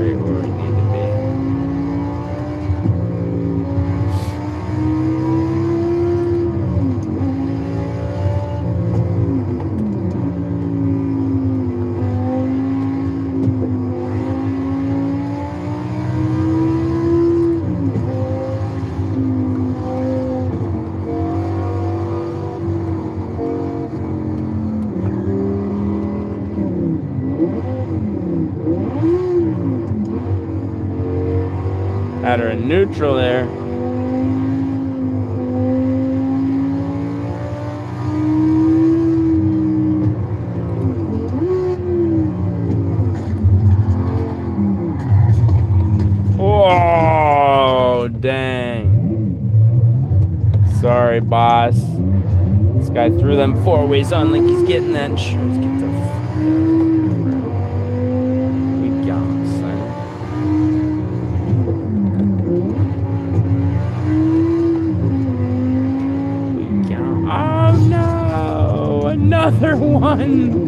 where we need to be. Had her in neutral there. Oh, dang. Sorry, boss. This guy threw them four-ways on like he's getting that insurance. Get the fuck out of here, bro. We got son. We got. Oh no! Another one!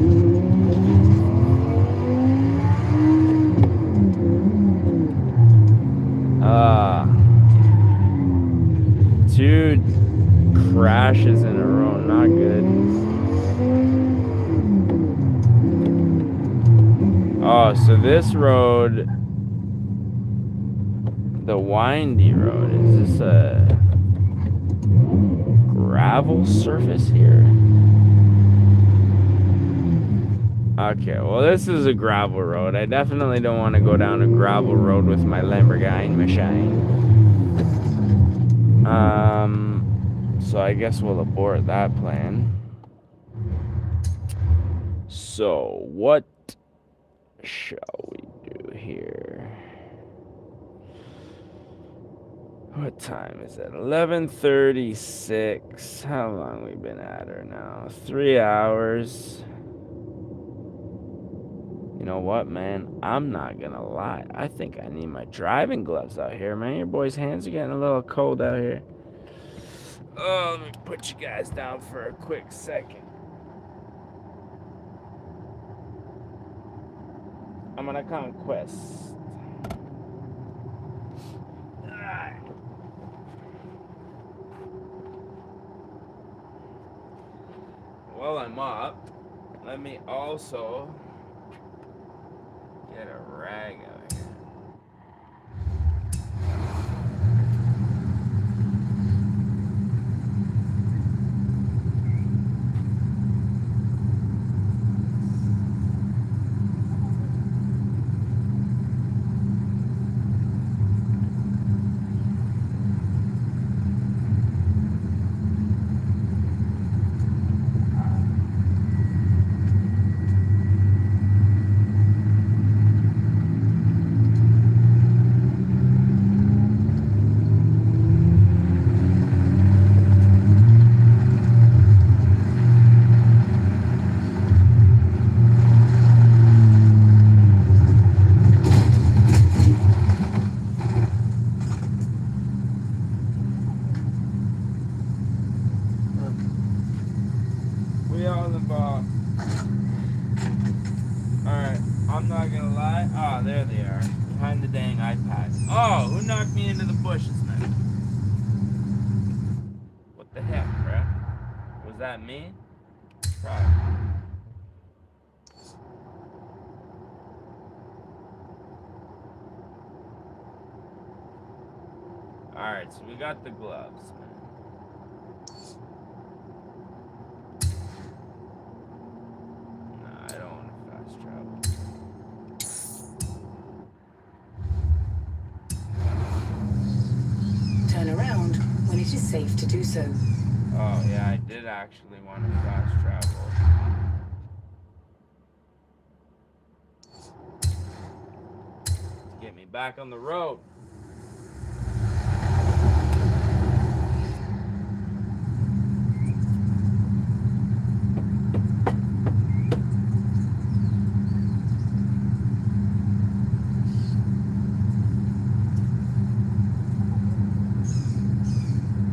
Two crashes in a row, not good. Oh, so this road, the windy road, is this a gravel surface here? Okay, well this is a gravel road. I definitely don't want to go down a gravel road with my Lamborghini machine. So I guess we'll abort that plan. So what shall we do here? What time is it? 11:36. How long we been at her now? 3 hours. You know what, man? I'm not gonna lie. I think I need my driving gloves out here, man. Your boys' hands are getting a little cold out here. Oh, let me put you guys down for a quick second. I'm gonna conquest. While I'm up, let me also get a rag out here. I'm not gonna lie. Oh, there they are. Behind the dang iPad. Oh, who knocked me into the bushes, man? What the heck, bruh? Was that me? Probably. Alright, so we got the gloves, man. Nah, I don't want to fast travel. Turn around when it is safe to do so. Oh, yeah, I did actually want to fast travel. Get me back on the road.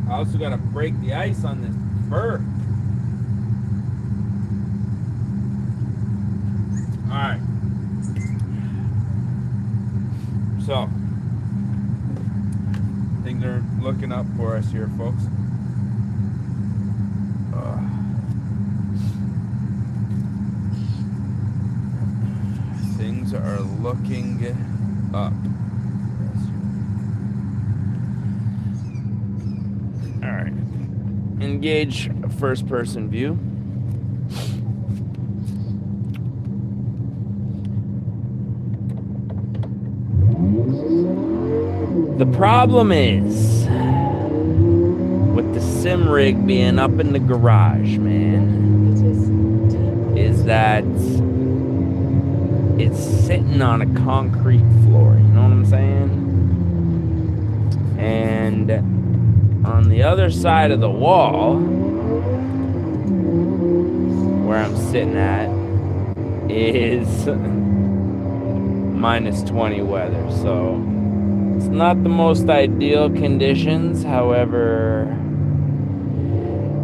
I also gotta break the ice on this bird. Alright. So, things are looking up for us here, folks. Things are looking up. Alright. Engage first person view. The problem is, with the sim rig being up in the garage, man, is that it's sitting on a concrete floor, you know what I'm saying? And on the other side of the wall, where I'm sitting at, is minus 20 weather, so it's not the most ideal conditions. However,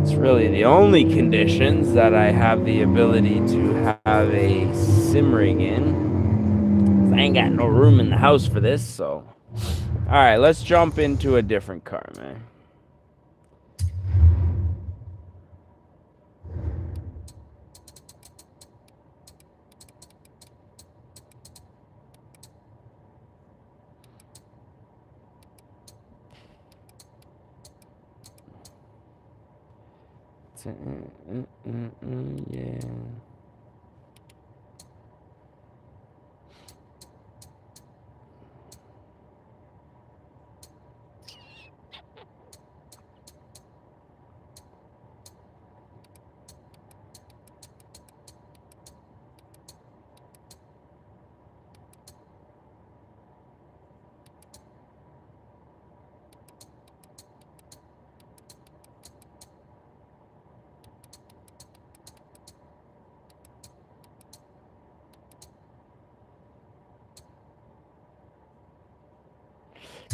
it's really the only conditions that I have the ability to have a sim rig in. I ain't got no room in the house for this, so. Alright, let's jump into a different car, man. Yeah.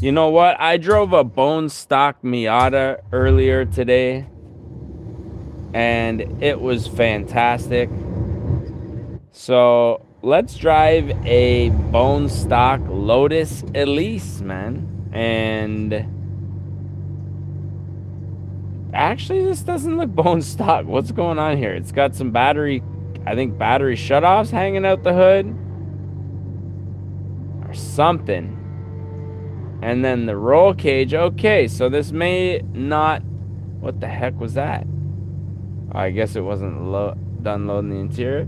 You know what? I drove a bone stock Miata earlier today, and it was fantastic. So let's drive a bone stock Lotus Elise, man. And actually, this doesn't look bone stock. What's going on here? It's got some battery, I think battery shutoffs hanging out the hood or something. And then the roll cage. Okay, so this may not... What the heck was that? Oh, I guess it wasn't done loading the interior.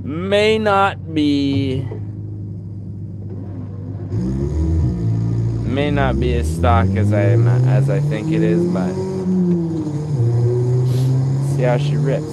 May not be as stock as I think it is, but see how she rips.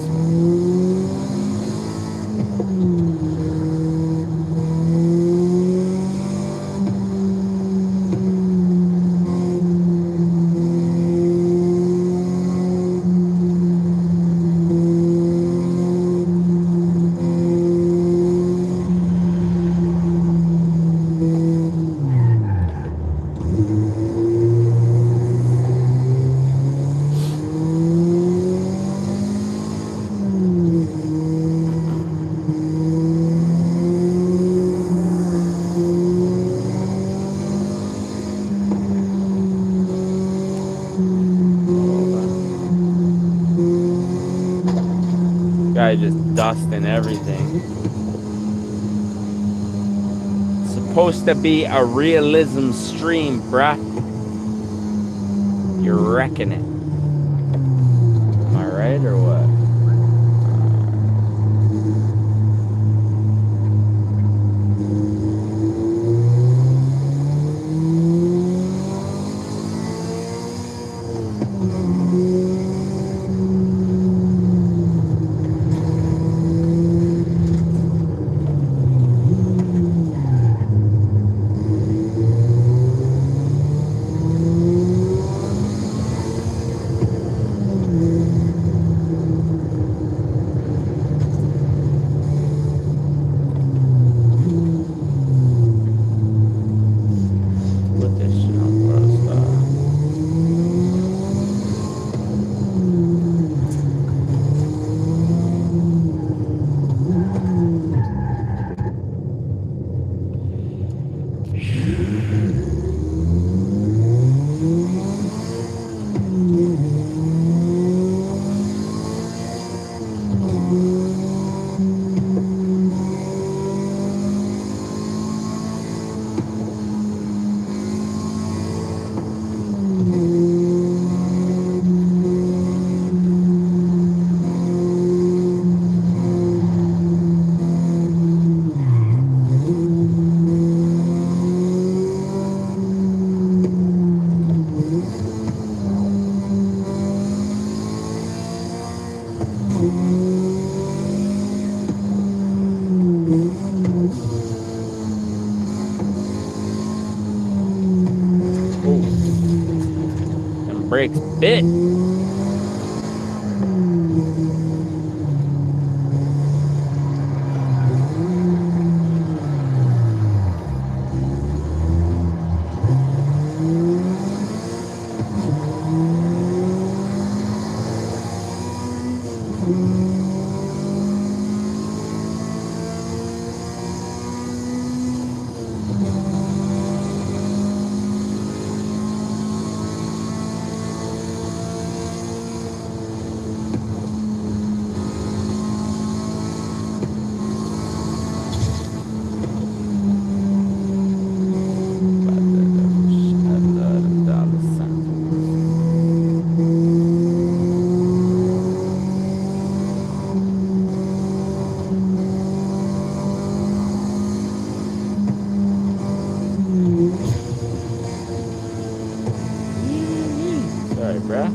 Guy just dusting everything. Supposed to be a realism stream, bruh. You're wrecking it. Am I right or what? bit. Sorry, bruh.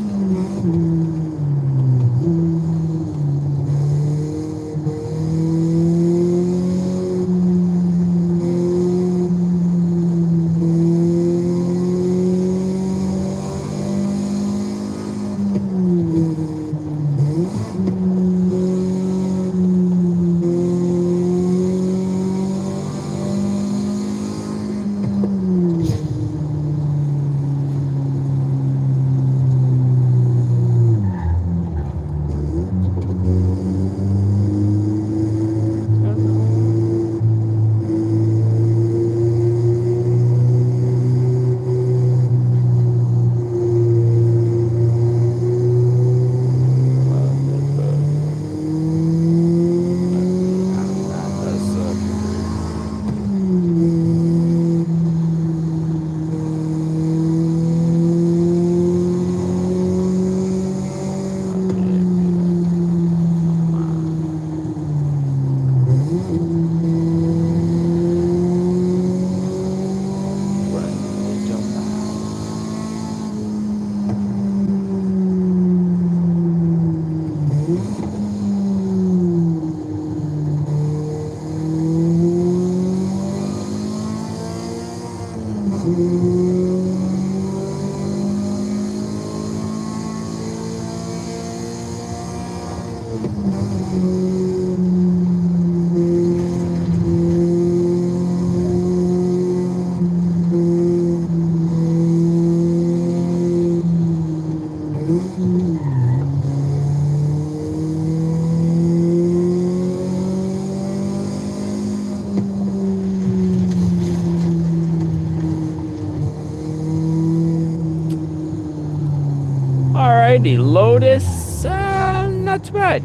Alrighty, Lotus, not too bad.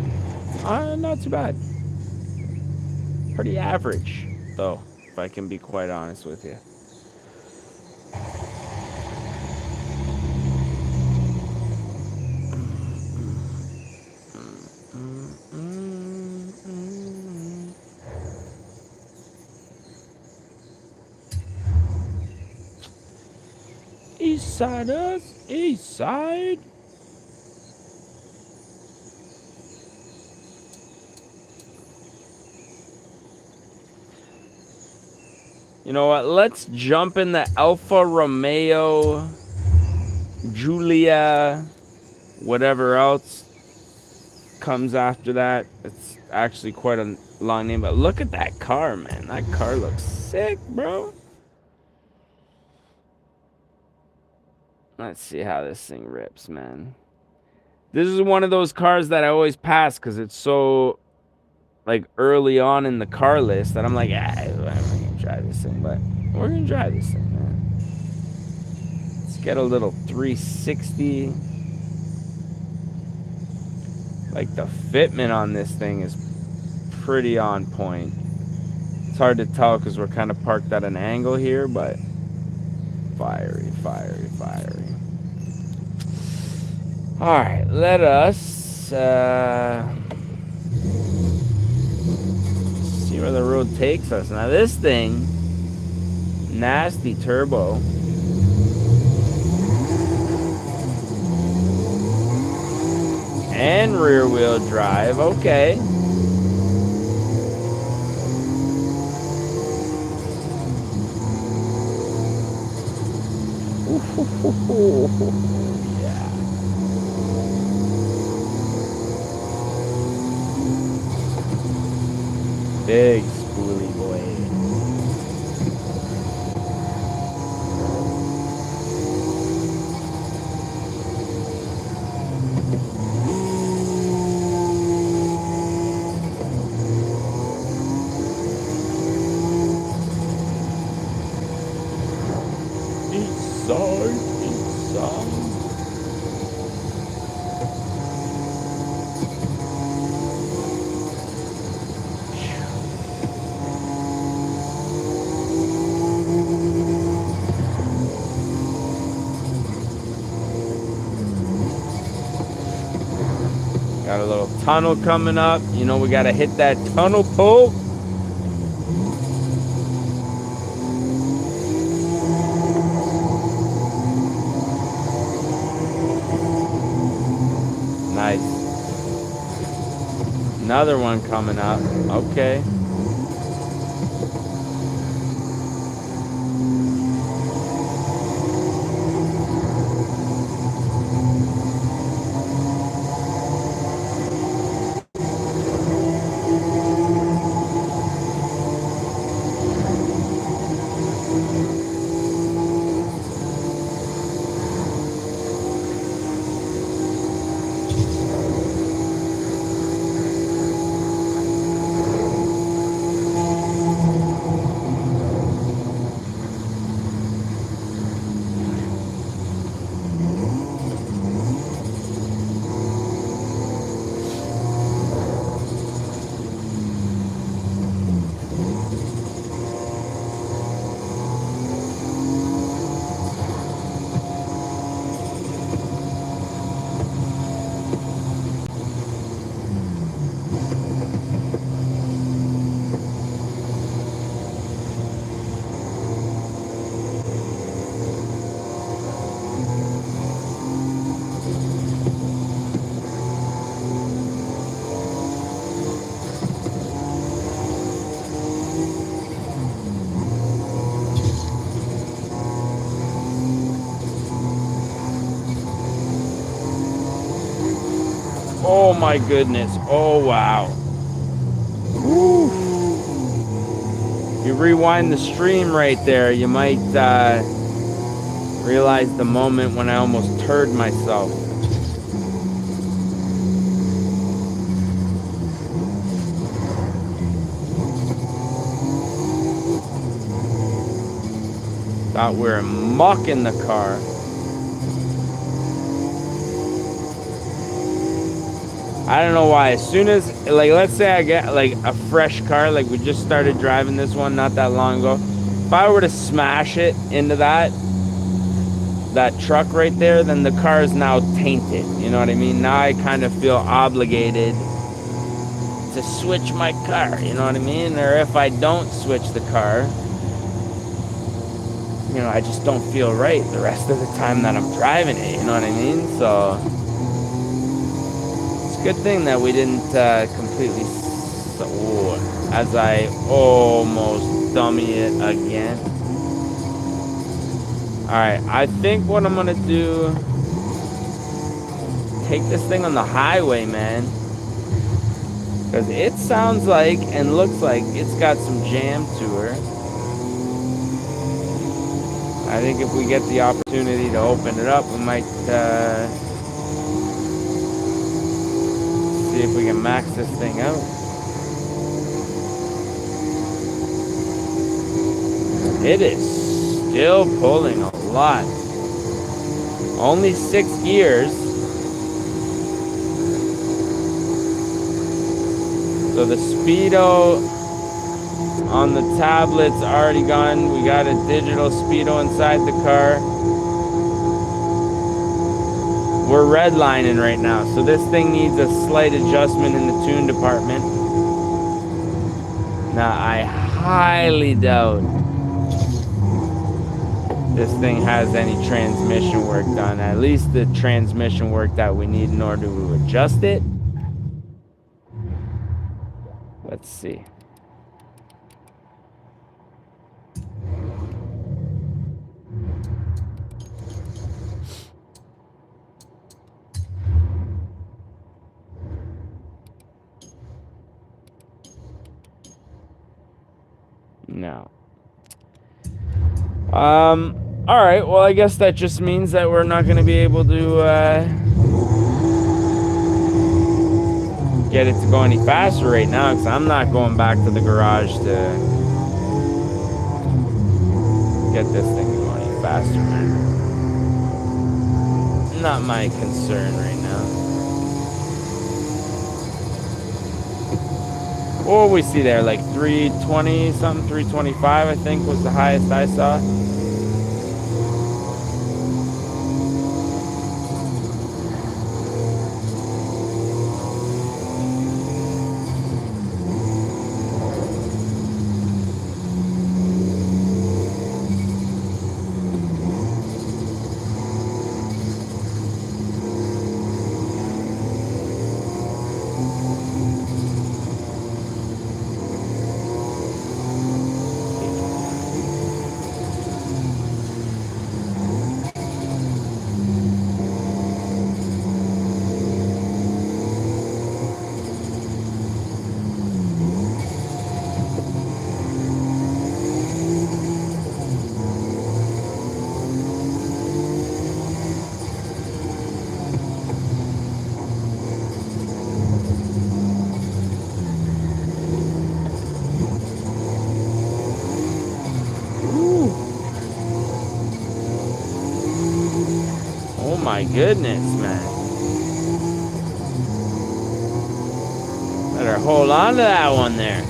Not too bad. Pretty average, though, if I can be quite honest with you. East Siders, East Side. You know what? Let's jump in the Alfa Romeo, Giulia, whatever else comes after that. It's actually quite a long name, but look at that car, man. That car looks sick, bro. Let's see how this thing rips, man. This is one of those cars that I always pass because it's so, like, early on in the car list that I'm like, I'm not gonna drive this thing, but we're gonna drive this thing, man. Let's get a little 360. Like, the fitment on this thing is pretty on point. It's hard to tell because we're kind of parked at an angle here, but fiery, fiery, fiery. All right, let us see where the road takes us. Now this thing, nasty turbo. And rear wheel drive, okay. Ooh, yeah. Big spoolie boy. East side, east side. Got a little tunnel coming up. You know, we got to hit that tunnel pole. Nice. Another one coming up. Okay. Oh my goodness. Oh wow. Woo. You rewind the stream right there, you might realize the moment when I almost turd myself. Thought we were mucking the car. I don't know why. As soon as, like, let's say I get like a fresh car, like we just started driving this one not that long ago. If I were to smash it into that truck right there, then the car is now tainted. You know what I mean? Now I kind of feel obligated to switch my car. You know what I mean? Or if I don't switch the car, you know, I just don't feel right the rest of the time that I'm driving it. You know what I mean? So good thing that we didn't completely as I almost dummy it again. Alright, I think what I'm gonna do, take this thing on the highway, man, because it sounds like and looks like it's got some jam to her. I think if we get the opportunity to open it up, we might see if we can max this thing out. It is still pulling a lot. Only 6 gears. So the speedo on the tablet's already gone. We got a digital speedo inside the car. We're redlining right now, so this thing needs a slight adjustment in the tune department. Now, I highly doubt this thing has any transmission work done. At least the transmission work that we need in order to adjust it. Let's see. No. All right. Well, I guess that just means that we're not going to be able to get it to go any faster right now, because I'm not going back to the garage to get this thing to go any faster, man. Not my concern right now. What will we see there? Like 320 something, 325 I think was the highest I saw. Oh my goodness, man. Better hold on to that one there.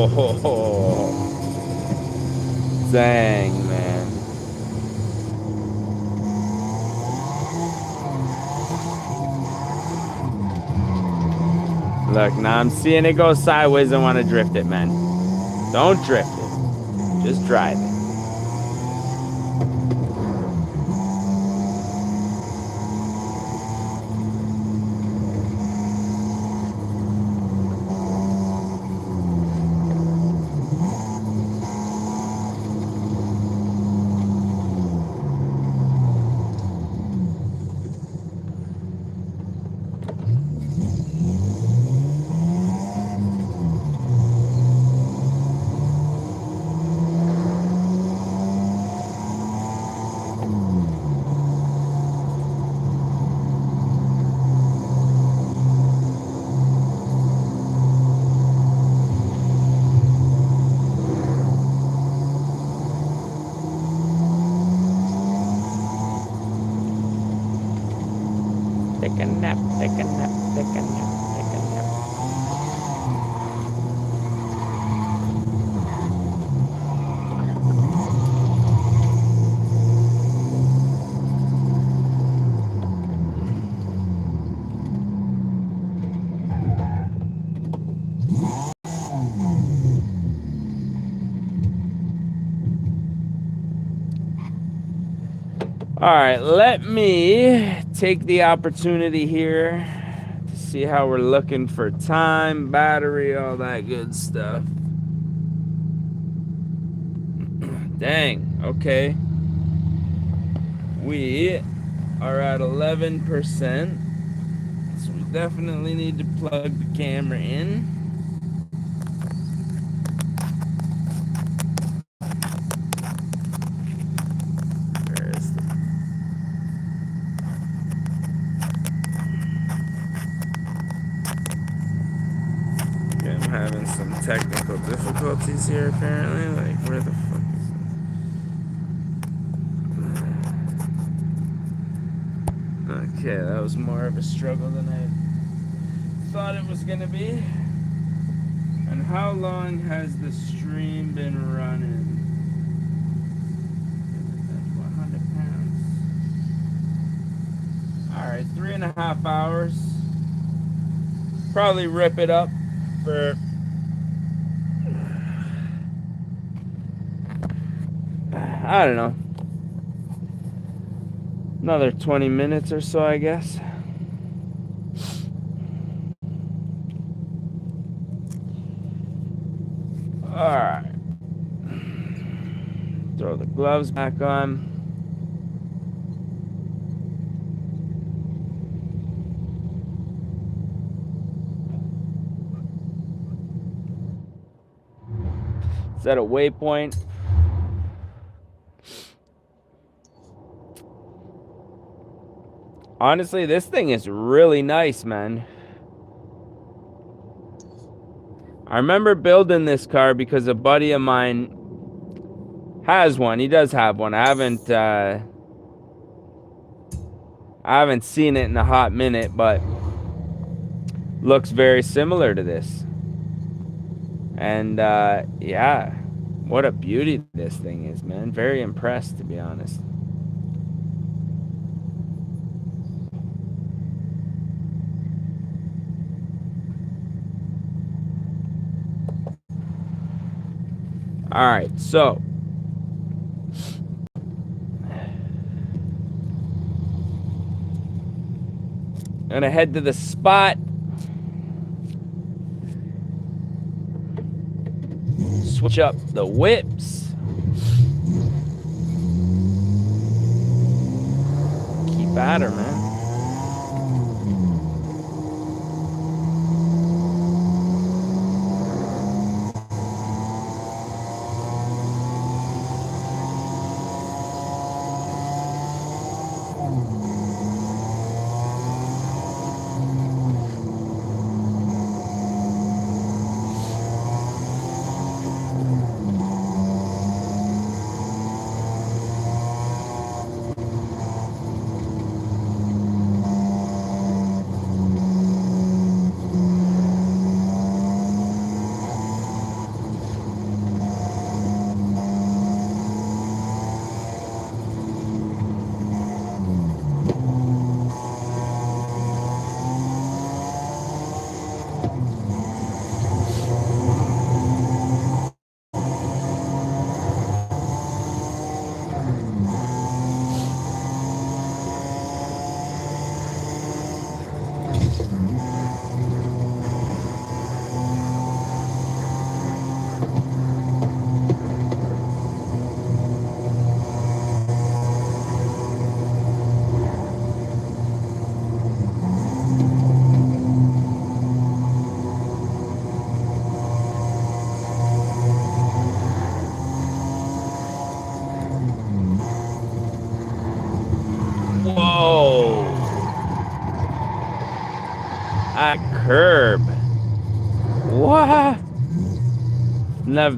Oh, dang, man. Look, now I'm seeing it go sideways. I want to drift it, man. Don't drift it. Just drive it. take a nap, take a nap, take a nap, take a nap. All right, let me take the opportunity here to see how we're looking for time, battery, all that good stuff. Dang, okay. We are at 11%, so we definitely need to plug the camera in. I'm having some technical difficulties here apparently. Like, where the fuck is it? Okay, that was more of a struggle than I thought it was gonna be. And how long has the stream been running? 100 pounds. Alright, 3.5 hours. Probably rip it up for I don't know, another 20 minutes or so, I guess. Alright. Throw the gloves back on. Set a waypoint. Honestly, this thing is really nice, man. I remember building this car because a buddy of mine has one. He does have one. I haven't seen it in a hot minute, but looks very similar to this. And yeah, what a beauty this thing is, man. Very impressed, to be honest. All right, so I'm gonna head to the spot. Switch up the whips. Keep at her, man. Whoa. That curb. What?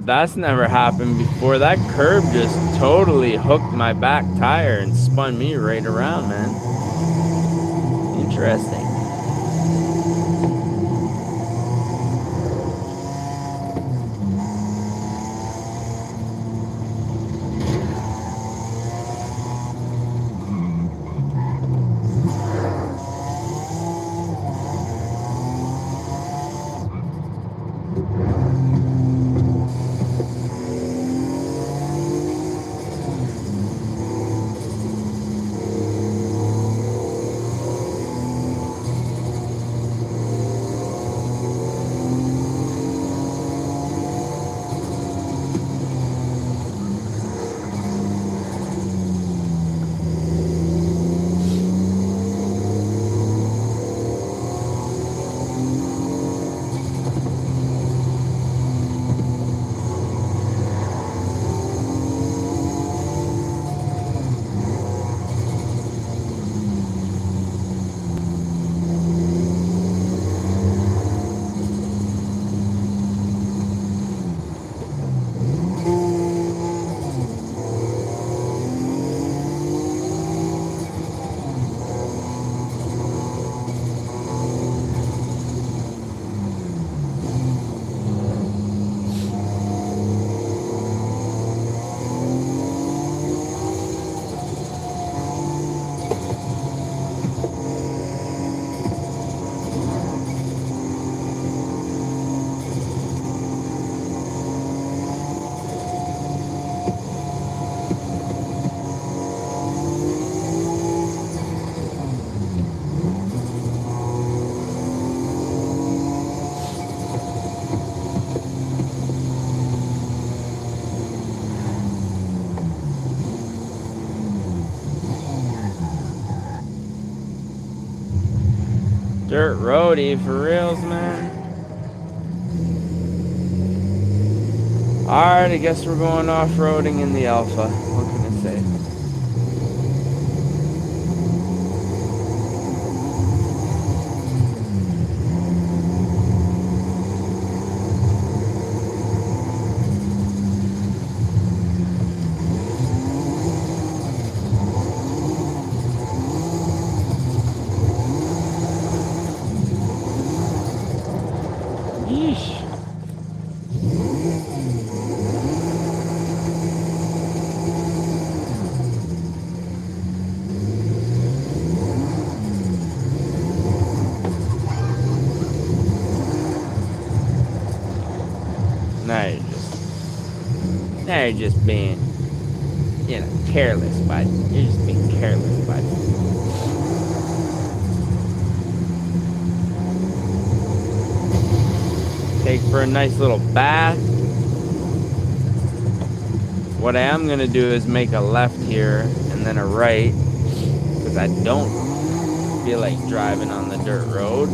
That's never happened before. That curb just totally hooked my back tire and spun me right around, man. Interesting. Dirt roadie for reals, man. Alright, I guess we're going off-roading in the Alpha. What can I say? Yeesh. Now you're just being, careless, bud. You're just being careless, bud. Take for a nice little bath. What I am going to do is make a left here and then a right, because I don't feel like driving on the dirt road.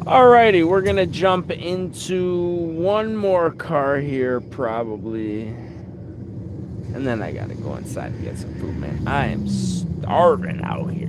Alrighty, we're gonna jump into one more car here, probably. And then I gotta go inside and get some food, man. I am starving out here.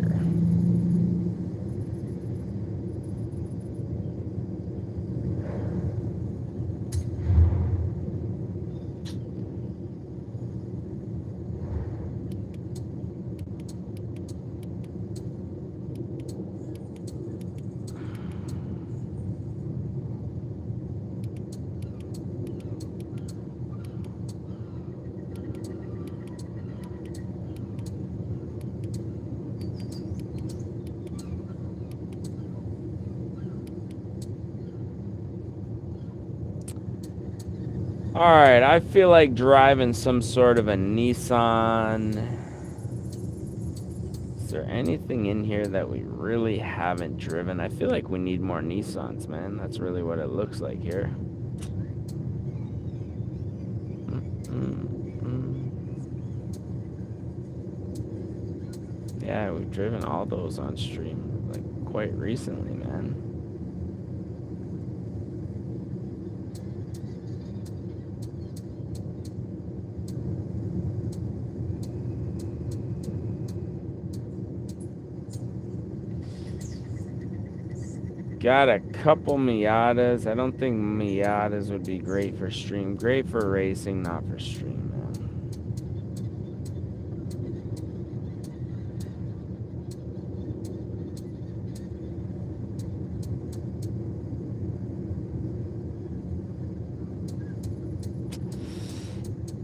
Alright, I feel like driving some sort of a Nissan. Is there anything in here that we really haven't driven? I feel like we need more Nissans, man. That's really what it looks like here. Yeah, we've driven all those on stream, like, quite recently, man. Got a couple Miatas. I don't think Miatas would be great for stream. Great for racing, not for stream, man.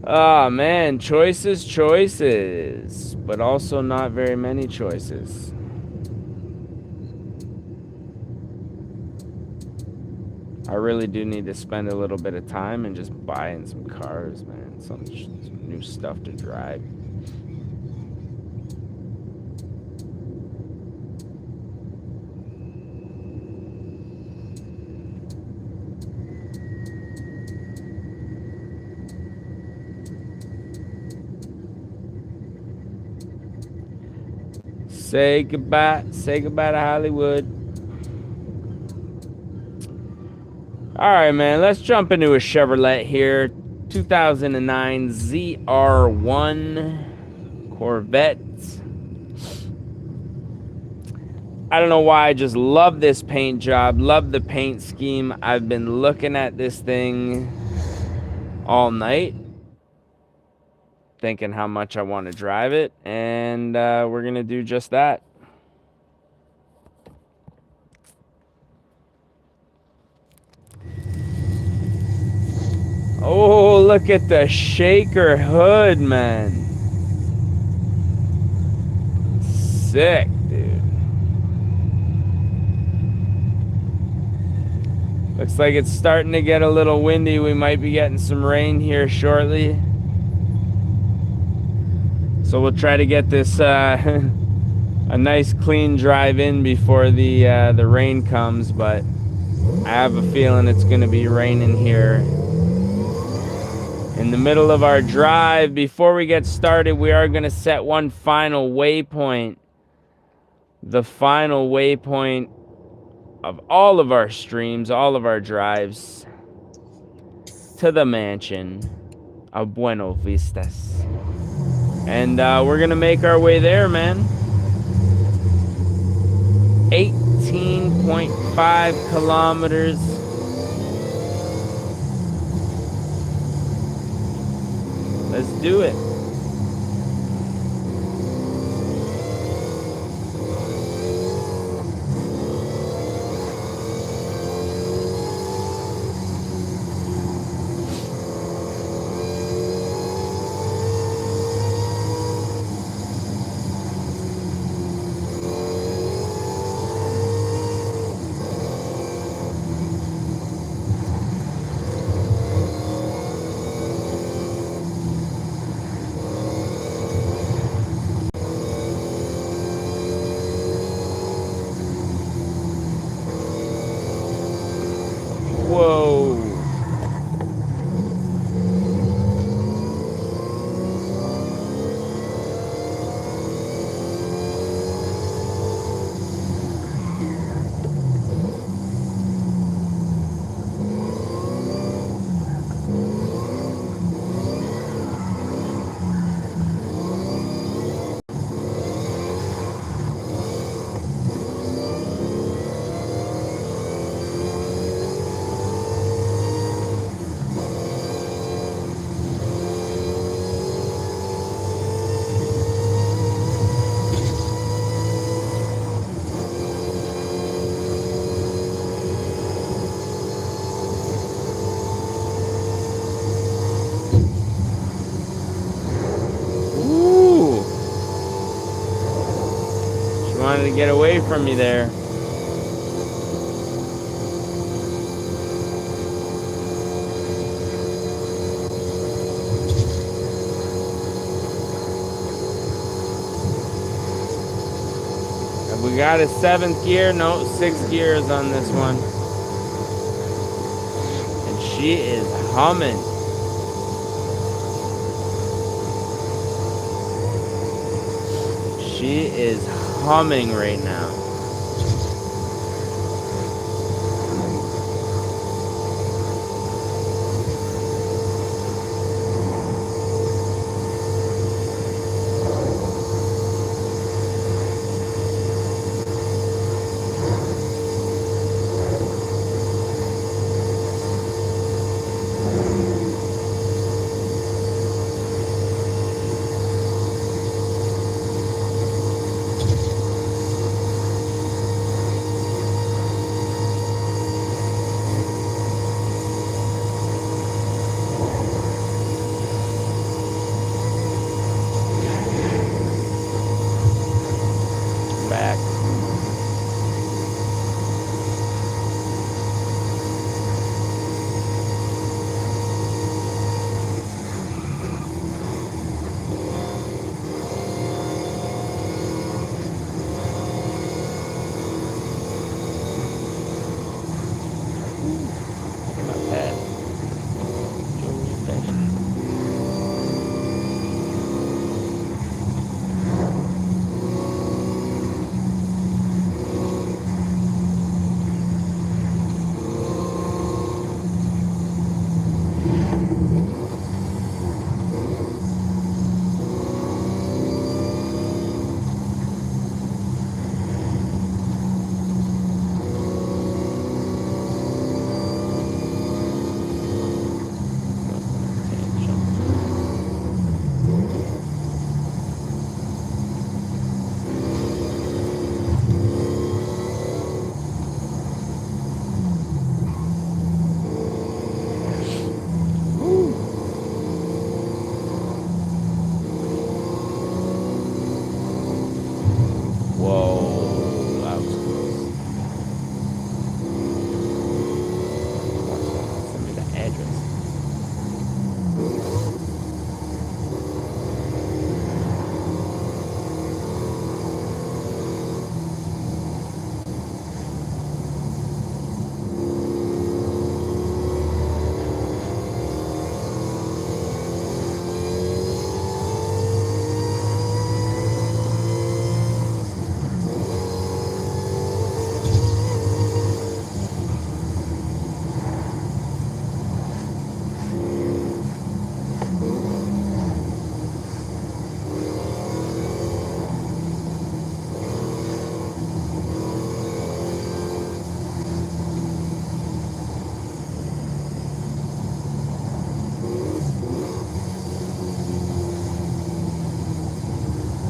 Ah, man, choices, but also not very many choices. I really do need to spend a little bit of time and just buying some cars, man. Some new stuff to drive. Say goodbye to Hollywood. All right, man, let's jump into a Chevrolet here. 2009 ZR1 Corvette. I don't know why, I just love this paint job, love the paint scheme. I've been looking at this thing all night, thinking how much I want to drive it, and we're going to do just that. Oh, look at the shaker hood, man. Sick, dude. Looks like it's starting to get a little windy. We might be getting some rain here shortly. So we'll try to get this a nice clean drive in before the rain comes, but I have a feeling it's going to be raining here in the middle of our drive. Before we get started, we are going to set one final waypoint. The final waypoint of all of our streams, all of our drives to the mansion of Buenos Vistas. And we're going to make our way there, man. 18.5 kilometers. Let's do it. Whoa. Wanted to get away from me there. We got a 7th gear. No, 6 gears on this one. And she is humming. She is humming right now. Back. My pad. Whoa, that was close. Send me the address.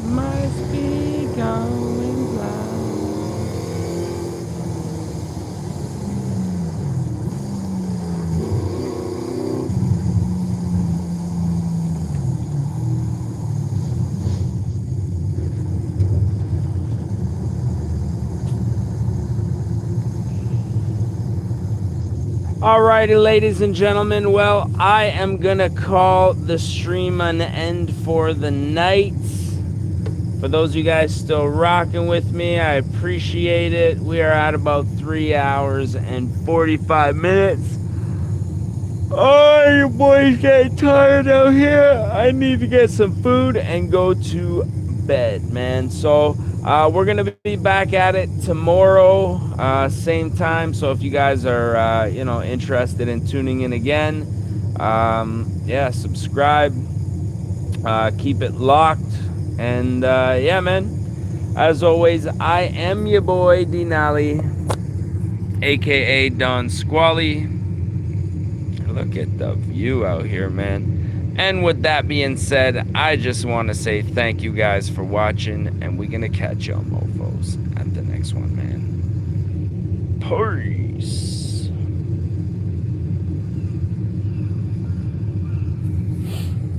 Must be going blind. Alrighty, ladies and gentlemen, well, I am gonna call the stream an end for the night. For those of you guys still rocking with me, I appreciate it. We are at about 3 hours and 45 minutes. Oh, you boys getting tired out here. I need to get some food and go to bed, man. So we're gonna be back at it tomorrow, same time. So if you guys are interested in tuning in again, yeah, subscribe, keep it locked, and yeah, man. As always, I am your boy Denali, aka Don Squally. Look at the view out here, man. And with that being said, I just want to say thank you guys for watching, and we're gonna catch y'all mofos at the next one, man. Peace.